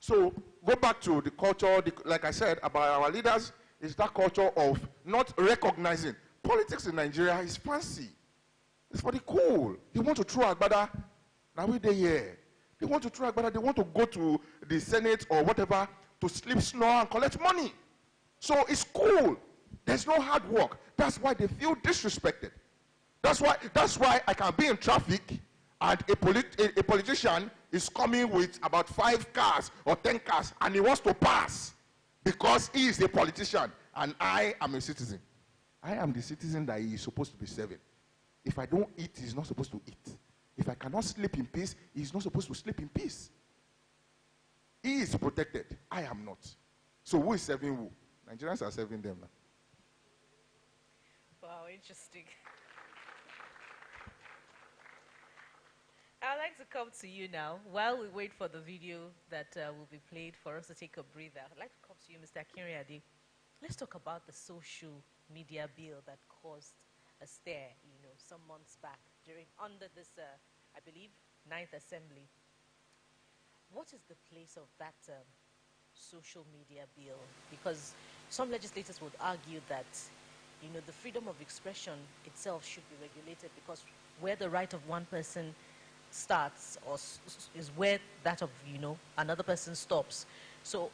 So go back to the culture, like I said, about our leaders, is that culture of not recognizing. Politics in Nigeria is fancy. It's for the cool. They want to throw Agbada, now we there here. They want to throw Agbada, they want to go to the Senate or whatever to sleep, snore, and collect money. So it's cool. There's no hard work. That's why they feel disrespected. That's why I can be in traffic and a politician is coming with about 5 cars or 10 cars and he wants to pass because he is a politician and I am a citizen. I am the citizen that he is supposed to be serving. If I don't eat, he's not supposed to eat. If I cannot sleep in peace, he's not supposed to sleep in peace. He is protected. I am not. So who is serving who? Nigerians are serving them now. Wow, interesting. I'd like to come to you now. While we wait for the video that will be played for us to take a breather, I'd like to come to you, Mr. Akinriade. Let's talk about the social media bill that caused a stir, some months back under this, I believe, 9th Assembly. What is the place of that social media bill? Because some legislators would argue that, the freedom of expression itself should be regulated because where the right of one person starts is where that of, another person stops. So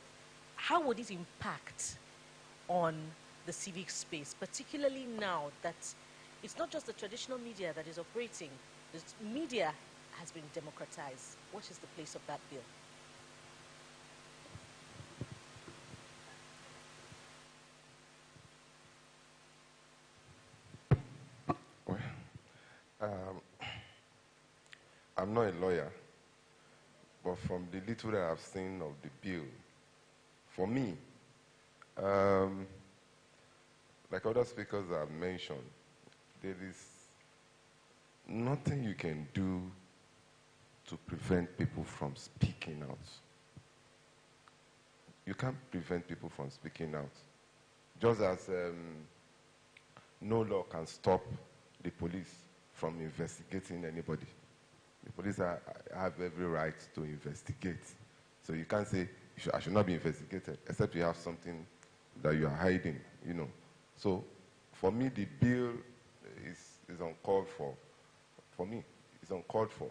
how would it impact on the civic space, particularly now that it's not just the traditional media that is operating. The media has been democratized. What is the place of that bill? Well, I'm not a lawyer, but from the little that I've seen of the bill, for me, like other speakers have mentioned, there is nothing you can do to prevent people from speaking out. You can't prevent people from speaking out. Just as no law can stop the police from investigating anybody. The police have every right to investigate. So you can't say, I should not be investigated, except you have something that you are hiding, So for me, the bill is uncalled for. For me, it's uncalled for.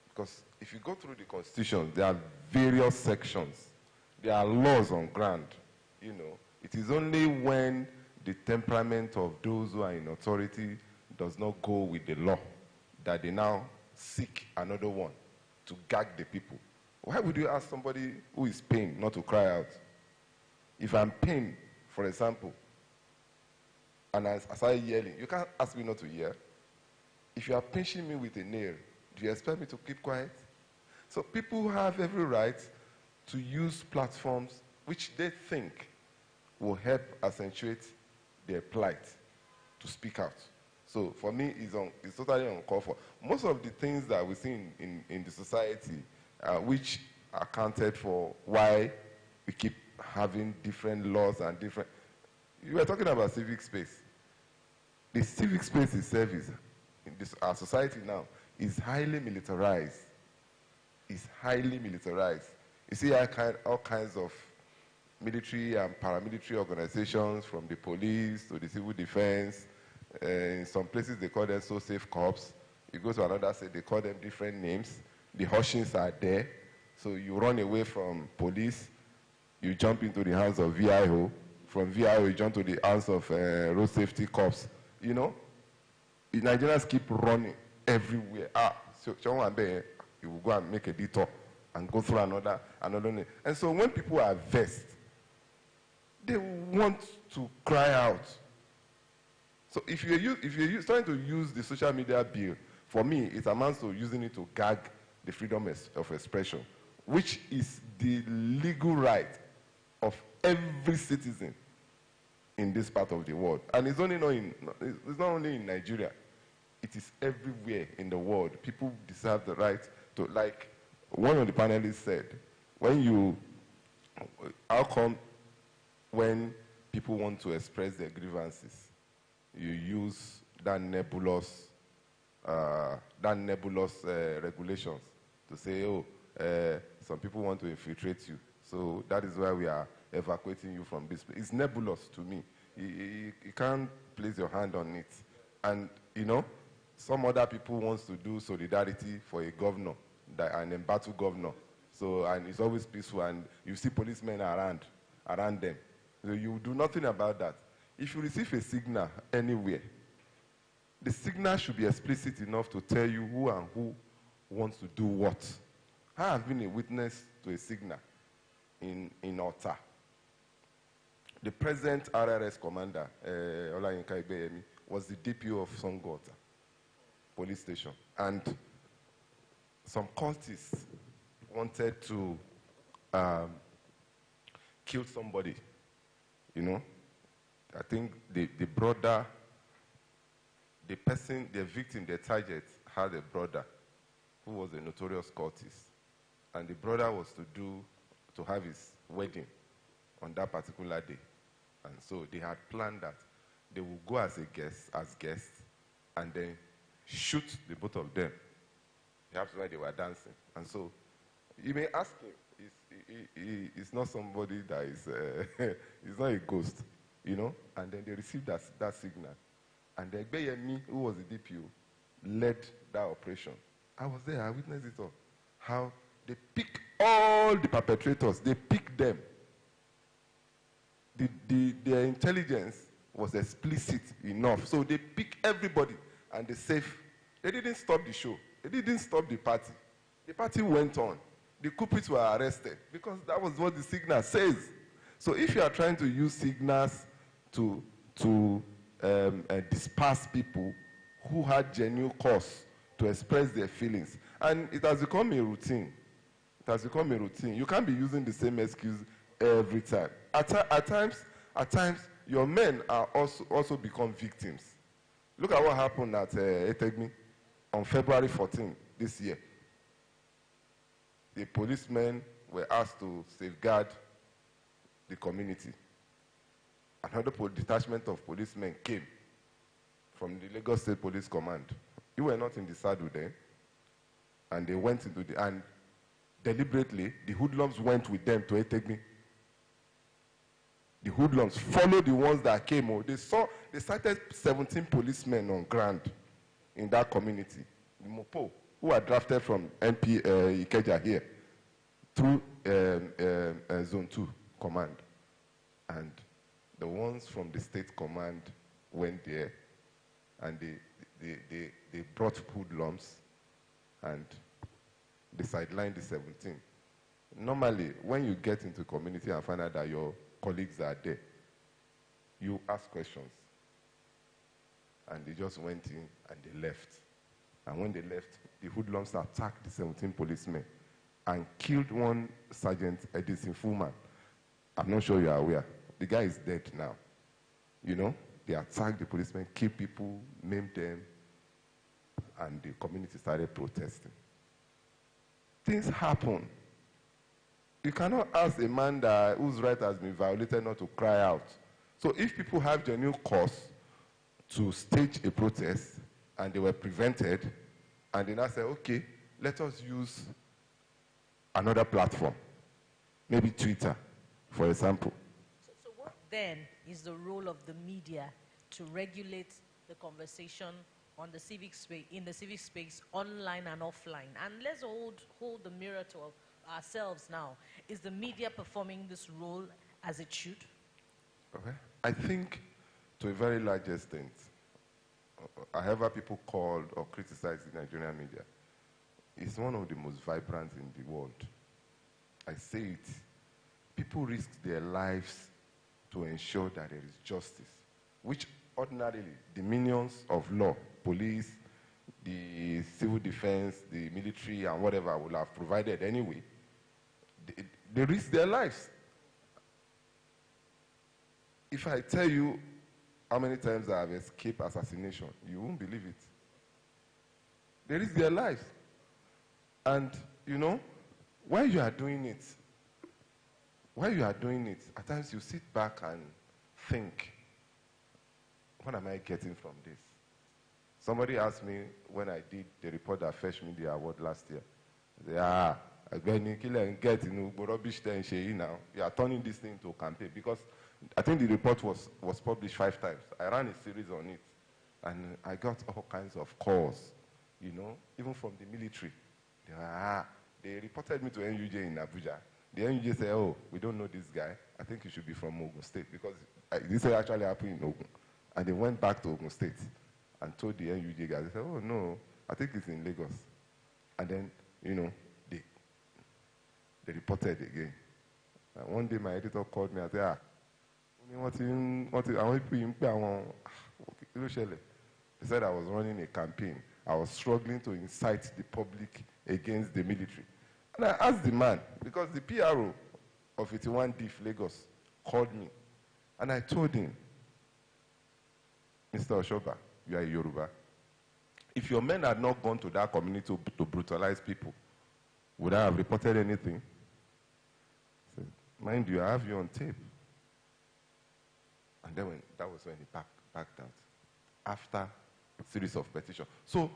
Because if you go through the Constitution, there are various sections. There are laws on ground, It is only when the temperament of those who are in authority does not go with the law that they now seek another one to gag the people. Why would you ask somebody who is pained not to cry out? If I'm pained, for example, and I start yelling, you can't ask me not to yell. If you are pinching me with a nail, do you expect me to keep quiet? So people have every right to use platforms which they think will help accentuate their plight to speak out. So for me, it's totally uncalled for. Most of the things that we see in the society, which are accounted for why we keep having different laws and different... You were talking about civic space. The civic space itself our society now is highly militarized. It's highly militarized. You see all kinds of military and paramilitary organizations, from the police to the civil defense. In some places they call them so safe corps. You go to another state, they call them different names. The Hushins are there. So you run away from police, you jump into the hands of VIO. From VIO, you jump to the hands of road safety corps. The Nigerians keep running everywhere. So you will go and make a detour and go through another name. And so when people are vexed, they want to cry out. So if you're trying to use the social media bill, for me, it amounts to using it to gag the freedom of expression, which is the legal right of every citizen in this part of the world. And it's not only in Nigeria. It is everywhere in the world. People deserve the right to, like one of the panelists said, how come when people want to express their grievances, you use that nebulous regulations to say, some people want to infiltrate you, so that is why we are evacuating you from this place. It's nebulous to me. You can't place your hand on it. And, some other people wants to do solidarity for a governor, an embattled governor. So, and it's always peaceful, and you see policemen around them. So you do nothing about that. If you receive a signal anywhere, The signal should be explicit enough to tell you who and who wants to do what. I have been a witness to a signal in Ota. The present RRS commander, Olayinka Ibeyemi, was the DPO of Songota police station. And some cultists wanted to kill somebody, you know. I think the brother, the person, the victim, the target, had a brother who was a notorious cultist. And the brother was to have his wedding on that particular day. And so they had planned that they would go as guests, and then shoot the both of them. Perhaps while they were dancing. And so you may ask him, he's not somebody that is, he's not a ghost, you know? And then they received that signal. And then Gbeyemi, who was the DPO, led that operation. I was there, I witnessed it all. How they pick all the perpetrators, they pick them. Their intelligence was explicit enough. So they pick everybody and they save. They didn't stop the show. They didn't stop the party. The party went on. The culprits were arrested because that was what the signal says. So if you are trying to use signals to disperse people who had genuine cause to express their feelings, and it has become a routine. It has become a routine. You can't be using the same excuse every time. At times, your men are also become victims. Look at what happened at Etegmi on February 14 this year. The policemen were asked to safeguard the community. Another detachment of policemen came from the Lagos State Police Command. You were not in the saddle then. And they went into and deliberately, the hoodlums went with them to Etegmi. The hoodlums followed the ones that came. They started 17 policemen on ground in that community. The Mopo, who are drafted from MP Ikeja here, through Zone 2 Command. And the ones from the state command went there, and they brought hoodlums, and they sidelined the 17. Normally, when you get into community and find out that your colleagues are there, you ask questions. And they just went in and they left. And when they left, the hoodlums attacked the 17 policemen and killed one Sergeant Edison Fullman. I'm not sure you are aware. The guy is dead now. You know, they attacked the policemen, killed people, maimed them, and the community started protesting. Things happen. You cannot ask a man whose right has been violated not to cry out. So if people have genuine cause to stage a protest and they were prevented, and then I say, okay, let us use another platform, maybe Twitter, for example. So what then is the role of the media to regulate the conversation on the civic space, in the civic space, online and offline? And let's hold the mirror to ourselves now. Is the media performing this role as it should? Okay. I think to a very large extent, however people called or criticized the Nigerian media, it's one of the most vibrant in the world. I say it. People risk their lives to ensure that there is justice, which ordinarily the minions of law, police, the civil defense, the military, and whatever will have provided anyway. They risk their lives. If I tell you how many times I have escaped assassination, you won't believe it. They risk their lives. And, you know, while you are doing it, at times you sit back and think, what am I getting from this? Somebody asked me when I did the report at Fresh Media Award last year. They get rubbish now. You are turning this thing into a campaign, because I think the report was published 5 times. I ran a series on it, and I got all kinds of calls, you know, even from the military. They reported me to NUJ in Abuja. The NUJ said, oh, we don't know this guy. I think he should be from Ogun State, because this actually happened in Ogun. And they went back to Ogun State. and told the NUJ guys. They said, oh no, I think it's in Lagos. And then, you know, they reported again. And one day my editor called me and said, he said I was running a campaign. I was struggling to incite the public against the military. And I asked the man, because the PRO of 81 DIF Lagos called me, and I told him, Mr. Oshoba, you are a Yoruba. If your men had not gone to that community to brutalize people, would I have reported anything? I said, mind you, I have you on tape. And then that was when he backed out, after a series of petitions. So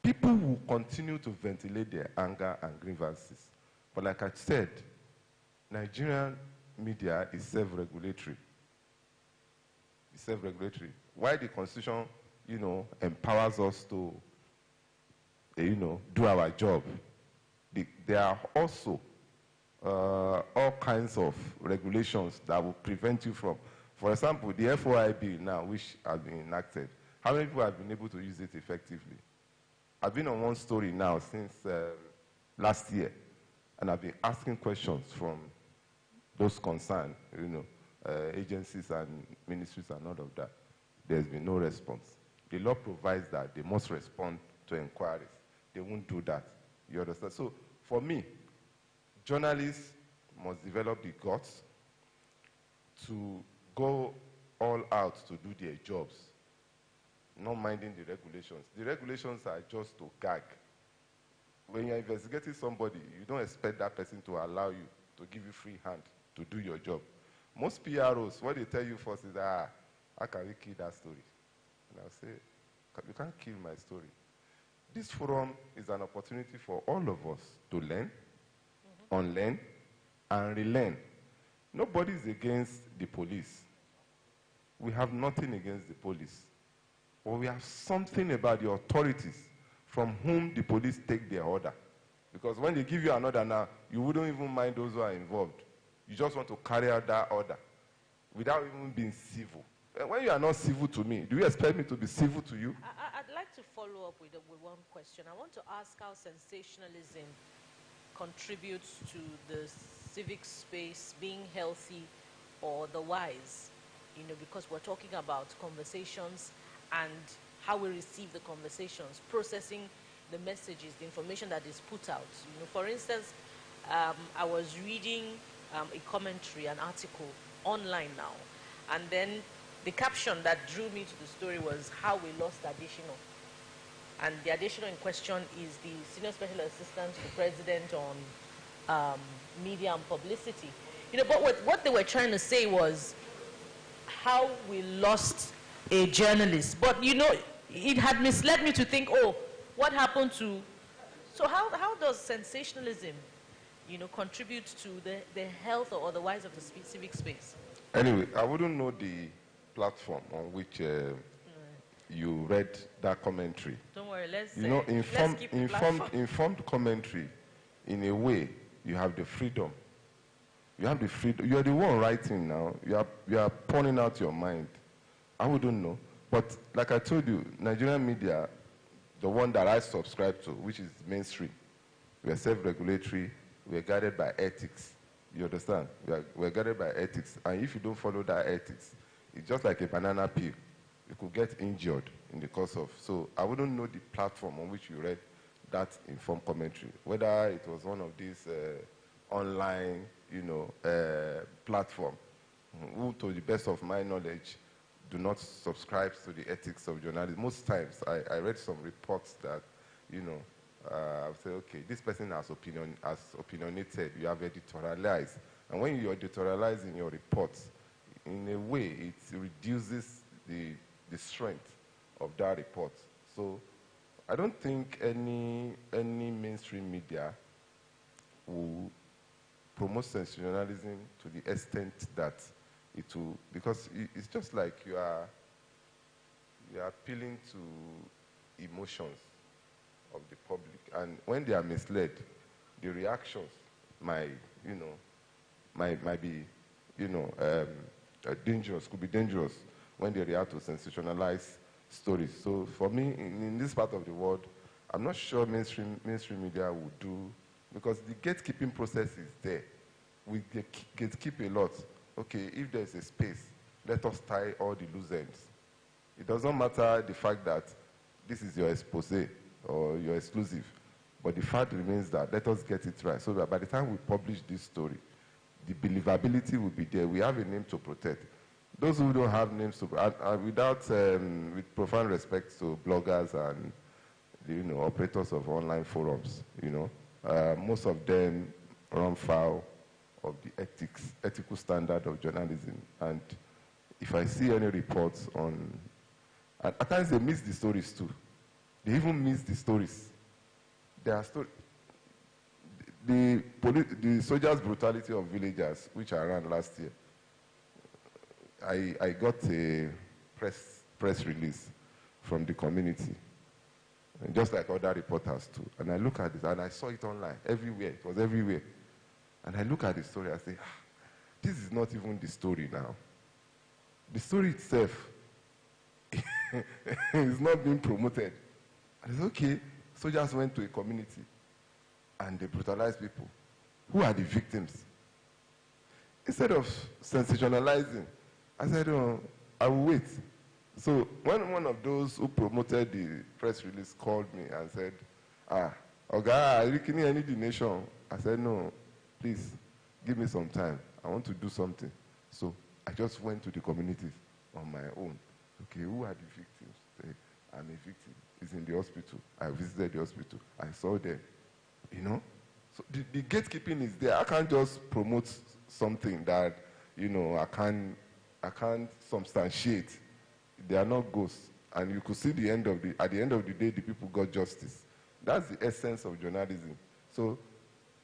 people will continue to ventilate their anger and grievances. But like I said, Nigerian media is self-regulatory. It's self-regulatory. Why the Constitution, you know, empowers us to, you know, do our job. There are also all kinds of regulations that will prevent you from, for example, the FOI bill now, which has been enacted. How many people have been able to use it effectively? I've been on one story now since last year, and I've been asking questions from those concerned, you know, agencies and ministries and all of that. There's been no response. The law provides that they must respond to inquiries. They won't do that. You understand? So for me, journalists must develop the guts to go all out to do their jobs, not minding the regulations. The regulations are just to gag. When you're investigating somebody, you don't expect that person to allow you, to give you free hand to do your job. Most PROs, what they tell you first is, how can we kill that story? And I'll say, you can't kill my story. This forum is an opportunity for all of us to learn, unlearn, and relearn. Nobody is against the police. We have nothing against the police. But we have something about the authorities from whom the police take their order. Because when they give you an order now, you wouldn't even mind those who are involved. You just want to carry out that order without even being civil. And when you are not civil to me, do you expect me to be civil to you? I'd like to follow up with one question. I want to ask how sensationalism contributes to the civic space being healthy or otherwise. You know, because we're talking about conversations and how we receive the conversations, processing the messages, the information that is put out. You know, for instance, I was reading a commentary, an article online now, and then the caption that drew me to the story was how we lost additional. And the additional in question is the Senior Special Assistant to the President on media and publicity. You know, but what they were trying to say was how we lost a journalist. But, you know, it had misled me to think, oh, what happened to... So how does sensationalism, you know, contribute to the health or otherwise of the civic space? Anyway, I wouldn't know the platform on which you read that commentary. Don't worry, let's informed commentary, in a way, you have the freedom. You have the freedom. You're the one writing now. You are pouring out your mind. I wouldn't know. But like I told you, Nigerian media, the one that I subscribe to, which is mainstream, we are self-regulatory, we are guided by ethics. You understand? We are guided by ethics. And if you don't follow that ethics, it's just like a banana peel. You could get injured in the course of... So I wouldn't know the platform on which you read that informed commentary, whether it was one of these online, you know, platform, who, to the best of my knowledge, do not subscribe to the ethics of journalism. Most times, I read some reports that, you know, I would say, okay, this person has opinionated, you have editorialized. And when you editorialize in your reports, in a way, it reduces the strength of that report. So I don't think any mainstream media will promote sensationalism to the extent that it will, because it's just like you are appealing to emotions of the public, and when they are misled, the reactions might be, you know, dangerous, could be dangerous when they react to sensationalized stories. So for me, in this part of the world, I'm not sure mainstream media would do, because the gatekeeping process is there. We gatekeep a lot. Okay, if there's a space, let us tie all the loose ends. It doesn't matter the fact that this is your expose or your exclusive, but the fact remains that let us get it right, so that by the time we publish this story, the believability will be there. We have a name to protect. Those who don't have names to, with profound respect to bloggers and operators of online forums, most of them run foul of the ethical standard of journalism. And if I see any reports on, at times they miss the stories too. They even miss the stories. There are the soldiers' brutality of villagers, which I ran last year. I got a press release from the community, just like other reporters too. And I look at it, and I saw it online, everywhere. It was everywhere. And I look at the story, I say, this is not even the story now. The story itself is not being promoted. And it's okay, soldiers went to a community and they brutalized people. Who are the victims? Instead of sensationalizing, I said, oh, I will wait. So when one of those who promoted the press release called me and said, Oga, I need the nation. I said, no, please, give me some time. I want to do something. So I just went to the communities on my own. Okay, who are the victims? I'm a victim. He's in the hospital. I visited the hospital. I saw them. So the gatekeeping is there. I can't just promote something that, I can't substantiate. They are not ghosts. And you could see at the end of the day, the people got justice. That's the essence of journalism. So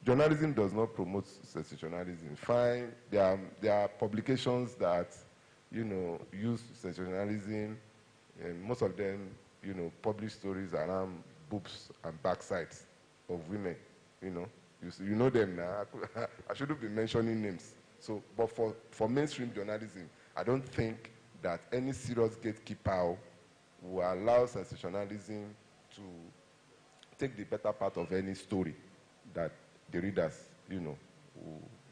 journalism does not promote sensationalism. Fine, there are publications that, use sensationalism, and most of them, publish stories around boobs and backsides of women, You know them now. I shouldn't be mentioning names. So, but for mainstream journalism, I don't think that any serious gatekeeper will allow sensationalism to take the better part of any story that the readers, will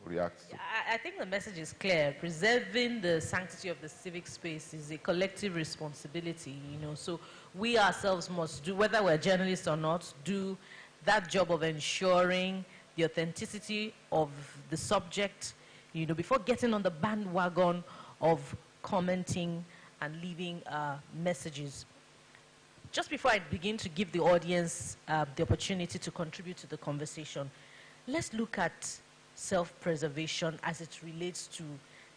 react to. I think the message is clear. Preserving the sanctity of the civic space is a collective responsibility, So we ourselves must do, whether we're journalists or not, do that job of ensuring the authenticity of the subject, before getting on the bandwagon of commenting and leaving messages. Just before I begin to give the audience the opportunity to contribute to the conversation, let's look at self-preservation as it relates to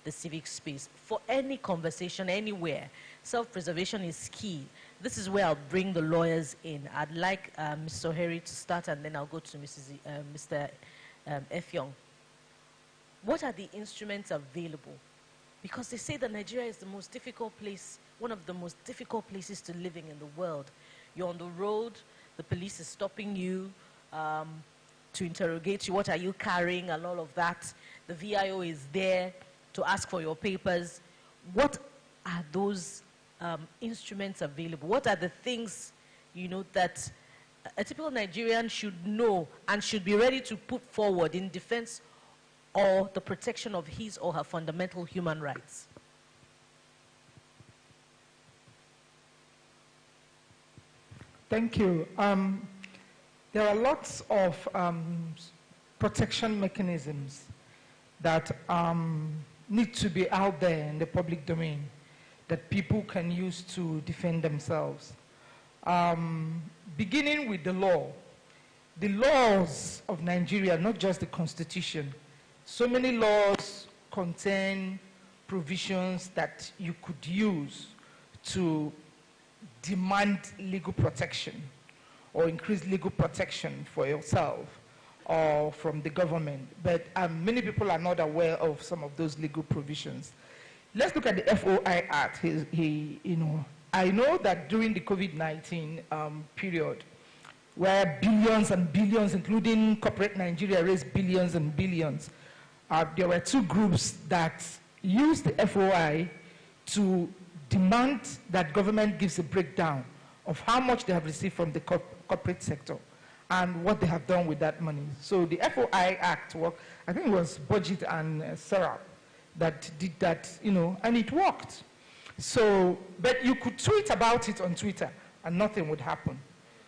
the civic space. For any conversation anywhere, self-preservation is key. This is where I'll bring the lawyers in. I'd like Mr. O'Hare to start, and then I'll go to Mr. Effiong. What are the instruments available? Because they say that Nigeria is the most difficult place, one of the most difficult places to live in the world. You're on the road, the police is stopping you to interrogate you. What are you carrying and all of that? The VIO is there to ask for your papers. What are those instruments available? What are the things, that a typical Nigerian should know and should be ready to put forward in defense or the protection of his or her fundamental human rights? Thank you. There are lots of protection mechanisms that need to be out there in the public domain that people can use to defend themselves. Beginning with the law. The laws of Nigeria, not just the Constitution. So many laws contain provisions that you could use to demand legal protection or increase legal protection for yourself or from the government. But many people are not aware of some of those legal provisions. Let's look at the FOI Act. I know that during the COVID-19 period, where billions and billions, including corporate Nigeria, raised billions and billions, there were two groups that used the FOI to demand that government gives a breakdown of how much they have received from the corporate sector and what they have done with that money. So the FOI Act, I think it was Budget and Sarah that did that, and it worked. So, but you could tweet about it on Twitter and nothing would happen.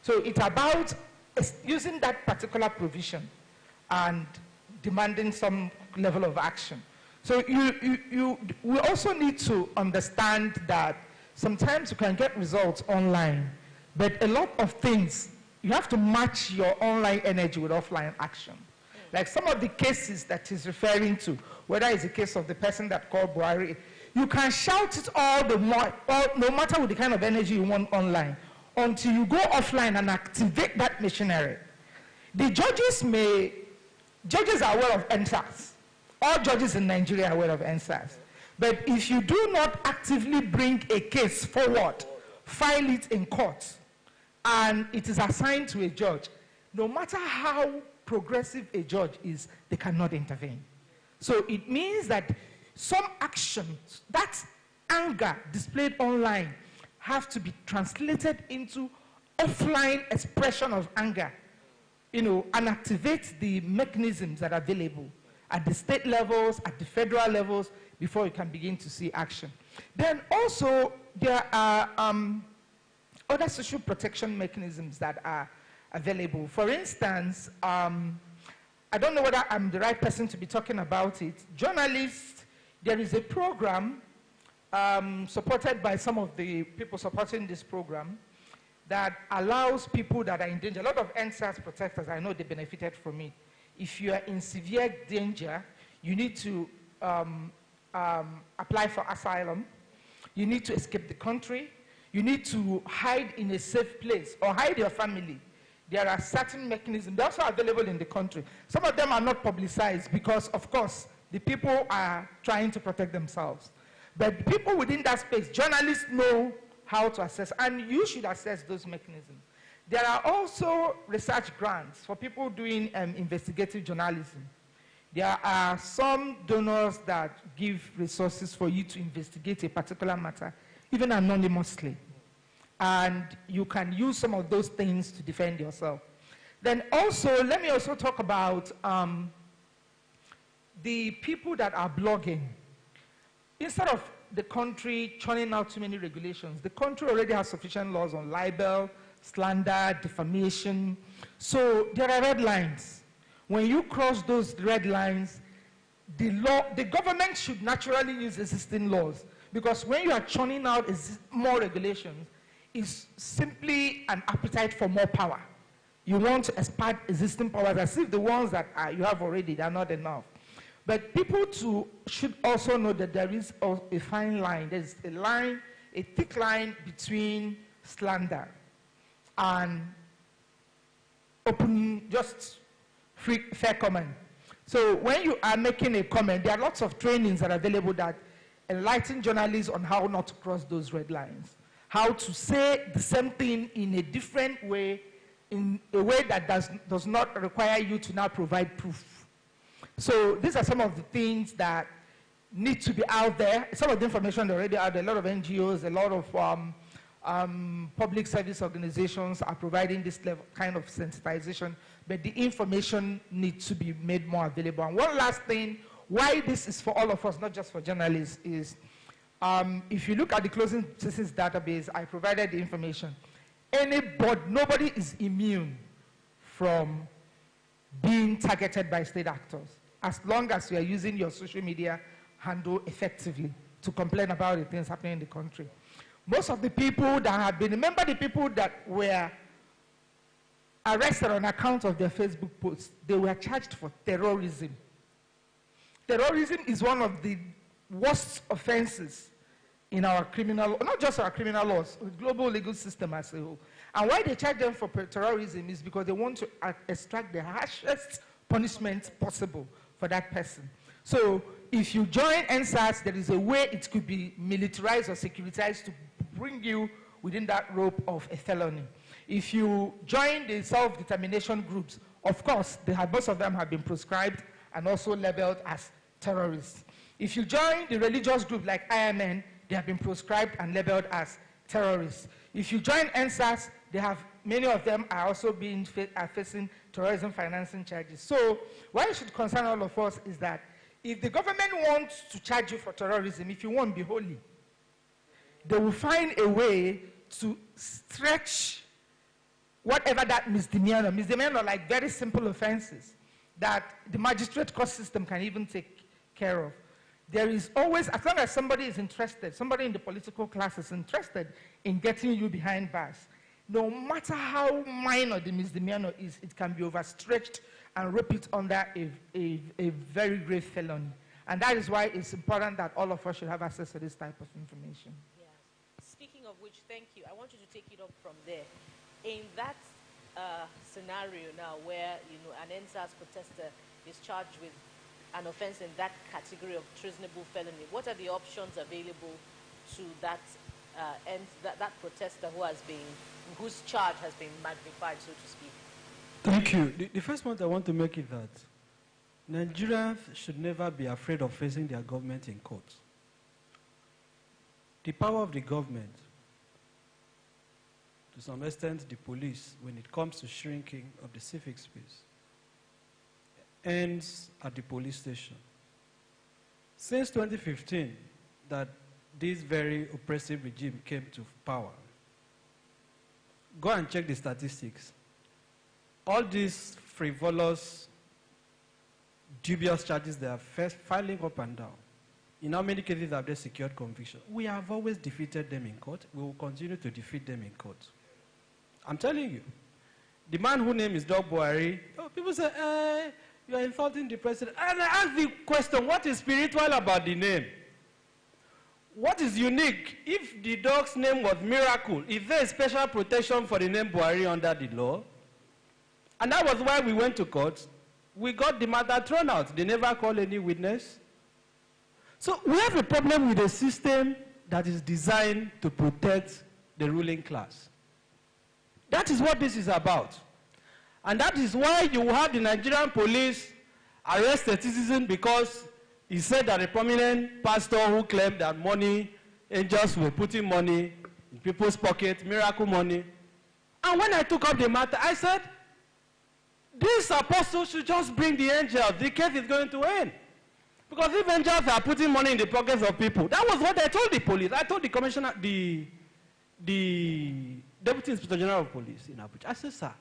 So it's about using that particular provision and demanding some level of action. So we also need to understand that sometimes you can get results online, but a lot of things, you have to match your online energy with offline action. Like some of the cases that he's referring to, whether it's the case of the person that called Buhari, you can shout it no matter with the kind of energy you want online, until you go offline and activate that machinery. The judges are aware of NSAS. All judges in Nigeria are aware of NSAS. But if you do not actively bring a case forward, file it in court, and it is assigned to a judge, no matter how progressive a judge is, they cannot intervene. So it means that some actions, that anger displayed online, have to be translated into offline expression of anger, and activate the mechanisms that are available at the state levels, at the federal levels, before you can begin to see action. Then also, there are other social protection mechanisms that are available. For instance, I don't know whether I'm the right person to be talking about it. Journalists, there is a program supported by some of the people supporting this program that allows people that are in danger. A lot of NSAS protectors, I know they benefited from it. If you are in severe danger, you need to apply for asylum. You need to escape the country. You need to hide in a safe place or hide your family. There are certain mechanisms. They're also available in the country. Some of them are not publicized because, of course, the people are trying to protect themselves. But people within that space, journalists know how to assess, and you should assess those mechanisms. There are also research grants for people doing investigative journalism. There are some donors that give resources for you to investigate a particular matter, even anonymously. And you can use some of those things to defend yourself. Then also, let me also talk about the people that are blogging. Instead of the country churning out too many regulations, the country already has sufficient laws on libel, slander, defamation. So there are red lines. When you cross those red lines, the government should naturally use existing laws, because when you are churning out more regulations, it's simply an appetite for more power. You want to expand existing powers as if the ones that you have already, they are not enough. But people should also know that there is a fine line. There's a thick line between slander and open, just free, fair comment. So when you are making a comment, there are lots of trainings that are available that enlighten journalists on how not to cross those red lines, how to say the same thing in a different way, in a way that does not require you to now provide proof. So these are some of the things that need to be out there. Some of the information already out there. A lot of NGOs, a lot of public service organizations are providing this kind of sensitization, but the information needs to be made more available. And one last thing, why this is for all of us, not just for journalists, is if you look at the closing citizens database, I provided the information. Nobody is immune from being targeted by state actors, as long as you are using your social media handle effectively to complain about the things happening in the country. Most of the people that have been, remember the people that were arrested on account of their Facebook posts, they were charged for terrorism. Terrorism is one of the worst offenses in our criminal, not just our criminal laws, the global legal system as a whole. And why they charge them for terrorism is because they want to extract the harshest punishment possible for that person. So if you join NSAS, there is a way it could be militarized or securitized to bring you within that rope of a felony. If you join the self-determination groups, of course, most of them have been proscribed and also labeled as terrorists. If you join the religious group like IMN, they have been proscribed and labeled as terrorists. If you join NSAS, many of them are also facing terrorism financing charges. So what should concern all of us is that if the government wants to charge you for terrorism, if you won't be holy, they will find a way to stretch whatever that misdemeanor like very simple offenses that the magistrate court system can even take care of. There is always, as long as somebody is interested, somebody in the political class is interested in getting you behind bars, no matter how minor the misdemeanor is, it can be overstretched and rope it under a very grave felony. And that is why it's important that all of us should have access to this type of information. Yes. Speaking of which, thank you. I want you to take it up from there. In that scenario now where, an NSAS protester is charged with an offense in that category of treasonable felony, what are the options available to that that protester whose charge has been magnified, so to speak? Thank you. The first point I want to make is that Nigerians should never be afraid of facing their government in court. The power of the government, to some extent the police, when it comes to shrinking of the civic space, ends at the police station. Since 2015, that this very oppressive regime came to power, go and check the statistics. All these frivolous, dubious charges they are filing up and down, in how many cases have they secured conviction? We have always defeated them in court. We will continue to defeat them in court. I'm telling you. The man whose name is Doc Buhari, people say, you are insulting the president. And I ask the question, what is spiritual about the name? What is unique? If the dog's name was Miracle, is there a special protection for the name Buhari under the law? And that was why we went to court. We got the matter thrown out. They never called any witness. So we have a problem with a system that is designed to protect the ruling class. That is what this is about. And that is why you have the Nigerian police arrest a citizen because he said that a prominent pastor who claimed that angels were putting money in people's pockets, miracle money. And when I took up the matter, I said, these apostles should just bring the angels. The case is going to end. Because if angels are putting money in the pockets of people, that was what I told the police. I told the commissioner, the Deputy Inspector General of Police in Abuja. I said, sir,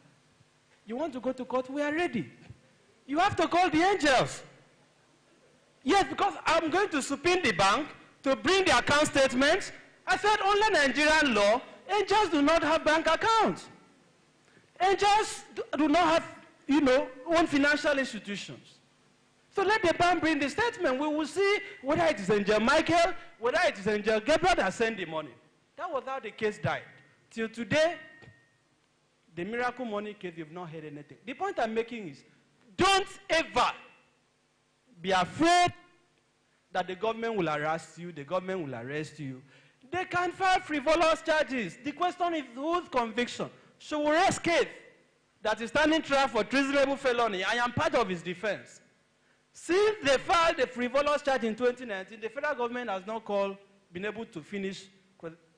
you want to go to court? We are ready. You have to call the angels. Yes, because I'm going to subpoena the bank to bring the account statements. I said, under Nigerian law, angels do not have bank accounts. Angels do not have, own financial institutions. So let the bank bring the statement. We will see whether it is Angel Michael, whether it is Angel Gabriel that sent the money. That was how the case died. Till today, the miracle money case, you've not heard anything. The point I'm making is, don't ever be afraid that the government will harass you, the government will arrest you. They can file frivolous charges. The question is whose conviction? So we raise case that is standing trial for treasonable felony. I am part of his defense. Since they filed the frivolous charge in 2019, the federal government has not been able to finish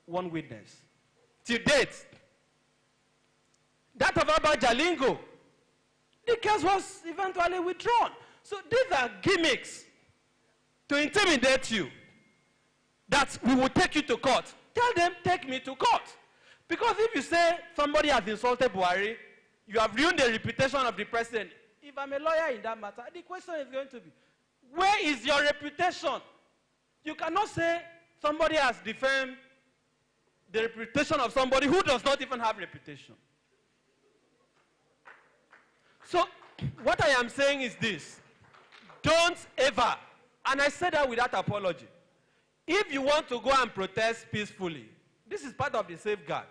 one witness. Till date, that of Abba Jalingo, the case was eventually withdrawn. So these are gimmicks to intimidate you, that we will take you to court. Tell them, take me to court. Because if you say somebody has insulted Buhari, you have ruined the reputation of the president. If I'm a lawyer in that matter, the question is going to be, where is your reputation? You cannot say somebody has defamed the reputation of somebody who does not even have reputation. So what I am saying is this. Don't ever, and I said that without apology, if you want to go and protest peacefully, this is part of the safeguard.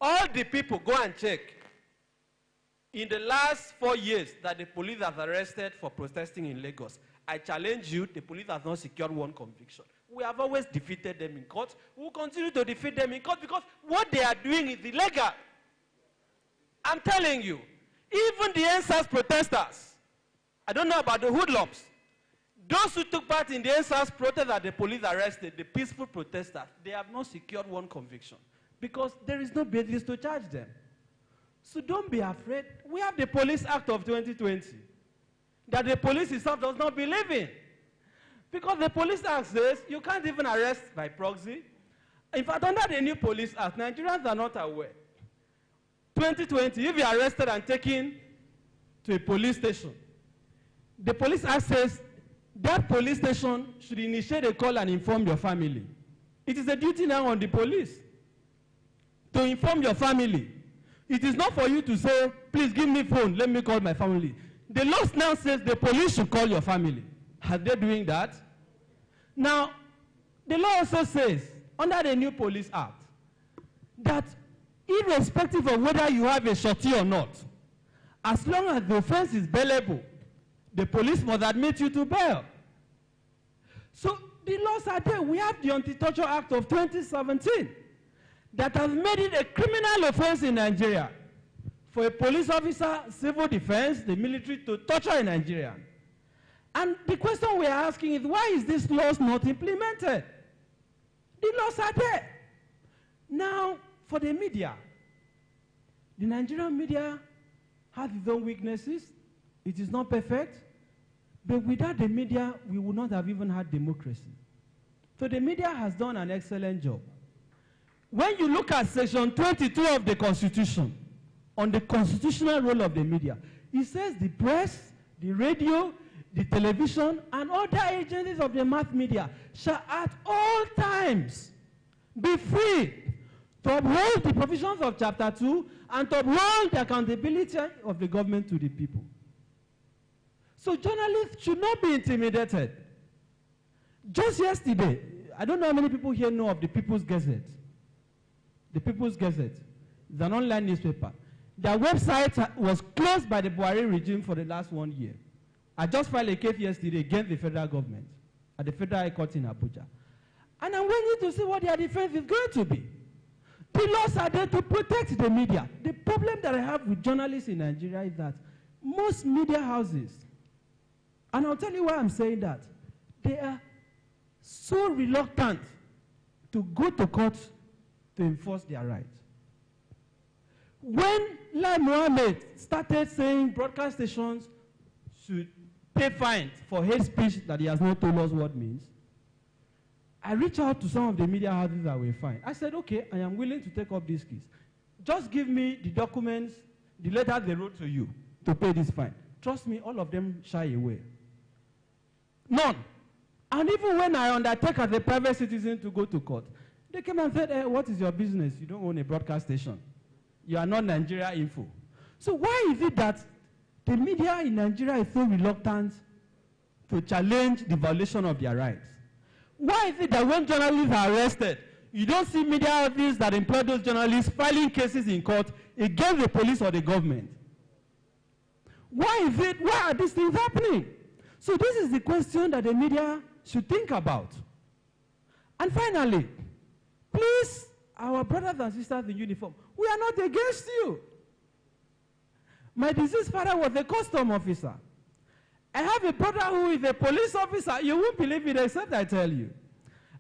All the people, go and check. In the last 4 years that the police has arrested for protesting in Lagos, I challenge you, the police has not secured one conviction. We have always defeated them in court. We will continue to defeat them in court because what they are doing is illegal. I'm telling you, even the NSAS protesters, I don't know about the hoodlums, Those who took part in the NSAS protest that the police arrested, the peaceful protesters, they have not secured one conviction because there is no basis to charge them. So don't be afraid. We have the Police Act of 2020 that the police itself does not believe in. Because the Police Act says you can't even arrest by proxy. In fact, under the new Police Act, Nigerians are not aware. 2020, if you are arrested and taken to a police station, the Police Act says that police station should initiate a call and inform your family. It is a duty now on the police to inform your family. It is not for you to say, please give me phone, let me call my family. The law now says the police should call your family. Are they doing that? Now, the law also says, under the new Police Act, that irrespective of whether you have a shorty or not, as long as the offense is bailable, the police must admit you to bail. So the laws are there. We have the Anti-Torture Act of 2017 that has made it a criminal offense in Nigeria for a police officer, civil defense, the military to torture a Nigerian. And the question we are asking is, why is this law not implemented? The laws are there. Now, for the media, the Nigerian media has its own weaknesses. It is not perfect. But without the media, we would not have even had democracy. So the media has done an excellent job. When you look at Section 22 of the Constitution, on the constitutional role of the media, it says the press, the radio, the television, and other agencies of the mass media shall at all times be free to uphold the provisions of Chapter 2 and to uphold the accountability of the government to the people. So journalists should not be intimidated. Just yesterday, I don't know how many people here know of the People's Gazette. The People's Gazette is an online newspaper. Their website was closed by the Buhari regime for the last 1 year. I just filed a case yesterday against the federal government at the Federal High Court in Abuja. And I'm waiting to see what their defense is going to be. The laws are there to protect the media. The problem that I have with journalists in Nigeria is that most media houses, and I'll tell you why I'm saying that, they are so reluctant to go to court to enforce their rights. When Lai Mohammed started saying broadcast stations should pay fines for hate speech that he has not told us what means, I reached out to some of the media houses that were fine. I said, okay, I am willing to take up this case. Just give me the documents, the letter they wrote to you to pay this fine. Trust me, all of them shy away. None. And even when I undertake as a private citizen to go to court, they came and said, what is your business? You don't own a broadcast station. You are not Nigeria Info. So why is it that the media in Nigeria is so reluctant to challenge the violation of their rights? Why is it that when journalists are arrested, you don't see media houses that employ those journalists filing cases in court against the police or the government? Why are these things happening? So this is the question that the media should think about. And finally, please, our brothers and sisters in uniform, we are not against you. My deceased father was a custom officer. I have a brother who is a police officer. You won't believe it except I tell you.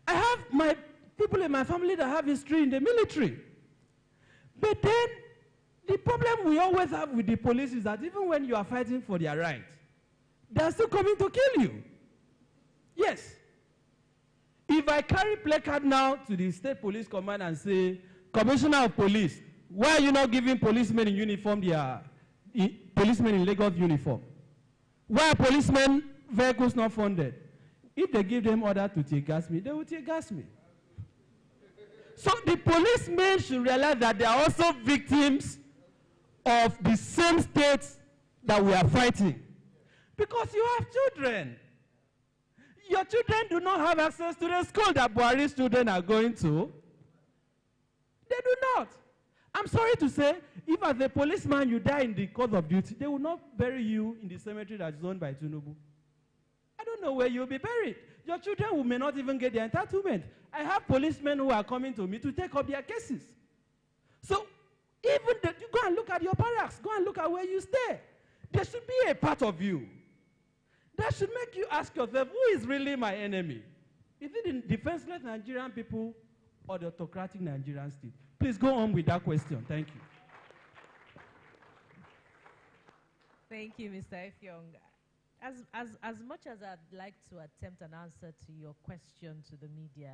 I have my people in my family that have history in the military. But then, the problem we always have with the police is that even when you are fighting for their rights, they are still coming to kill you. Yes. If I carry placard now to the state police command and say, Commissioner of Police, why are you not giving policemen in uniform their policemen in Lagos uniform? Why are policemen vehicles not funded? If they give them order to tear gas me, they will tear gas me. So the policemen should realize that they are also victims of the same states that we are fighting. Because you have children. Your children do not have access to the school that Buhari's children are going to. They do not. I'm sorry to say, if as a policeman you die in the course of duty, they will not bury you in the cemetery that is owned by Tinubu. I don't know where you'll be buried. Your children may not even get their entitlement. I have policemen who are coming to me to take up their cases. So, even you go and look at your barracks, go and look at where you stay. There should be a part of you That should make you ask yourself, who is really my enemy? Is it the defenseless Nigerian people or the autocratic Nigerian state? Please go on with that question. Thank you. Thank you, Mr. Effiong. As much as I'd like to attempt an answer to your question to the media,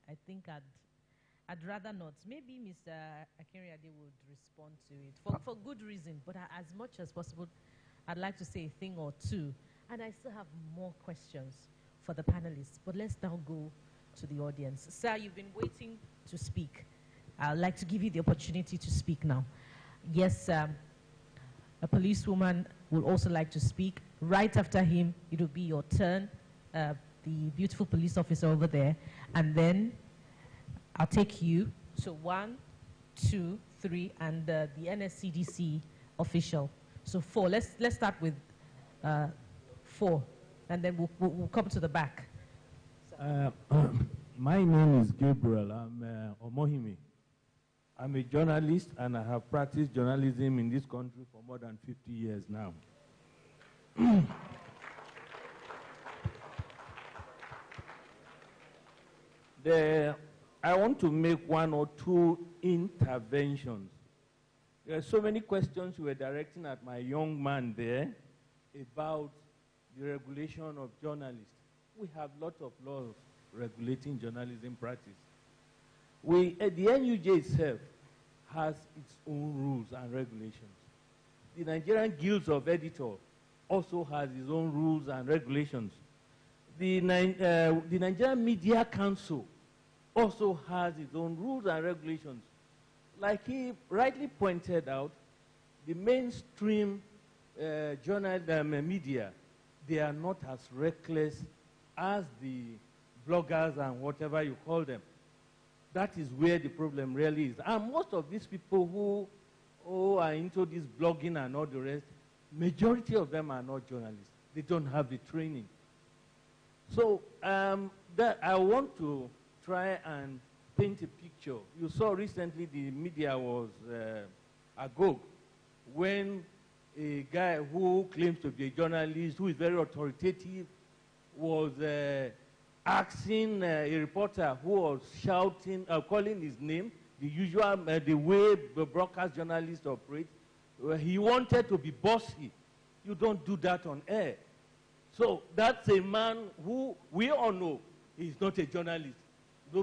I think I'd rather not. Maybe Mr. Akinriade would respond to it for good reason, but as much as possible, I'd like to say a thing or two. And I still have more questions for the panelists, but let's now go to the audience. Sir, you've been waiting to speak. I'd like to give you the opportunity to speak now. Yes, a policewoman will also like to speak. Right after him, it will be your turn, the beautiful police officer over there, and then I'll take you. So 1, 2, 3, and the NSCDC official. So 4. Let's start with 4, and then we'll come to the back. My name is Gabriel. I'm Omohimi. I'm a journalist, and I have practiced journalism in this country for more than 50 years now. I want to make 1 or 2 interventions. There are so many questions you were directing at my young man there about the regulation of journalists. We have lots of laws regulating journalism practice. The NUJ itself has its own rules and regulations. The Nigerian Guilds of Editors also has its own rules and regulations. The Nigerian Media Council also has its own rules and regulations. Like he rightly pointed out, the mainstream media, they are not as reckless as the bloggers and whatever you call them. That is where the problem really is. And most of these people who are into this blogging and all the rest, majority of them are not journalists. They don't have the training. So I want to try and paint a picture. You saw recently the media was agog when a guy who claims to be a journalist, who is very authoritative, was asking a reporter who was shouting, calling his name, the usual, the way the broadcast journalists operate. He wanted to be bossy. You don't do that on air. So that's a man who we all know is not a journalist.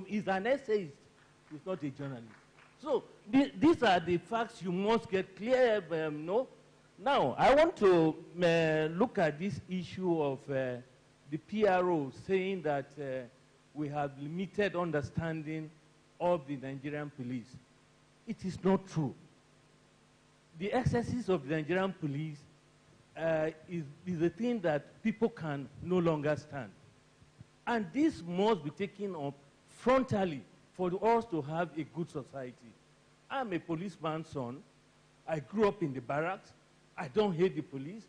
He's an essayist. He's not a journalist. So these are the facts you must get clear. No? Now, I want to look at this issue of the PRO saying that we have limited understanding of the Nigerian police. It is not true. The excesses of the Nigerian police is a thing that people can no longer stand. And this must be taken up frontally for us to have a good society. I'm a policeman's son. I grew up in the barracks. I don't hate the police.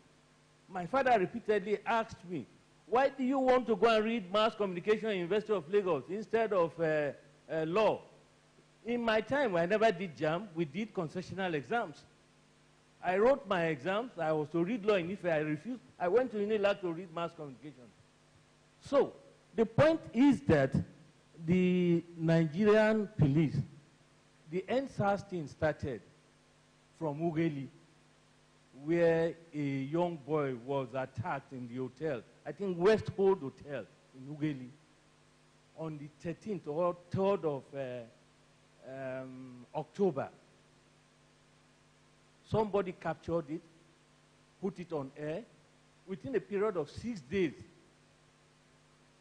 My father repeatedly asked me, why do you want to go and read mass communication at University of Lagos instead of law? In my time, I never did JAM. We did concessional exams. I wrote my exams. I was to read law in Ife. I refused. I went to UNILAG to read mass communication. So the point is that the Nigerian police, the NSAS thing started from Ugeli, where a young boy was attacked in the hotel, I think Westhold Hotel in Ugeli, on the 13th or 3rd of October. Somebody captured it, put it on air. Within a period of 6 days,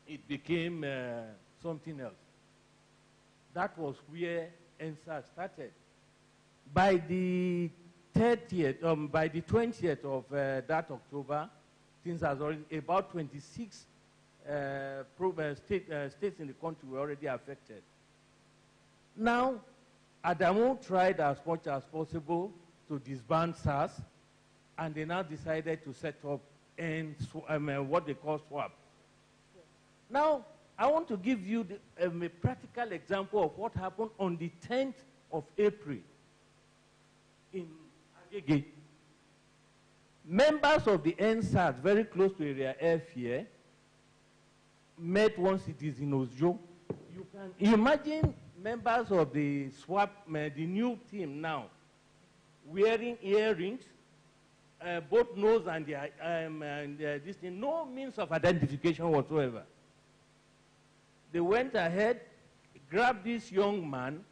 it became something else. That was where NSAS started. By the 30th, by the 20th of that October, things has already, about 26 states in the country were already affected. Now, Adamu tried as much as possible to disband SARS, and they now decided to set up what they call SWAP. Now, I want to give you a practical example of what happened on the 10th of April in Agege. members of the NSAS, very close to Area F here, met once it is in Ojo. You can imagine members of the SWAP, the new team now, wearing earrings, both nose and this thing, no means of identification whatsoever. They went ahead, grabbed this young man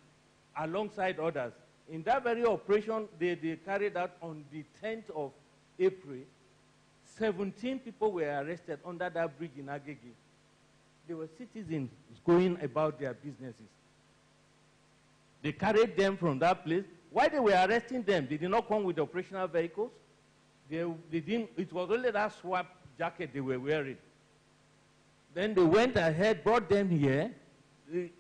alongside others. In that very operation they carried out on the 10th of April, 17 people were arrested under that bridge in Agege. They were citizens going about their businesses. They carried them from that place. While they were arresting them, they did not come with operational vehicles. They didn't, it was only that SWAP jacket they were wearing. Then they went ahead, brought them here.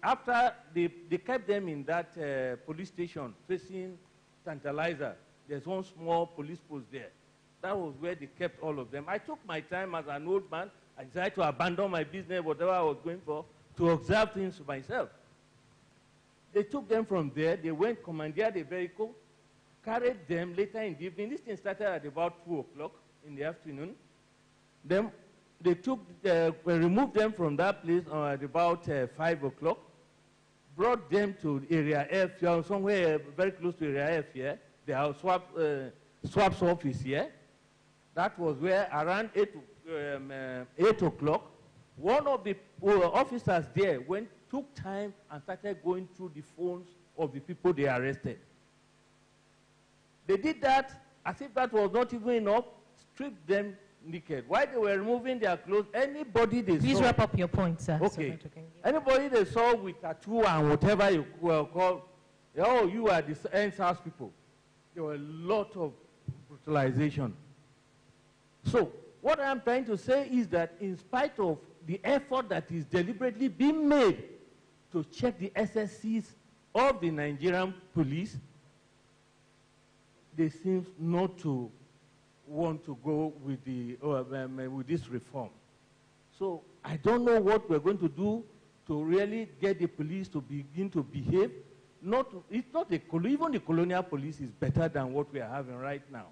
After they kept them in that police station facing Tantalizer, there's one small police post there. That was where they kept all of them. I took my time as an old man. I decided to abandon my business, whatever I was going for, to observe things myself. They took them from there. They went, commandeered a vehicle, carried them later in the evening. This thing started at about 2 o'clock in the afternoon. Then they removed them from that place at about 5 o'clock, brought them to Area F, somewhere very close to Area F here. They have SWAP's office here. That was where around 8 o'clock, one of the officers there took time and started going through the phones of the people they arrested. They did that as if that was not even enough, stripped them naked. While they were removing their clothes, anybody they saw... Please wrap up your point, sir. Okay. Anybody they saw with tattoo and whatever you call, oh, you are the NSAS people. There were a lot of brutalization. So, what I'm trying to say is that in spite of the effort that is deliberately being made to check the SSCs of the Nigerian police, they seem not to want to go with with this reform. So I don't know what we're going to do to really get the police to begin to behave. Even the colonial police is better than what we are having right now.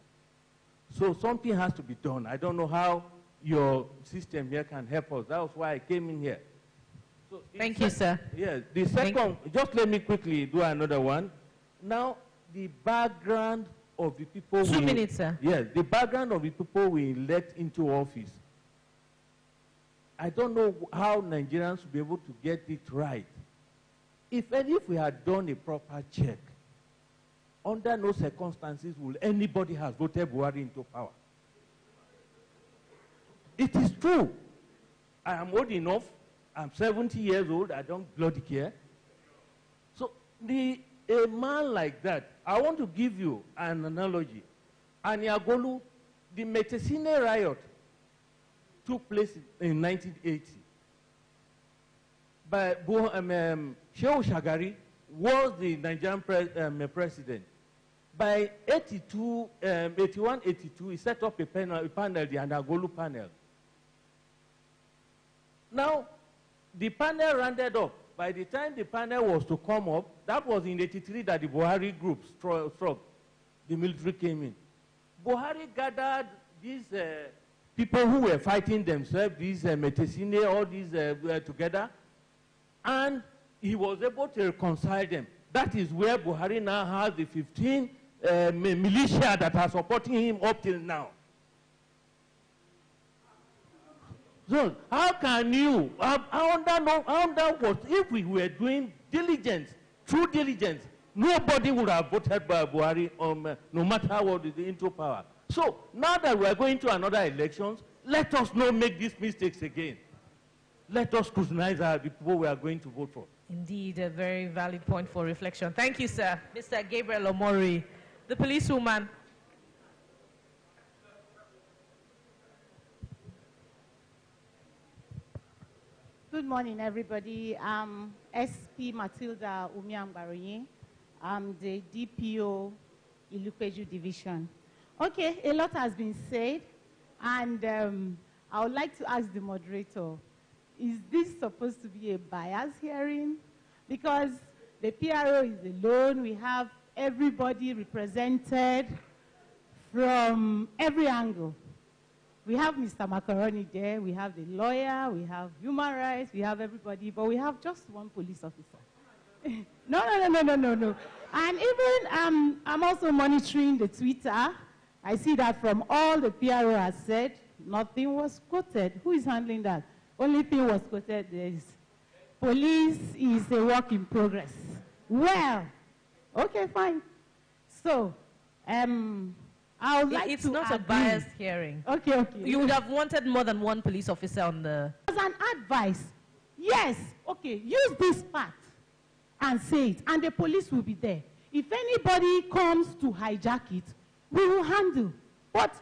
So something has to be done. I don't know how your system here can help us. That was why I came in here. So Thank you, sir. Yes, the second, just let me quickly do another one. Now, the background of the people 2 minutes, sir. Yes, the background of the people we elect into office. I don't know how Nigerians will be able to get it right. If we had done a proper check, under no circumstances will anybody have voted Buhari into power. It is true. I am old enough. I'm 70 years old. I don't bloody care. So a man like that, I want to give you an analogy. Aniagolu, the Metesine riot took place in 1980. But Shehu Shagari was the Nigerian president. By 81, 82, he set up a panel, the Aniagolu panel. Now, the panel rounded up. By the time the panel was to come up, that was in 83 that the Buhari group struck. The military came in. Buhari gathered these people who were fighting themselves, these Metesine, all these together, and he was able to reconcile them. That is where Buhari now has the 15 militia that are supporting him up till now. So how can you, under what, if we were doing diligence, true diligence, nobody would have voted by Buhari no matter what is into power. So now that we are going to another elections, let us not make these mistakes again. Let us scrutinize the people we are going to vote for. Indeed, a very valid point for reflection. Thank you, sir. Mr. Gabriel Omori, the policewoman. Good morning, everybody. I'm SP Matilda Umiambaroye. I'm the DPO Ilupeju Division. Okay, a lot has been said, and I would like to ask the moderator, is this supposed to be a bias hearing? Because the PRO is alone, we have everybody represented from every angle. We have Mr. Macaroni there, we have the lawyer, we have human rights, we have everybody, but we have just one police officer. No. And even I'm also monitoring the Twitter. I see that from all the PRO has said, nothing was quoted. Who is handling that? Only thing was quoted is, police is a work in progress. Well, okay, fine. So, I would like to It's not agree. a biased hearing. Okay. You would have wanted more than one police officer on the... As an advice, yes, okay, use this part and say it, and the police will be there. If anybody comes to hijack it, we will handle. But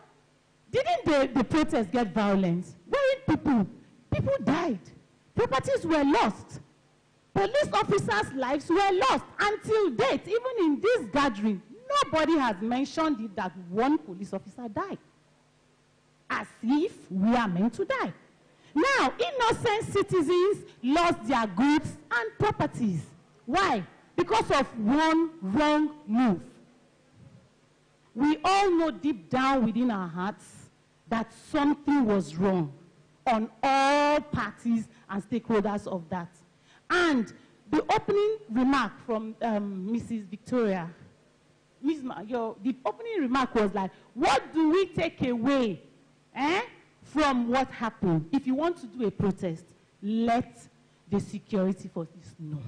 didn't the protests get violent? Weren't people died. Properties were lost. Police officers' lives were lost. Until date, even in this gathering, nobody has mentioned it that one police officer died. As if we are meant to die. Now, innocent citizens lost their goods and properties. Why? Because of one wrong move. We all know deep down within our hearts that something was wrong on all parties and stakeholders of that. And the opening remark from Mrs. Victoria, the opening remark was like, what do we take away from what happened? If you want to do a protest, let the security forces know.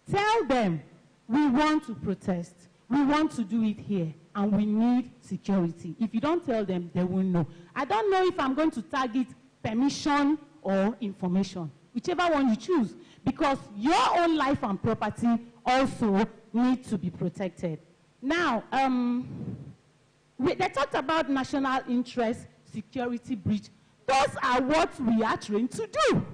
Tell them, we want to protest. We want to do it here, and we need security. If you don't tell them, they won't know. I don't know if I'm going to target permission or information, whichever one you choose, because your own life and property also need to be protected. Now, they talked about national interest, security breach. Those are what we are trained to do.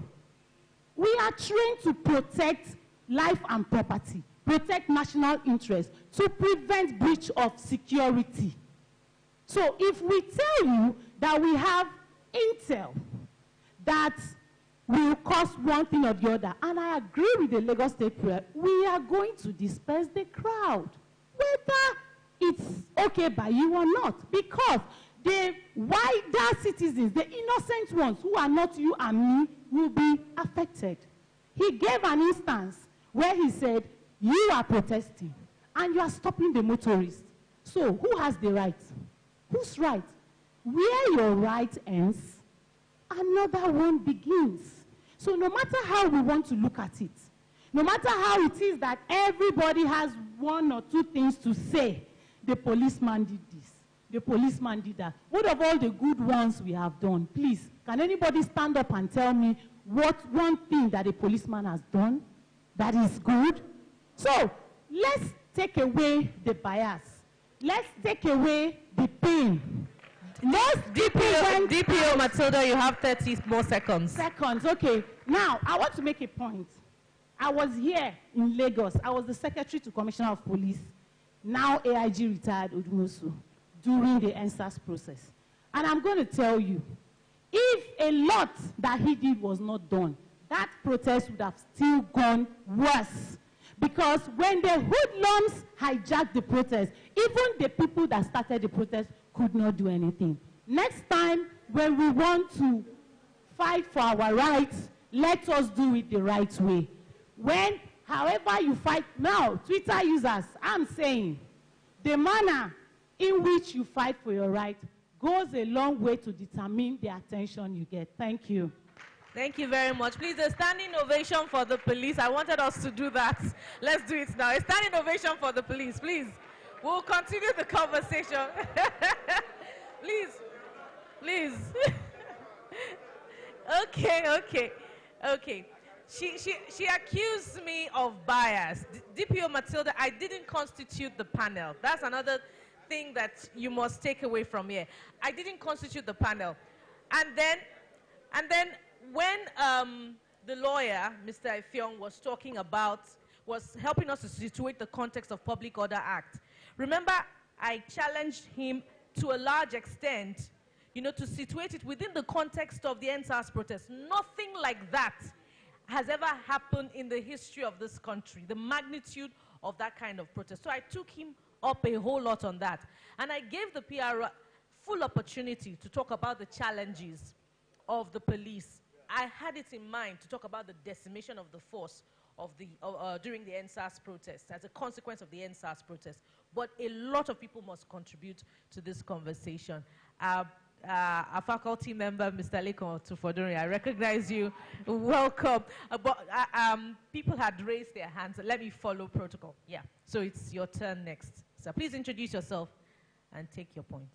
We are trained to protect life and property, protect national interest, to prevent breach of security. So if we tell you that we have intel that will cause one thing or the other, and I agree with the Lagos State Prayer, we are going to disperse the crowd, whether it's okay by you or not, because the wider citizens, the innocent ones who are not you and me, will be affected. He gave an instance where he said, you are protesting and you are stopping the motorists. So who has the right? Whose right? Where your right ends, another one begins. So no matter how we want to look at it, no matter how it is that everybody has one or two things to say, the policeman did this, the policeman did that. What of all the good ones we have done? Please, can anybody stand up and tell me what one thing that a policeman has done that is good? So let's take away the bias. Let's take away the pain. Let's DPO Matilda, you have 30 more seconds. Okay. Now, I want to make a point. I was here in Lagos. I was the secretary to Commissioner of Police, now AIG retired Odumosu, during the NSAS process. And I'm going to tell you, if a lot that he did was not done, that protest would have still gone worse. Because when the hoodlums hijacked the protest, even the people that started the protest could not do anything. Next time, when we want to fight for our rights, let us do it the right way. When, however you fight, now, Twitter users, I'm saying, the manner in which you fight for your right goes a long way to determine the attention you get. Thank you. Thank you very much. Please, a standing ovation for the police. I wanted us to do that. Let's do it now. A standing ovation for the police, please. We'll continue the conversation. Please. Okay. She accused me of bias. DPO Matilda, I didn't constitute the panel. That's another thing that you must take away from here. I didn't constitute the panel. And then when the lawyer, Mr. Ifeong, was helping us to situate the context of Public Order Act, remember, I challenged him to a large extent, to situate it within the context of the NSAS protest. Nothing like that has ever happened in the history of this country, the magnitude of that kind of protest. So I took him up a whole lot on that. And I gave the PR full opportunity to talk about the challenges of the police. I had it in mind to talk about the decimation of the force of the, during the NSAS protest, as a consequence of the NSAS protest. But a lot of people must contribute to this conversation. Our faculty member, Mr. Lekon Tufodori, I recognize you. Welcome. People had raised their hands. Let me follow protocol. Yeah, so it's your turn next. So please introduce yourself and take your point.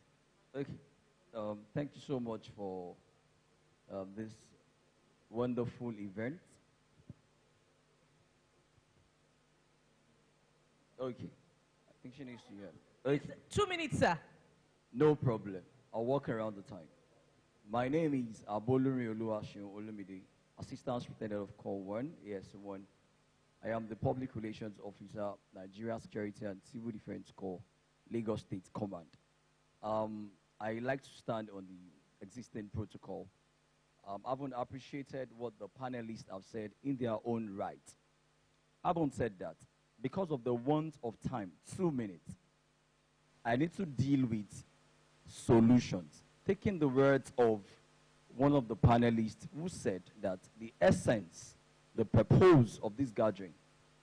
Okay. Thank you so much for this wonderful event. Okay. I think she needs to hear. Okay. 2 minutes, sir. No problem. I'll walk around the time. My name is Aboluri Oluwaseun Olumide, Assistant Superintendent of Corps 1, AS1. I am the Public Relations Officer, Nigeria Security and Civil Defense Corps, Lagos State Command. I like to stand on the existing protocol. I've appreciated what the panelists have said in their own right. I've said that because of the want of time, 2 minutes, I need to deal with solutions. Taking the words of one of the panelists who said that the essence, the purpose of this gathering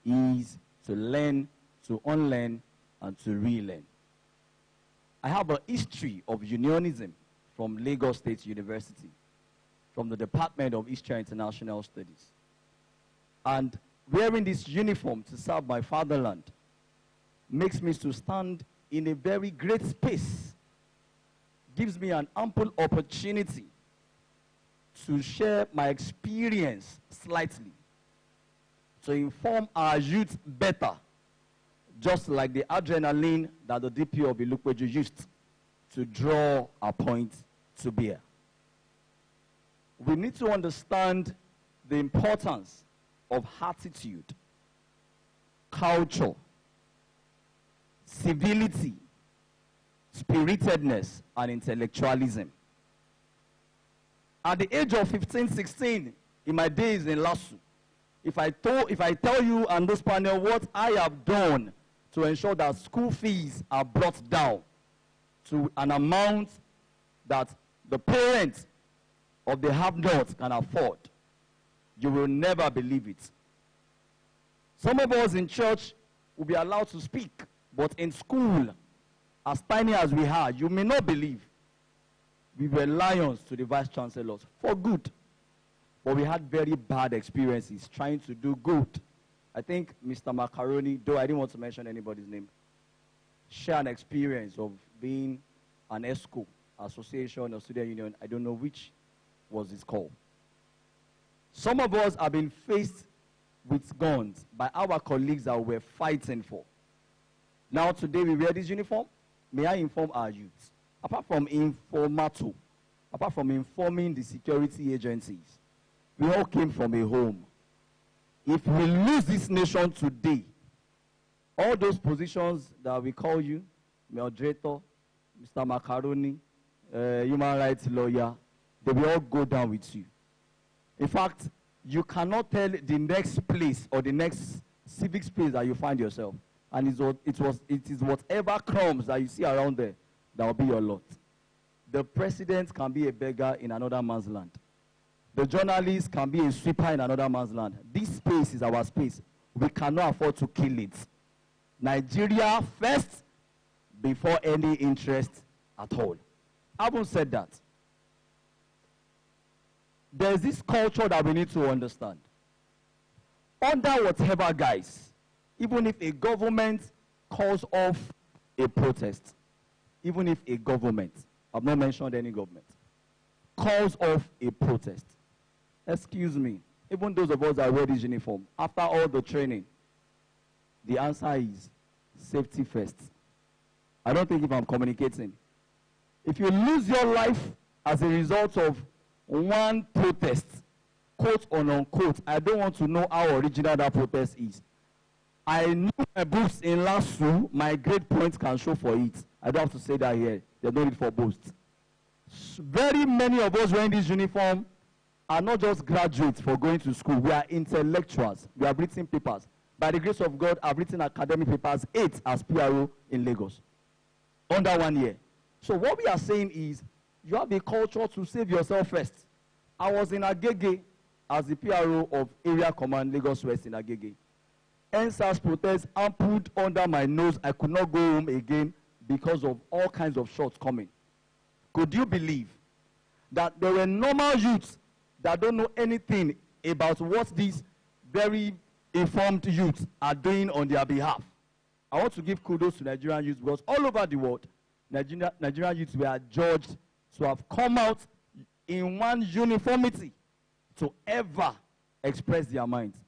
is to learn, to unlearn, and to relearn. I have a history of unionism from Lagos State University, from the Department of Eastern International Studies. And wearing this uniform to serve my fatherland makes me to stand in a very great space, gives me an ample opportunity to share my experience slightly, to inform our youth better, just like the adrenaline that the DPO of Ilukweju used to draw a point to bear. We need to understand the importance of attitude, culture, civility, spiritedness, and intellectualism. At the age of 15, 16, in my days in LASU, if I tell you and this panel what I have done to ensure that school fees are brought down to an amount that the parents of the have-nots can afford, you will never believe it. Some of us in church will be allowed to speak, but in school, as tiny as we are, you may not believe, we were lions to the vice chancellors for good. But we had very bad experiences trying to do good. I think Mr. Macaroni, though I didn't want to mention anybody's name, shared an experience of being an ESCO, Association of Student Union, I don't know which was its call. Some of us have been faced with guns by our colleagues that we're fighting for. Now today we wear this uniform. May I inform our youth, apart from informato, apart from informing the security agencies, we all came from a home. If we lose this nation today, all those positions that we call you, moderator, Mr. Macaroni, human rights lawyer, they will all go down with you. In fact, you cannot tell the next place or the next civic space that you find yourself. And it is whatever crumbs that you see around there that will be your lot. The president can be a beggar in another man's land. The journalist can be a sweeper in another man's land. This space is our space. We cannot afford to kill it. Nigeria first before any interest at all. Having said that, there's this culture that we need to understand. Under whatever guise, even if a government calls off a protest, even if a government, I've not mentioned any government, calls off a protest, excuse me, even those of us that wear this uniform, after all the training, the answer is safety first. I don't think if I'm communicating. If you lose your life as a result of one protest, quote or unquote, I don't want to know how original that protest is. I know my books in LASU, my grade points can show for it. I don't have to say that here. There's no need for boasts. Very many of us wearing this uniform are not just graduates for going to school. We are intellectuals. We have written papers. By the grace of God, I've written academic papers, 8 as PRO in Lagos, under 1 year. So what we are saying is, you have a culture to save yourself first. I was in Agege as the PRO of Area Command Lagos West in Agege. NSAS protests ampled under my nose. I could not go home again because of all kinds of shots coming. Could you believe that there were normal youths that don't know anything about what these very informed youths are doing on their behalf? I want to give kudos to Nigerian youths because all over the world, Nigerian youths were judged to have come out in one uniformity to ever express their minds.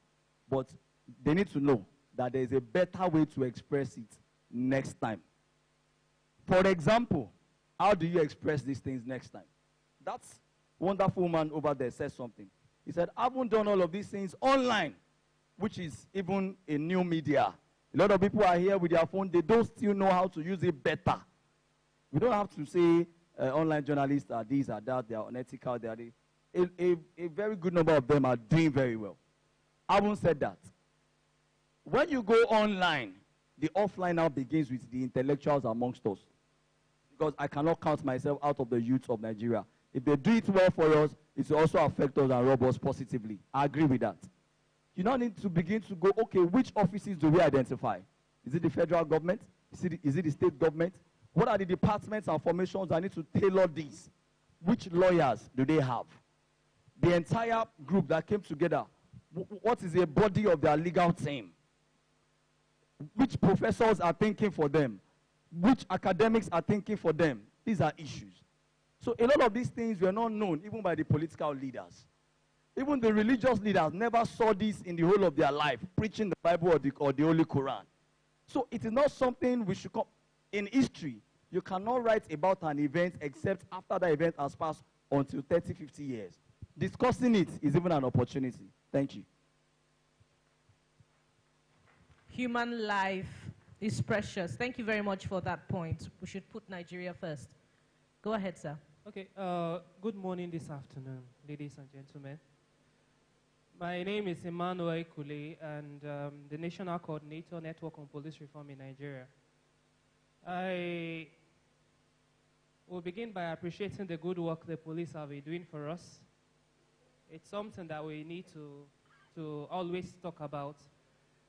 But they need to know that there is a better way to express it next time. For example, how do you express these things next time? That wonderful man over there said something. He said, I haven't done all of these things online, which is even a new media. A lot of people are here with their phone. They don't still know how to use it better. We don't have to say online journalists are these, are that, they are unethical, they are a very good number of them are doing very well. I haven't said that. When you go online, the offline now begins with the intellectuals amongst us. Because I cannot count myself out of the youth of Nigeria. If they do it well for us, it will also affect us and rob us positively. I agree with that. You now need to begin to go, okay, which offices do we identify? Is it the federal government? Is it the state government? What are the departments and formations that need to tailor these? Which lawyers do they have? The entire group that came together, what is a body of their legal team? Which professors are thinking for them? Which academics are thinking for them? These are issues. So a lot of these things were not known even by the political leaders. Even the religious leaders never saw this in the whole of their life, preaching the Bible or the Holy Quran. So it is not something we should come. In history, you cannot write about an event except after the event has passed until 30, 50 years. Discussing it is even an opportunity. Thank you. Human life is precious. Thank you very much for that point. We should put Nigeria first. Go ahead, sir. Okay, good morning this afternoon, ladies and gentlemen. My name is Emmanuel Kule, and the National Coordinator Network on Police Reform in Nigeria. I will begin by appreciating the good work the police have been doing for us. It's something that we need to always talk about.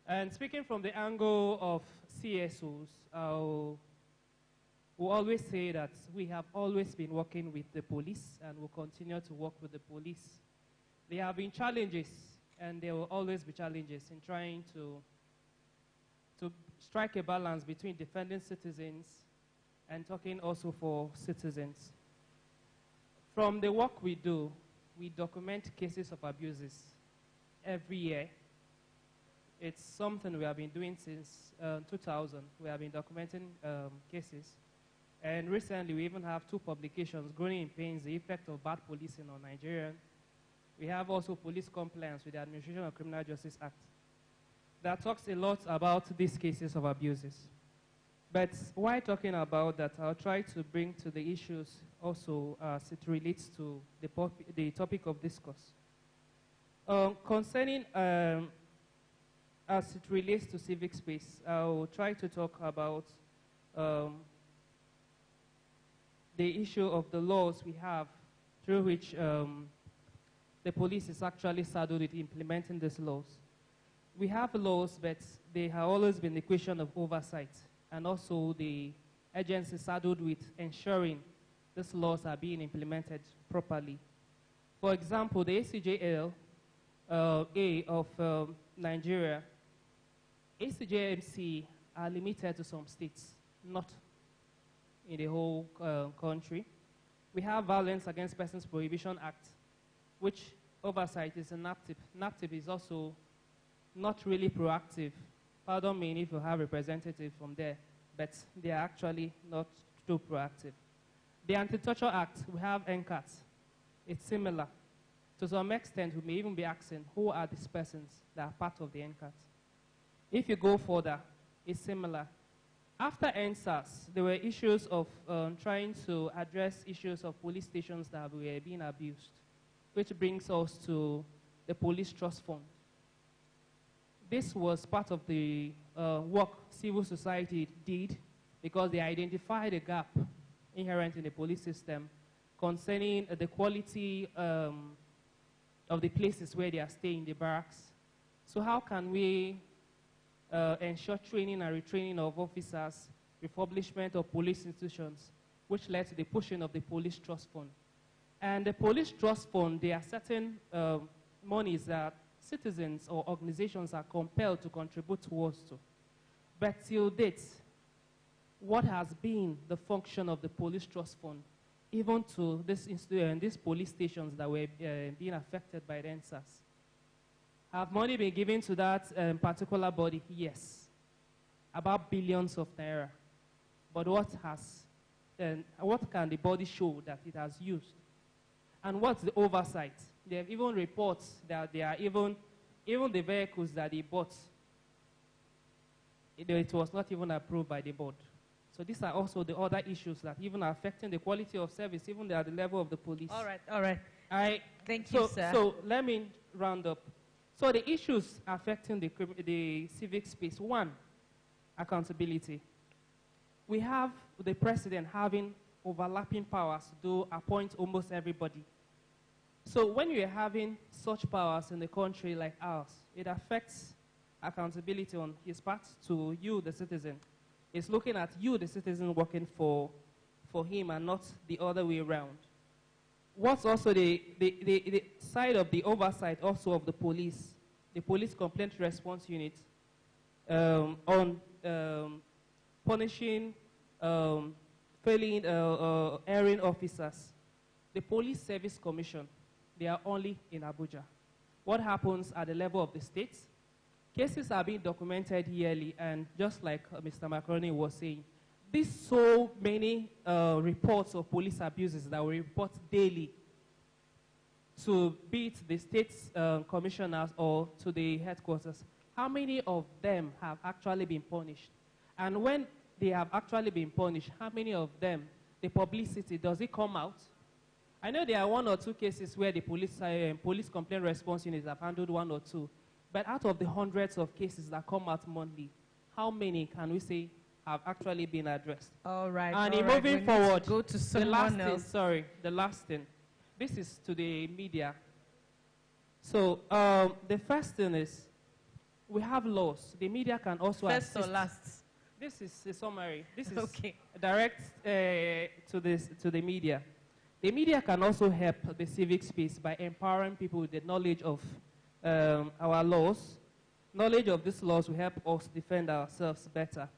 And speaking from the angle of CSOs, we always say that we have always been working with the police and will continue to work with the police. There have been challenges, and there will always be challenges in trying to strike a balance between defending citizens and talking also for citizens. From the work we do, we document cases of abuses every year. It's something we have been doing since 2000. We have been documenting cases. And recently, we even have 2 publications, Growing in Pains, the Effect of Bad Policing on Nigerian. We have also Police Compliance with the Administration of Criminal Justice Act that talks a lot about these cases of abuses. But while talking about that, I'll try to bring to the issues also as it relates to the topic of discourse. Concerning, as it relates to civic space, I'll try to talk about the issue of the laws we have through which the police is actually saddled with implementing these laws. We have laws, but they have always been a question of oversight, and also the agency saddled with ensuring these laws are being implemented properly. For example, the ACJL of Nigeria, ACJMC are limited to some states, not in the whole country. We have Violence Against Persons Prohibition Act, which oversight is in NAPTIP. NAPTIP is also not really proactive. Pardon me if you have representatives from there, but they are actually not too proactive. The Anti-Torture Act, we have NCAT. It's similar. To some extent, we may even be asking, who are these persons that are part of the NCAT? If you go further, it's similar. After NSAS, there were issues of trying to address issues of police stations that were being abused, which brings us to the Police Trust Fund. this was part of the work civil society did because they identified a gap inherent in the police system concerning the quality of the places where they are staying, the barracks. So how can we ensure training and retraining of officers, refurbishment of police institutions, which led to the pushing of the police trust fund. And the police trust fund, there are certain monies that citizens or organizations are compelled to contribute towards. But till date, what has been the function of the police trust fund, even to these police stations that were being affected by the NSAS? Have money been given to that particular body? Yes, about billions of naira. But what can the body show that it has used? And what's the oversight? There have even reports that there are even the vehicles that they bought, it was not even approved by the board. So these are also the other issues that even are affecting the quality of service, even at the level of the police. All right. Thank you, sir. So let me round up. So the issues affecting the civic space, one, accountability. We have the president having overlapping powers to appoint almost everybody. So when you're having such powers in the country like ours, it affects accountability on his part to you, the citizen. It's looking at you, the citizen, working for him and not the other way around. What's also the side of the oversight also of the police complaint response unit on punishing failing erring officers. The Police Service Commission, they are only in Abuja. What happens at the level of the states? Cases are being documented yearly, and just like Mr. Macaroni was saying, these so many reports of police abuses that we report daily to be it the state's commissioners or to the headquarters, how many of them have actually been punished? And when they have actually been punished, how many of them, the publicity, does it come out? I know there are one or two cases where the police complaint response units have handled one or two, but out of the hundreds of cases that come out monthly, how many can we say have actually been addressed? All right. And moving forward, go to someone else. The last thing. This is to the media. So the first thing is, we have laws. The media can also assist. First or last? This is a summary. This is okay. Direct to the media. The media can also help the civic space by empowering people with the knowledge of our laws. Knowledge of these laws will help us defend ourselves better.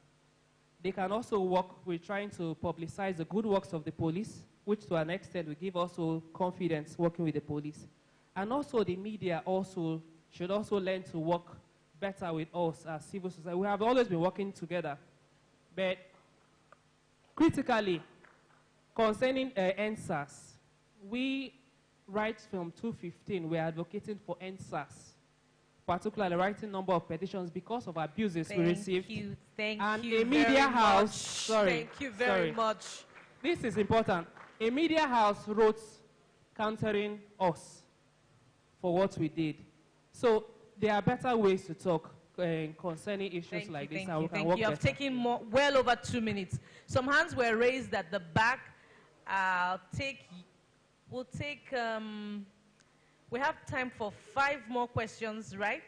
They can also work with trying to publicize the good works of the police, which to an extent will give also confidence working with the police. And also the media also should also learn to work better with us as civil society. We have always been working together. But critically, concerning NSAS, we, right from 2015, we're advocating for NSAS, particularly writing number of petitions because of abuses we received. Thank and you a media very house, much. Thank you very much. This is important. A media house wrote countering us for what we did. So there are better ways to talk concerning issues like this. Thank you. I've taken well over 2 minutes. Some hands were raised at the back. We have time for 5 more questions, right?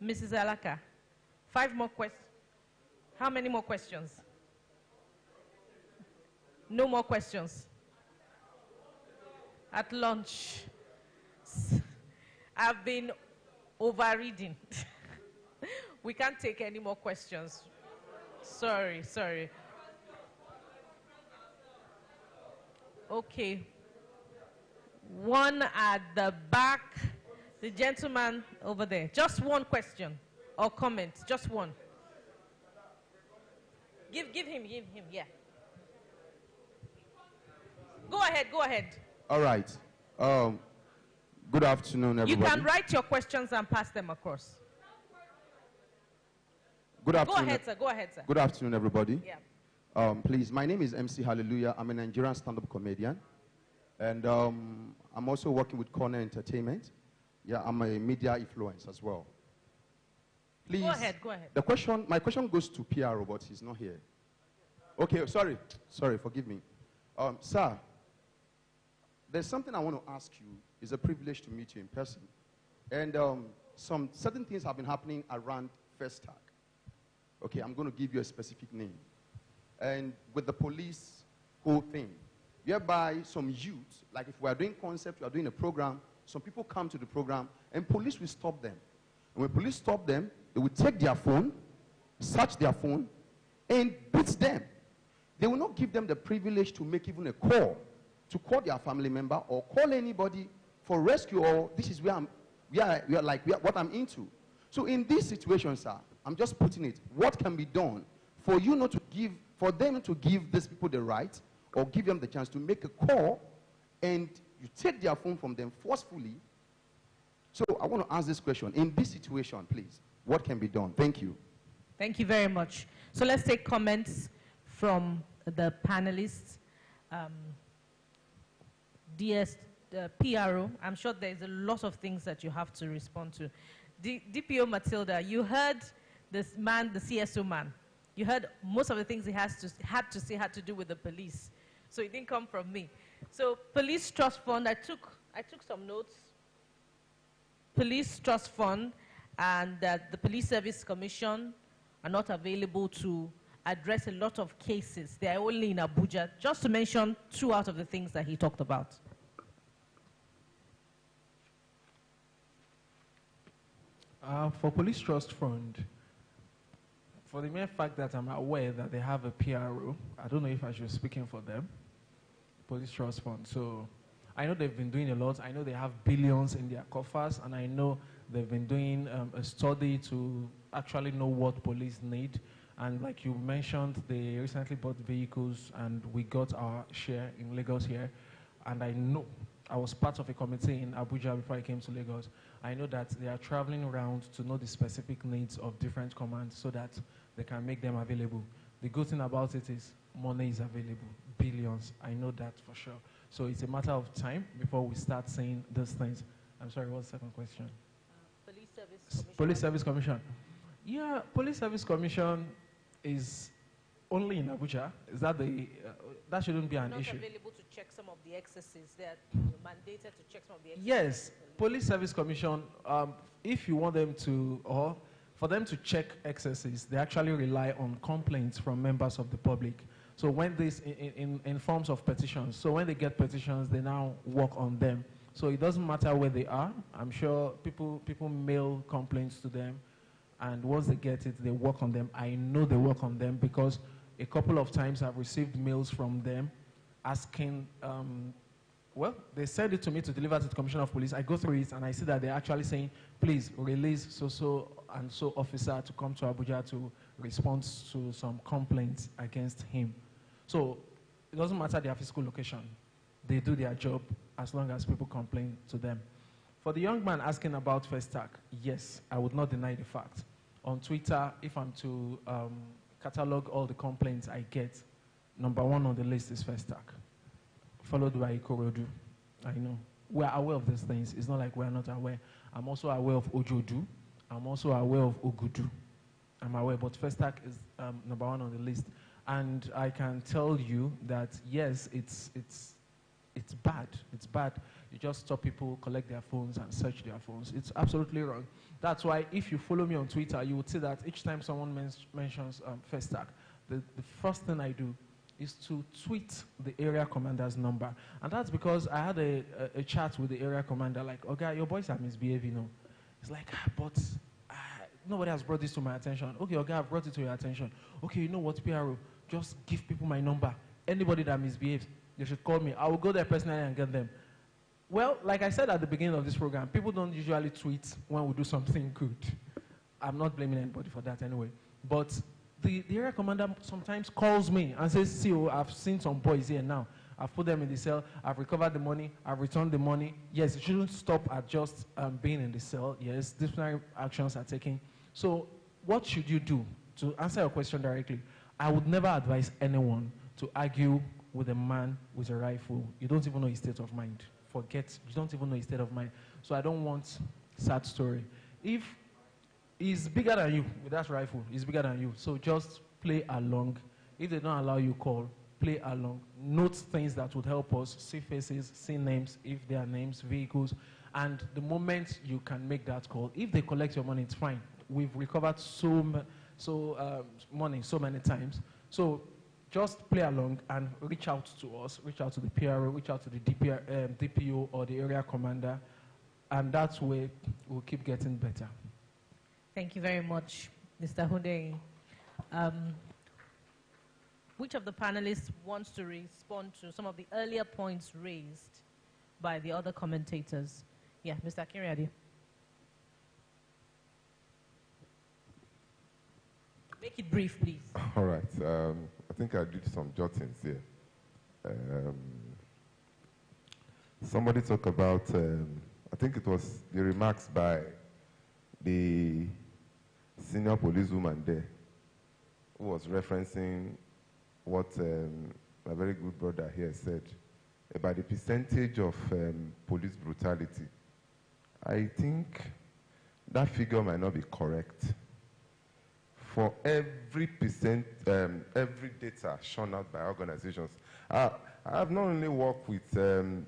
Mrs. Alaka, 5 more questions. How many more questions? No more questions. At lunch. I've been overreading. We can't take any more questions. Sorry. Okay. One at the back. The gentleman over there. Just one question or comment. Just one. Give him, yeah. Go ahead. All right. Good afternoon, everybody. You can write your questions and pass them across. Good afternoon. Go ahead, sir. Good afternoon, everybody. Yeah. Please, my name is MC Hallelujah. I'm a Nigerian stand-up comedian. And I'm also working with Corner Entertainment. Yeah, I'm a media influencer as well. Please. Go ahead, go ahead. My question goes to PRO, but he's not here. Okay, sorry, forgive me. Sir, there's something I want to ask you. It's a privilege to meet you in person. And some certain things have been happening around First Tag. Okay, I'm going to give you a specific name. And with the police whole thing, whereby some youth, like if we are doing concept, we are doing a program, some people come to the program, and police will stop them. And when police stop them, they will take their phone, search their phone, and beat them. They will not give them the privilege to make even a call, to call their family member or call anybody for rescue, or this is where what I'm into. So in this situation, sir, I'm just putting it, what can be done for you not to give, for them to give these people the right or give them the chance to make a call, and you take their phone from them forcefully. So I want to ask this question. In this situation, please, what can be done? Thank you. Thank you very much. So let's take comments from the panelists. PRO, I'm sure there's a lot of things that you have to respond to. DPO Matilda, you heard this man, the CSO man. You heard most of the things he had to do with the police. So it didn't come from me. So Police Trust Fund, I took some notes. Police Trust Fund and the Police Service Commission are not available to address a lot of cases. They are only in Abuja, just to mention 2 out of the things that he talked about. For Police Trust Fund, for the mere fact that I'm aware that they have a PRO, I don't know if I should be speaking for them, Police Trust Fund. So I know they've been doing a lot. I know they have billions in their coffers, and I know they've been doing a study to actually know what police need. And like you mentioned, they recently bought vehicles, and we got our share in Lagos here. And I know, I was part of a committee in Abuja before I came to Lagos. I know that they are traveling around to know the specific needs of different commands so that they can make them available. The good thing about it is money is available, billions. I know that for sure. So it's a matter of time before we start saying those things. I'm sorry, what's the second question? Police Service Commission. Police Service Commission. Yeah, Police Service Commission is only in Abuja. Is that that shouldn't be an issue? Not available to check some of the excesses. They are mandated to check some of the excesses. Yes, Police Service Commission, if you want them to, or for them to check excesses, they actually rely on complaints from members of the public. So when this, in forms of petitions, so when they get petitions, they now work on them. So it doesn't matter where they are. I'm sure people mail complaints to them, and once they get it, they work on them. I know they work on them because a couple of times I've received mails from them asking, well, they send it to me to deliver to the Commissioner of Police. I go through it and I see that they're actually saying, please release so and so officer to come to Abuja to respond to some complaints against him. So it doesn't matter their physical location. They do their job as long as people complain to them. For the young man asking about First Tag, yes, I would not deny the fact. On Twitter, if I'm to catalog all the complaints I get, number 1 on the list is First Tag, followed by Ikorodu. I know. We're aware of these things. It's not like we're not aware. I'm also aware of Ojodu. I'm also aware of Ogudu. I'm aware, but First Tag is number 1 on the list. And I can tell you that, yes, it's bad. It's bad. You just stop people, collect their phones, and search their phones. It's absolutely wrong. That's why if you follow me on Twitter, you would see that each time someone mentions First Tag, the first thing I do is to tweet the area commander's number. And that's because I had a chat with the area commander, like, okay, your boys are misbehaving, you know. It's like, but nobody has brought this to my attention. Okay, okay, I've brought it to your attention. Okay, you know what, PRO? Just give people my number. Anybody that misbehaves, they should call me. I will go there personally and get them. Well, like I said at the beginning of this program, people don't usually tweet when we do something good. I'm not blaming anybody for that anyway. But the area commander sometimes calls me and says, see, I've seen some boys here now. I've put them in the cell. I've recovered the money. I've returned the money. Yes, it shouldn't stop at just being in the cell. Yes, disciplinary actions are taken. So what should you do? To answer your question directly, I would never advise anyone to argue with a man with a rifle. You don't even know his state of mind. Forget, you don't even know his state of mind. So I don't want sad story. If He's bigger than you with that rifle. He's bigger than you. So just play along. If they don't allow you call, play along. Note things that would help us. See faces, see names, if there are names, vehicles. And the moment you can make that call, if they collect your money, it's fine. We've recovered money so many times. So just play along and reach out to us, reach out to the PRO, reach out to the DPO or the area commander. And that way, we'll keep getting better. Thank you very much, Mr. Hunde. Which of the panelists wants to respond to some of the earlier points raised by the other commentators? Yeah, Mr. Akinriade. Make it brief, please. All right. I think I did some jottings here. Somebody talked about, I think it was the remarks by the senior policewoman there, who was referencing what my very good brother here said about the percentage of police brutality. I think that figure might not be correct. For every every data shown out by organizations, I have not only worked with a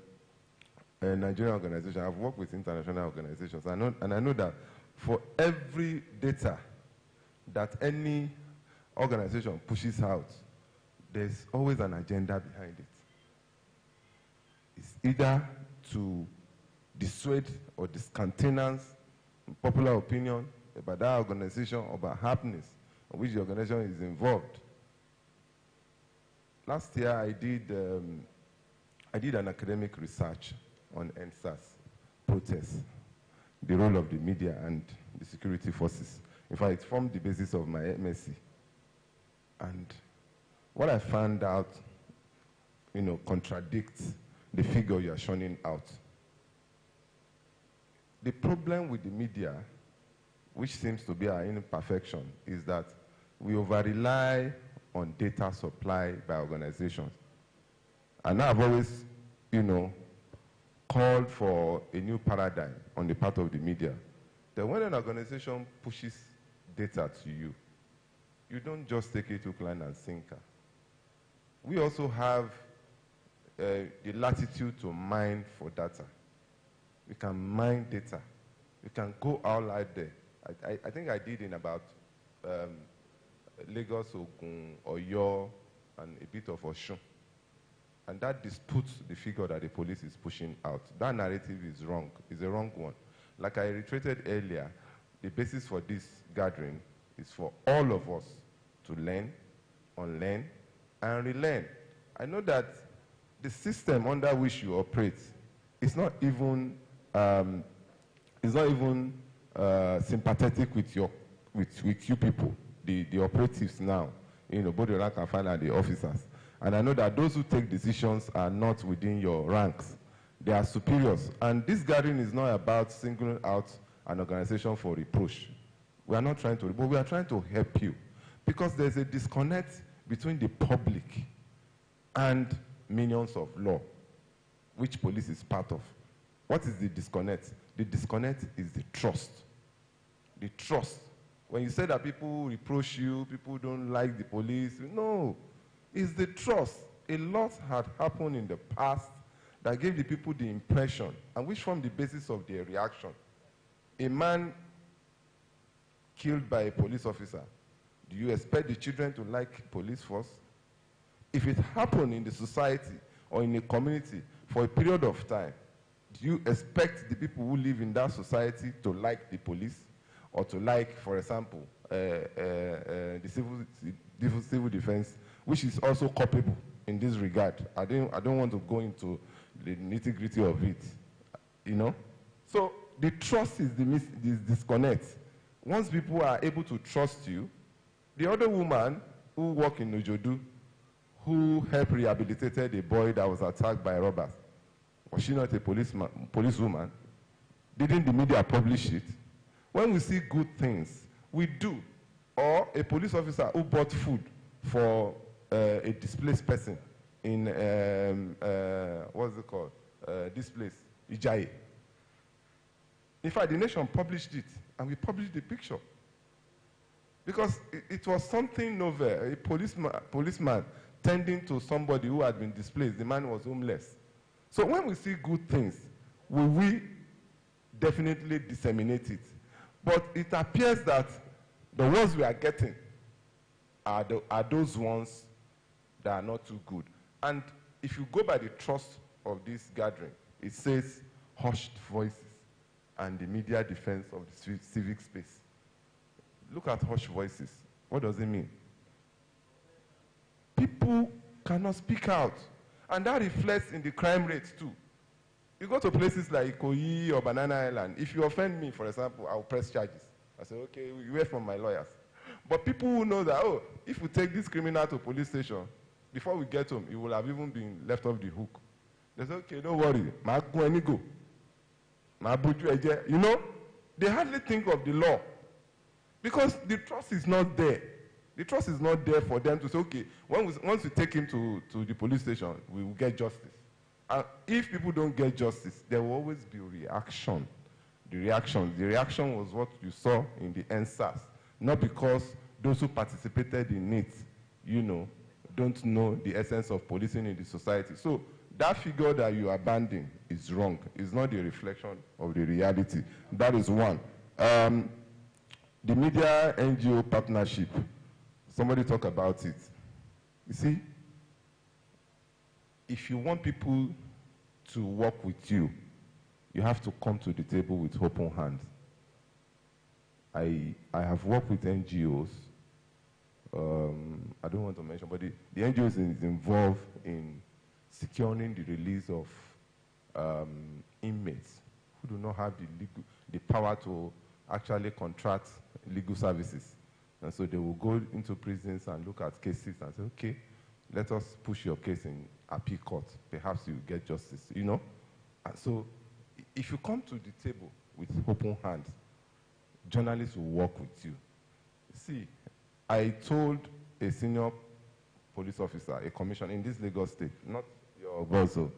Nigerian organization, I've worked with international organizations. I know that for every data that any organization pushes out, there's always an agenda behind it. It's either to dissuade or discountenance popular opinion about that organization or about happiness on which the organization is involved. Last year, I did an academic research on NSAS protests, the role of the media and the security forces. In fact, it formed the basis of my MSc. And what I found out, contradicts the figure you are showing out. The problem with the media, which seems to be our imperfection, is that we over-rely on data supply by organizations. And I've always, called for a new paradigm on the part of the media. That when an organization pushes data to you, you don't just take it hook, line, and sinker. We also have the latitude to mine for data. We can mine data. We can go all out there. I think I did in about Lagos, Ogun, Oyo, and a bit of Osun. And that disputes the figure that the police is pushing out. That narrative is wrong. It's a wrong one. Like I reiterated earlier, the basis for this gathering is for all of us to learn, unlearn, and relearn. I know that the system under which you operate is not even sympathetic with you people, the operatives now, both the rank and file and the officers. And I know that those who take decisions are not within your ranks. They are superiors. And this gathering is not about singling out an organization for reproach. We are not trying to, but we are trying to help you. Because there's a disconnect between the public and minions of law, which police is part of. What is the disconnect? The disconnect is the trust. The trust. When you say that people reproach you, people don't like the police, no. It's the trust. A lot had happened in the past that gave the people the impression, and which formed the basis of their reaction. A man killed by a police officer, do you expect the children to like police force? If it happened in the society or in a community for a period of time, do you expect the people who live in that society to like the police or to like, for example, the civil defense, which is also culpable in this regard? I don't want to go into the nitty-gritty of it, So the trust is the disconnect. Once people are able to trust you, the other woman who worked in Ojodu, who helped rehabilitated a boy that was attacked by robbers, was she not a policewoman? Didn't the media publish it? When we see good things, we do. Or a police officer who bought food for a displaced person in, what's it called? This place, Ijaye. In fact, the Nation published it, and we published the picture. Because it was something novel. A policeman tending to somebody who had been displaced. The man was homeless. So when we see good things, will we definitely disseminate it? But it appears that the ones we are getting are those ones that are not too good. And if you go by the trust of this gathering, it says hushed voices and the media defense of the civic space. Look at hushed voices. What does it mean? People cannot speak out. And that reflects in the crime rates too. You go to places like Ikoyi or Banana Island. If you offend me, for example, I'll press charges. I say, okay, you hear from my lawyers. But people who know that, oh, if we take this criminal to police station, before we get home, he will have even been left off the hook. They say, okay, don't worry. You know, they hardly think of the law. Because the trust is not there. The trust is not there for them to say, okay, once we take him to the police station, we will get justice. And if people don't get justice, there will always be a reaction. The reaction was what you saw in the NSAS. Not because those who participated in it, you know, don't know the essence of policing in the society. So that figure that you abandon is wrong. It's not a reflection of the reality. That is one. The media NGO partnership, somebody talk about it. You see, if you want people to work with you, you have to come to the table with open hands. I have worked with NGOs. I don't want to mention, but the NGOs is involved in securing the release of inmates who do not have the power to actually contract legal services. And so they will go into prisons and look at cases and say, okay, let us push your case in appeal court. Perhaps you get justice, you know? And so if you come to the table with open hands, journalists will work with you. See, I told a senior police officer, a commissioner in this Lagos state, not your bozo,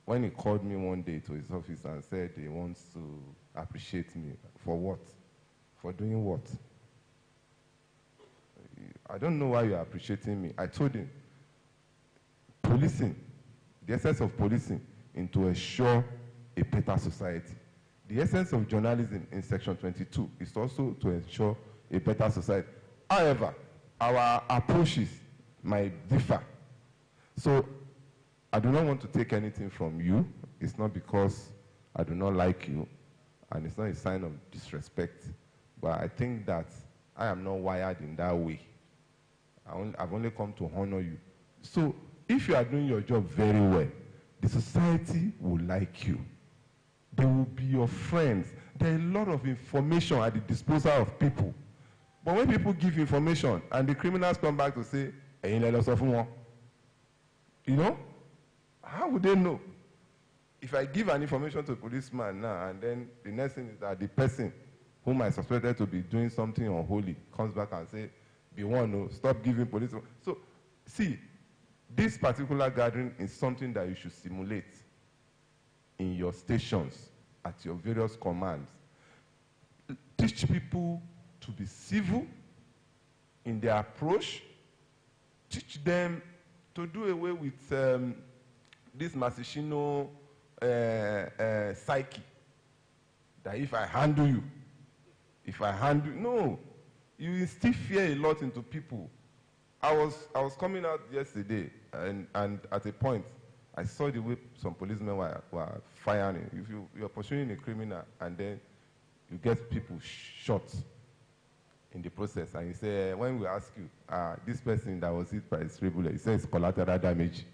when he called me one day to his office and said he wants to appreciate me. For what? For doing what? I don't know why you're appreciating me. I told him, policing, the essence of policing is to ensure a better society. The essence of journalism in Section 22 is also to ensure a better society. However, our approaches might differ. So I do not want to take anything from you. It's not because I do not like you, and it's not a sign of disrespect, but I think that I am not wired in that way. I've only come to honor you. So if you are doing your job very well, the society will like you. They will be your friends. There are a lot of information at the disposal of people. But when people give information and the criminals come back to say, you know, how would they know? If I give an information to a policeman now and then the next thing is that the person whom I suspected to be doing something unholy comes back and say, be warned, stop giving police. So, see, this particular gathering is something that you should simulate in your stations, at your various commands. Teach people to be civil in their approach. Teach them to do away with this Masishino psyche. That if I handle you, no. You instill fear a lot into people. I was coming out yesterday, and at a point, I saw the way some policemen were firing. If you're pursuing a criminal, and then you get people shot in the process, and you say, when we ask you, this person that was hit by a stray bullet, he says collateral damage.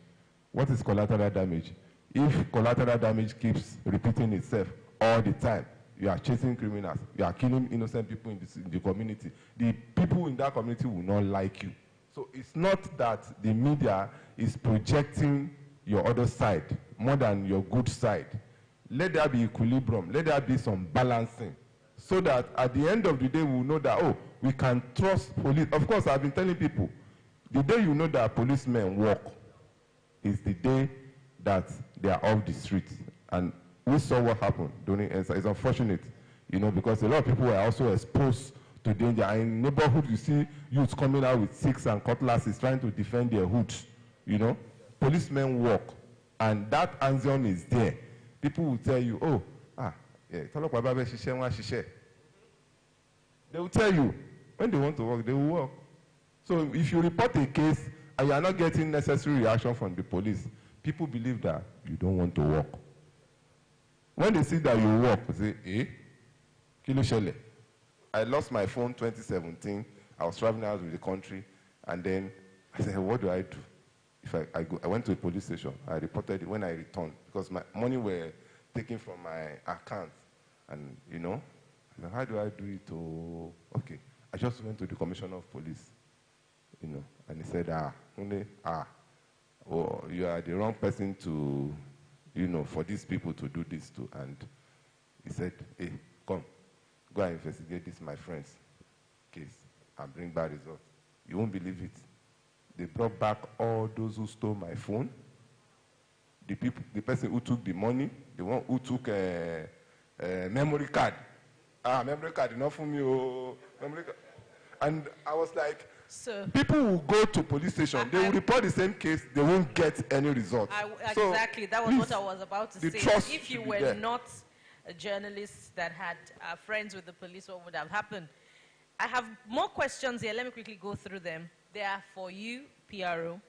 What is collateral damage? If collateral damage keeps repeating itself all the time, you are chasing criminals, you are killing innocent people in the community. The people in that community will not like you. So it's not that the media is projecting your other side more than your good side. Let there be equilibrium, let there be some balancing, so that at the end of the day, we'll know that, oh, we can trust police. Of course, I've been telling people, the day you know that policemen work is the day that they are off the street. And we saw what happened during ENSA. It's unfortunate, you know, because a lot of people were also exposed to danger. And in neighborhood, you see youths coming out with sticks and cutlasses trying to defend their hoods. You know, policemen walk, and that anxiety is there. People will tell you, oh, yeah, they will tell you, when they want to work, they will work. So if you report a case and you are not getting necessary reaction from the police, people believe that you don't want to work. When they see that you work, they say, kilo shele. I lost my phone 2017. I was traveling out of the country, and then I said, what do I do? If I went to a police station. I reported it when I returned because my money were taken from my account, and you know, I said, how do I do it? Oh, okay. I just went to the commissioner of police, you know, and he said, oh, you are the wrong person to, you know, for these people to do this to. And he said, hey, come, go and investigate this, my friend's case, and bring back results. You won't believe it. They brought back all those who stole my phone, the person who took the money, the one who took a memory card. Memory card, enough for me, oh, memory card. And I was like, so people will go to police station, they will report the same case, they won't get any results. Exactly, so, that was what I was about to say. If you were there. not a journalist that had friends with the police, what would have happened? I have more questions here. Let me quickly go through them. They are for you, PRO.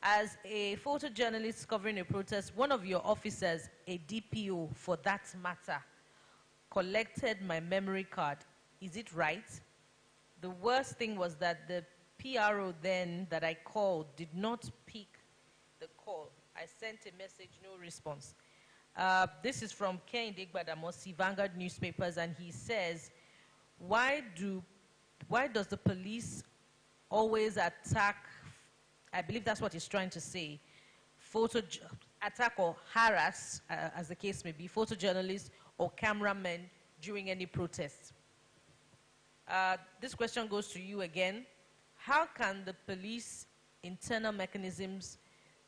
As a photojournalist covering a protest, one of your officers, a DPO for that matter, collected my memory card. Is it right? The worst thing was that the PRO then that I called did not pick the call. I sent a message, no response. This is from Ken Digbadamosi, Vanguard Newspapers, and he says, why does the police always attack, I believe that's what he's trying to say, attack or harass, as the case may be, photojournalists or cameramen during any protests? This question goes to you again. How can the police internal mechanisms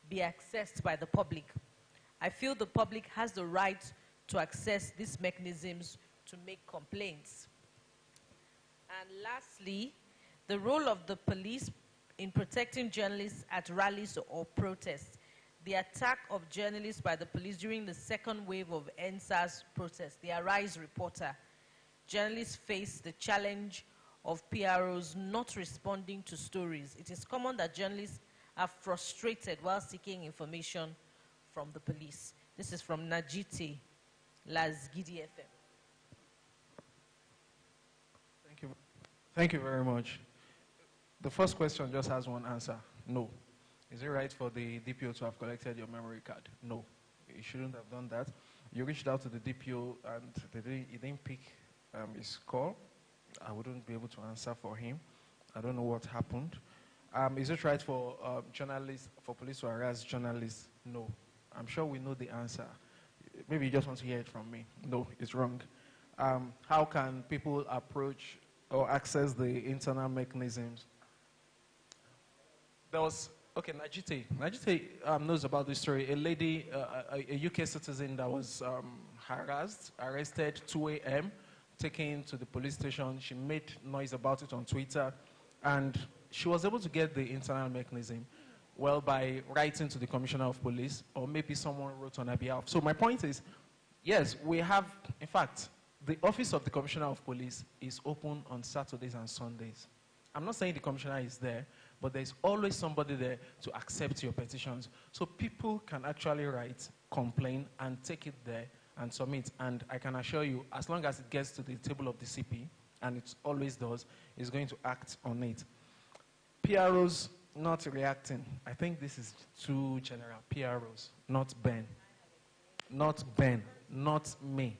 be accessed by the public? I feel the public has the right to access these mechanisms to make complaints. And lastly, the role of the police in protecting journalists at rallies or protests. The attack of journalists by the police during the second wave of NSAS protests, the Arise reporter. Journalists face the challenge of PROs not responding to stories. It is common that journalists are frustrated while seeking information from the police. This is from Najiti, Lazgidi FM. Thank you very much. The first question just has one answer, no. Is it right for the DPO to have collected your memory card? No, you shouldn't have done that. You reached out to the DPO and he didn't pick his call. I wouldn't be able to answer for him. I don't know what happened. Is it right for journalists, for police to harass journalists? No. I'm sure we know the answer. Maybe you just want to hear it from me. No, it's wrong. How can people approach or access the internal mechanisms? There was, okay, Najite knows about this story. A lady, a UK citizen that was harassed, arrested 2 a.m., taken to the police station. She made noise about it on Twitter, and she was able to get the internal mechanism, well, by writing to the Commissioner of Police, or maybe someone wrote on her behalf. So my point is, yes, we have, in fact, the office of the Commissioner of Police is open on Saturdays and Sundays. I'm not saying the Commissioner is there, but there's always somebody there to accept your petitions. So people can actually write, complain, and take it there and submit. And I can assure you, as long as it gets to the table of the CP, and it always does, it's going to act on it. PROs not reacting. I think this is too general. PROs, not Ben. Not Ben, not me.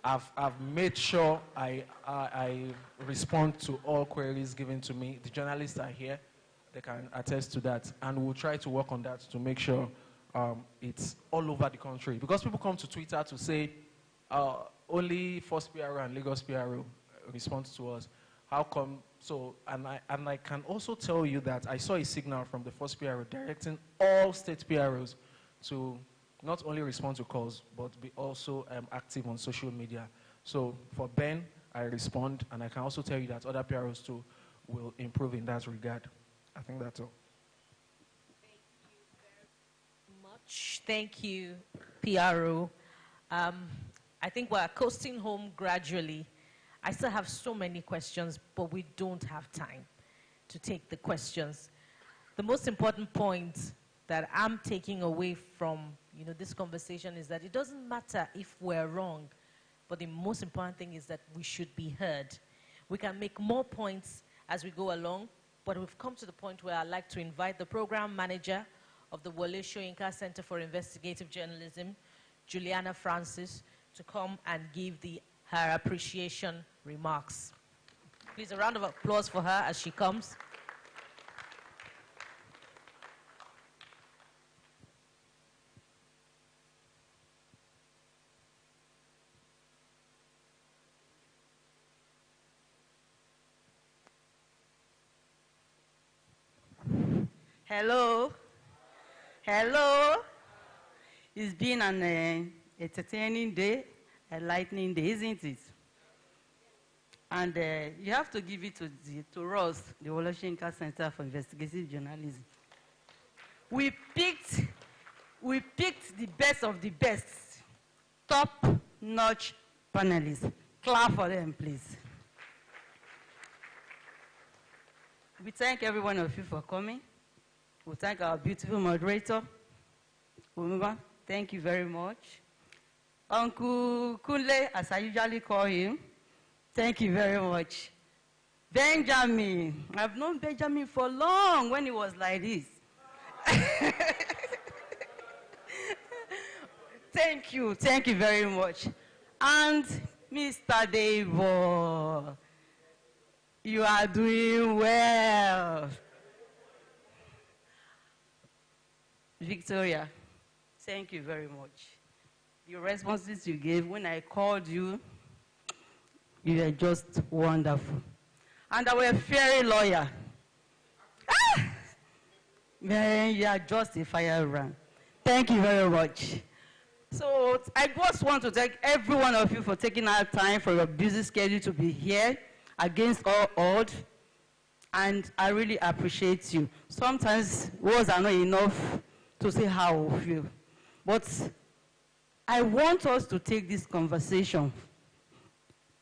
I've made sure I respond to all queries given to me. The journalists are here. They can attest to that. And we'll try to work on that to make sure it's all over the country. Because people come to Twitter to say, only First PRO and Lagos PRO respond to us. How come? So, and I can also tell you that I saw a signal from the First PRO directing all state PROs to not only respond to calls, but be also active on social media. So for Ben, I respond, and I can also tell you that other PROs too will improve in that regard. I think that's all. Thank you, PRO. I think we're coasting home gradually. I still have so many questions, but we don't have time to take the questions. The most important point that I'm taking away from this conversation is that it doesn't matter if we're wrong, but the most important thing is that we should be heard. We can make more points as we go along, but we've come to the point where I'd like to invite the program manager of the Wole Soyinka Center for Investigative Journalism, Juliana Francis, to come and give her appreciation remarks. Please, a round of applause for her as she comes. Hello. Hello. It's been an entertaining day, a lightning day, isn't it? And you have to give it to us, the Wole Soyinka Center for Investigative Journalism. We picked the best of the best, top-notch panelists. Clap for them, please. We thank every one of you for coming. We thank our beautiful moderator, Umba. Thank you very much. Uncle Kunle, as I usually call him, thank you very much. Benjamin, I've known Benjamin for long when he was like this. Thank you very much. And Mr. Davo, you are doing well. Victoria, thank you very much. The responses you gave when I called you, you were just wonderful. And our fairy lawyer, man, you are just a firebrand. Thank you very much. So I just want to thank every one of you for taking out time for your busy schedule to be here against all odds. And I really appreciate you. Sometimes words are not enough to say how we feel. But I want us to take this conversation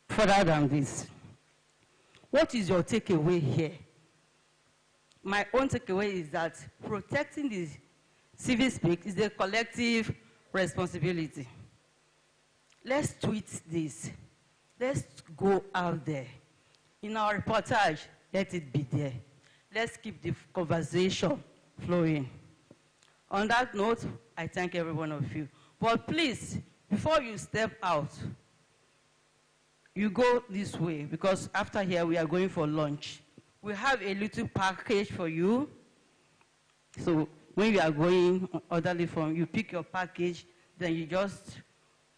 further than this. What is your takeaway here? My own takeaway is that protecting the civic space is a collective responsibility. Let's tweet this. Let's go out there. In our reportage, let it be there. Let's keep the conversation flowing. On that note, I thank every one of you. But please, before you step out, you go this way, because after here we are going for lunch. We have a little package for you. So when you are going orderly from, you pick your package, then you just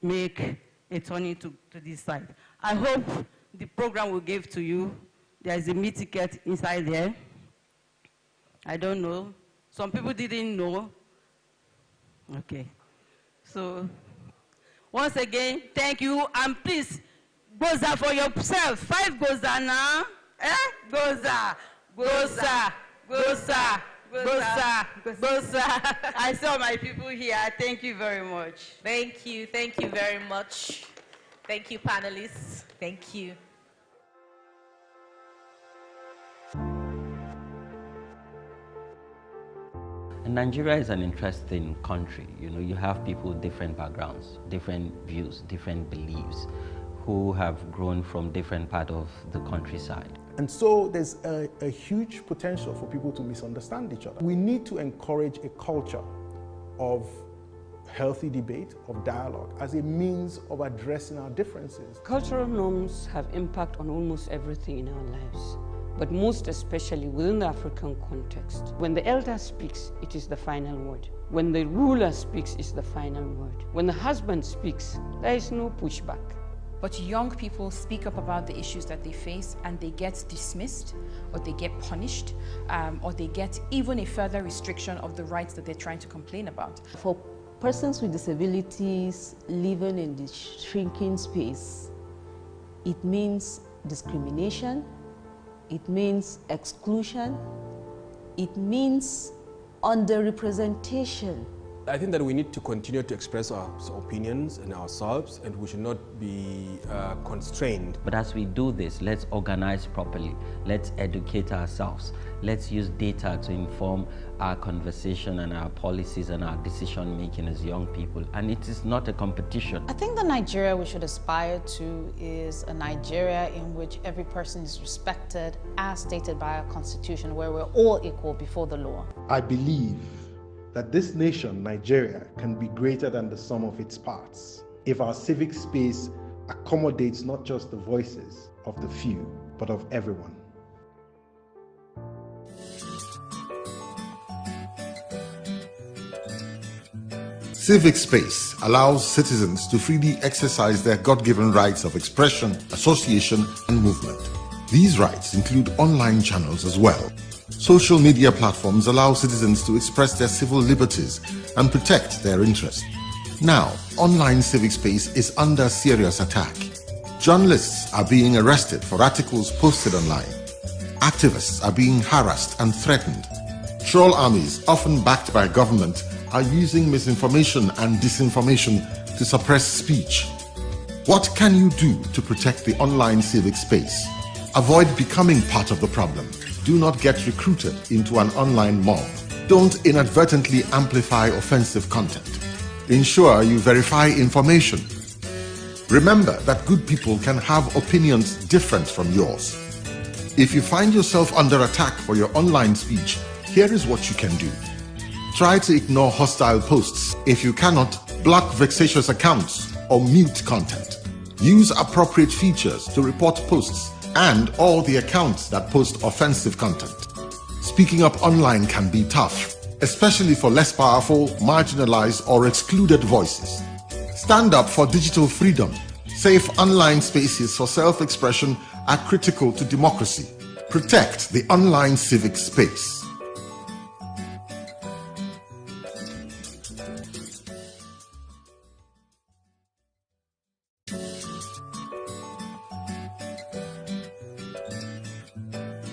make a turning to this side. I hope the program will give to you. There is a meal ticket inside there. I don't know. Some people didn't know. Okay. So, once again, thank you. And please, goza for yourself. 5 goza now. Goza. Goza. Goza. Goza. Goza. I saw my people here. Thank you very much. Thank you. Thank you very much. Thank you, panelists. Thank you. Nigeria is an interesting country. You have people with different backgrounds, different views, different beliefs, who have grown from different parts of the countryside. And so there's a huge potential for people to misunderstand each other. We need to encourage a culture of healthy debate, of dialogue, as a means of addressing our differences. Cultural norms have impact on almost everything in our lives, but most especially within the African context. When the elder speaks, it is the final word. When the ruler speaks, it's the final word. When the husband speaks, there is no pushback. But young people speak up about the issues that they face and they get dismissed, or they get punished, or they get even a further restriction of the rights that they're trying to complain about. For persons with disabilities living in the shrinking space, it means discrimination, it means exclusion, it means underrepresentation. I think that we need to continue to express our opinions and ourselves, and we should not be constrained. But as we do this, let's organize properly. Let's educate ourselves. Let's use data to inform our conversation and our policies and our decision making as young people. And it is not a competition. I think the Nigeria we should aspire to is a Nigeria in which every person is respected as stated by our constitution, where we're all equal before the law. I believe that this nation, Nigeria, can be greater than the sum of its parts if our civic space accommodates not just the voices of the few, but of everyone. Civic space allows citizens to freely exercise their God-given rights of expression, association, and movement. These rights include online channels as well. Social media platforms allow citizens to express their civil liberties and protect their interests. Now, online civic space is under serious attack. Journalists are being arrested for articles posted online. Activists are being harassed and threatened. Troll armies, often backed by government, are using misinformation and disinformation to suppress speech. What can you do to protect the online civic space? Avoid becoming part of the problem. Do not get recruited into an online mob. Don't inadvertently amplify offensive content. Ensure you verify information. Remember that good people can have opinions different from yours. If you find yourself under attack for your online speech, here is what you can do. Try to ignore hostile posts. If you cannot, block vexatious accounts or mute content. Use appropriate features to report posts and all the accounts that post offensive content. Speaking up online can be tough, especially for less powerful, marginalized, or excluded voices. Stand up for digital freedom. Safe online spaces for self-expression are critical to democracy. Protect the online civic space.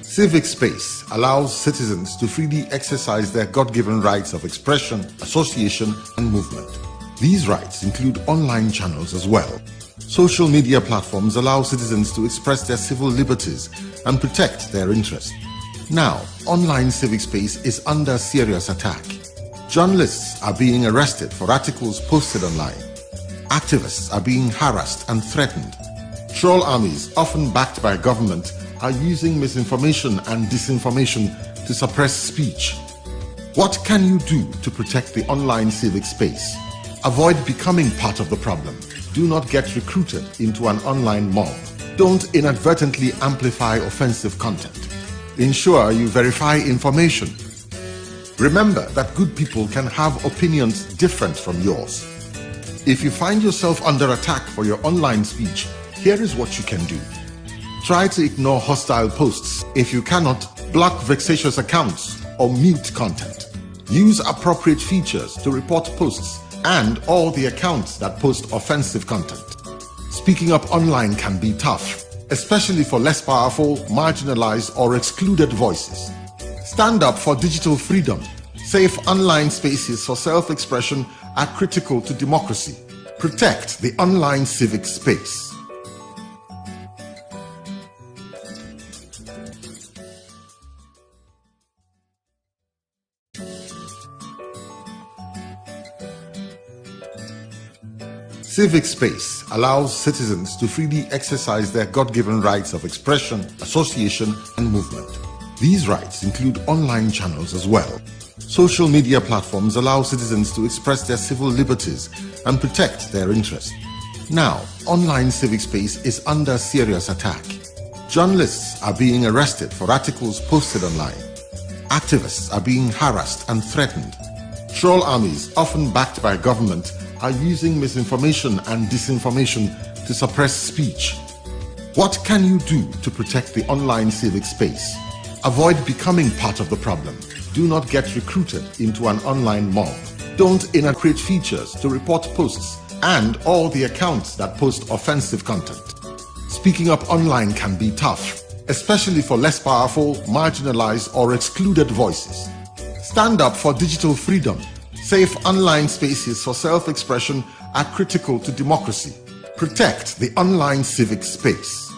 Civic space allows citizens to freely exercise their God-given rights of expression, association, and movement. These rights include online channels as well. Social media platforms allow citizens to express their civil liberties and protect their interests. Now, online civic space is under serious attack. Journalists are being arrested for articles posted online. Activists are being harassed and threatened. Troll armies, often backed by government, are using misinformation and disinformation to suppress speech. What can you do to protect the online civic space? Avoid becoming part of the problem. Do not get recruited into an online mob. Don't inadvertently amplify offensive content. Ensure you verify information. Remember that good people can have opinions different from yours. If you find yourself under attack for your online speech, here is what you can do. Try to ignore hostile posts. If you cannot, block vexatious accounts or mute content. Use appropriate features to report posts and all the accounts that post offensive content. Speaking up online can be tough, especially for less powerful, marginalized, or excluded voices. Stand up for digital freedom. Safe online spaces for self-expression are critical to democracy. Protect the online civic space. Civic space allows citizens to freely exercise their God-given rights of expression, association, and movement. These rights include online channels as well. Social media platforms allow citizens to express their civil liberties and protect their interests. Now, online civic space is under serious attack. Journalists are being arrested for articles posted online. Activists are being harassed and threatened. Troll armies, often backed by government, are using misinformation and disinformation to suppress speech. What can you do to protect the online civic space? Avoid becoming part of the problem. Do not get recruited into an online mob. Don't inappropriate features to report posts and all the accounts that post offensive content. Speaking up online can be tough, especially for less powerful, marginalized, or excluded voices. Stand up for digital freedom. Safe online spaces for self-expression are critical to democracy. Protect the online civic space.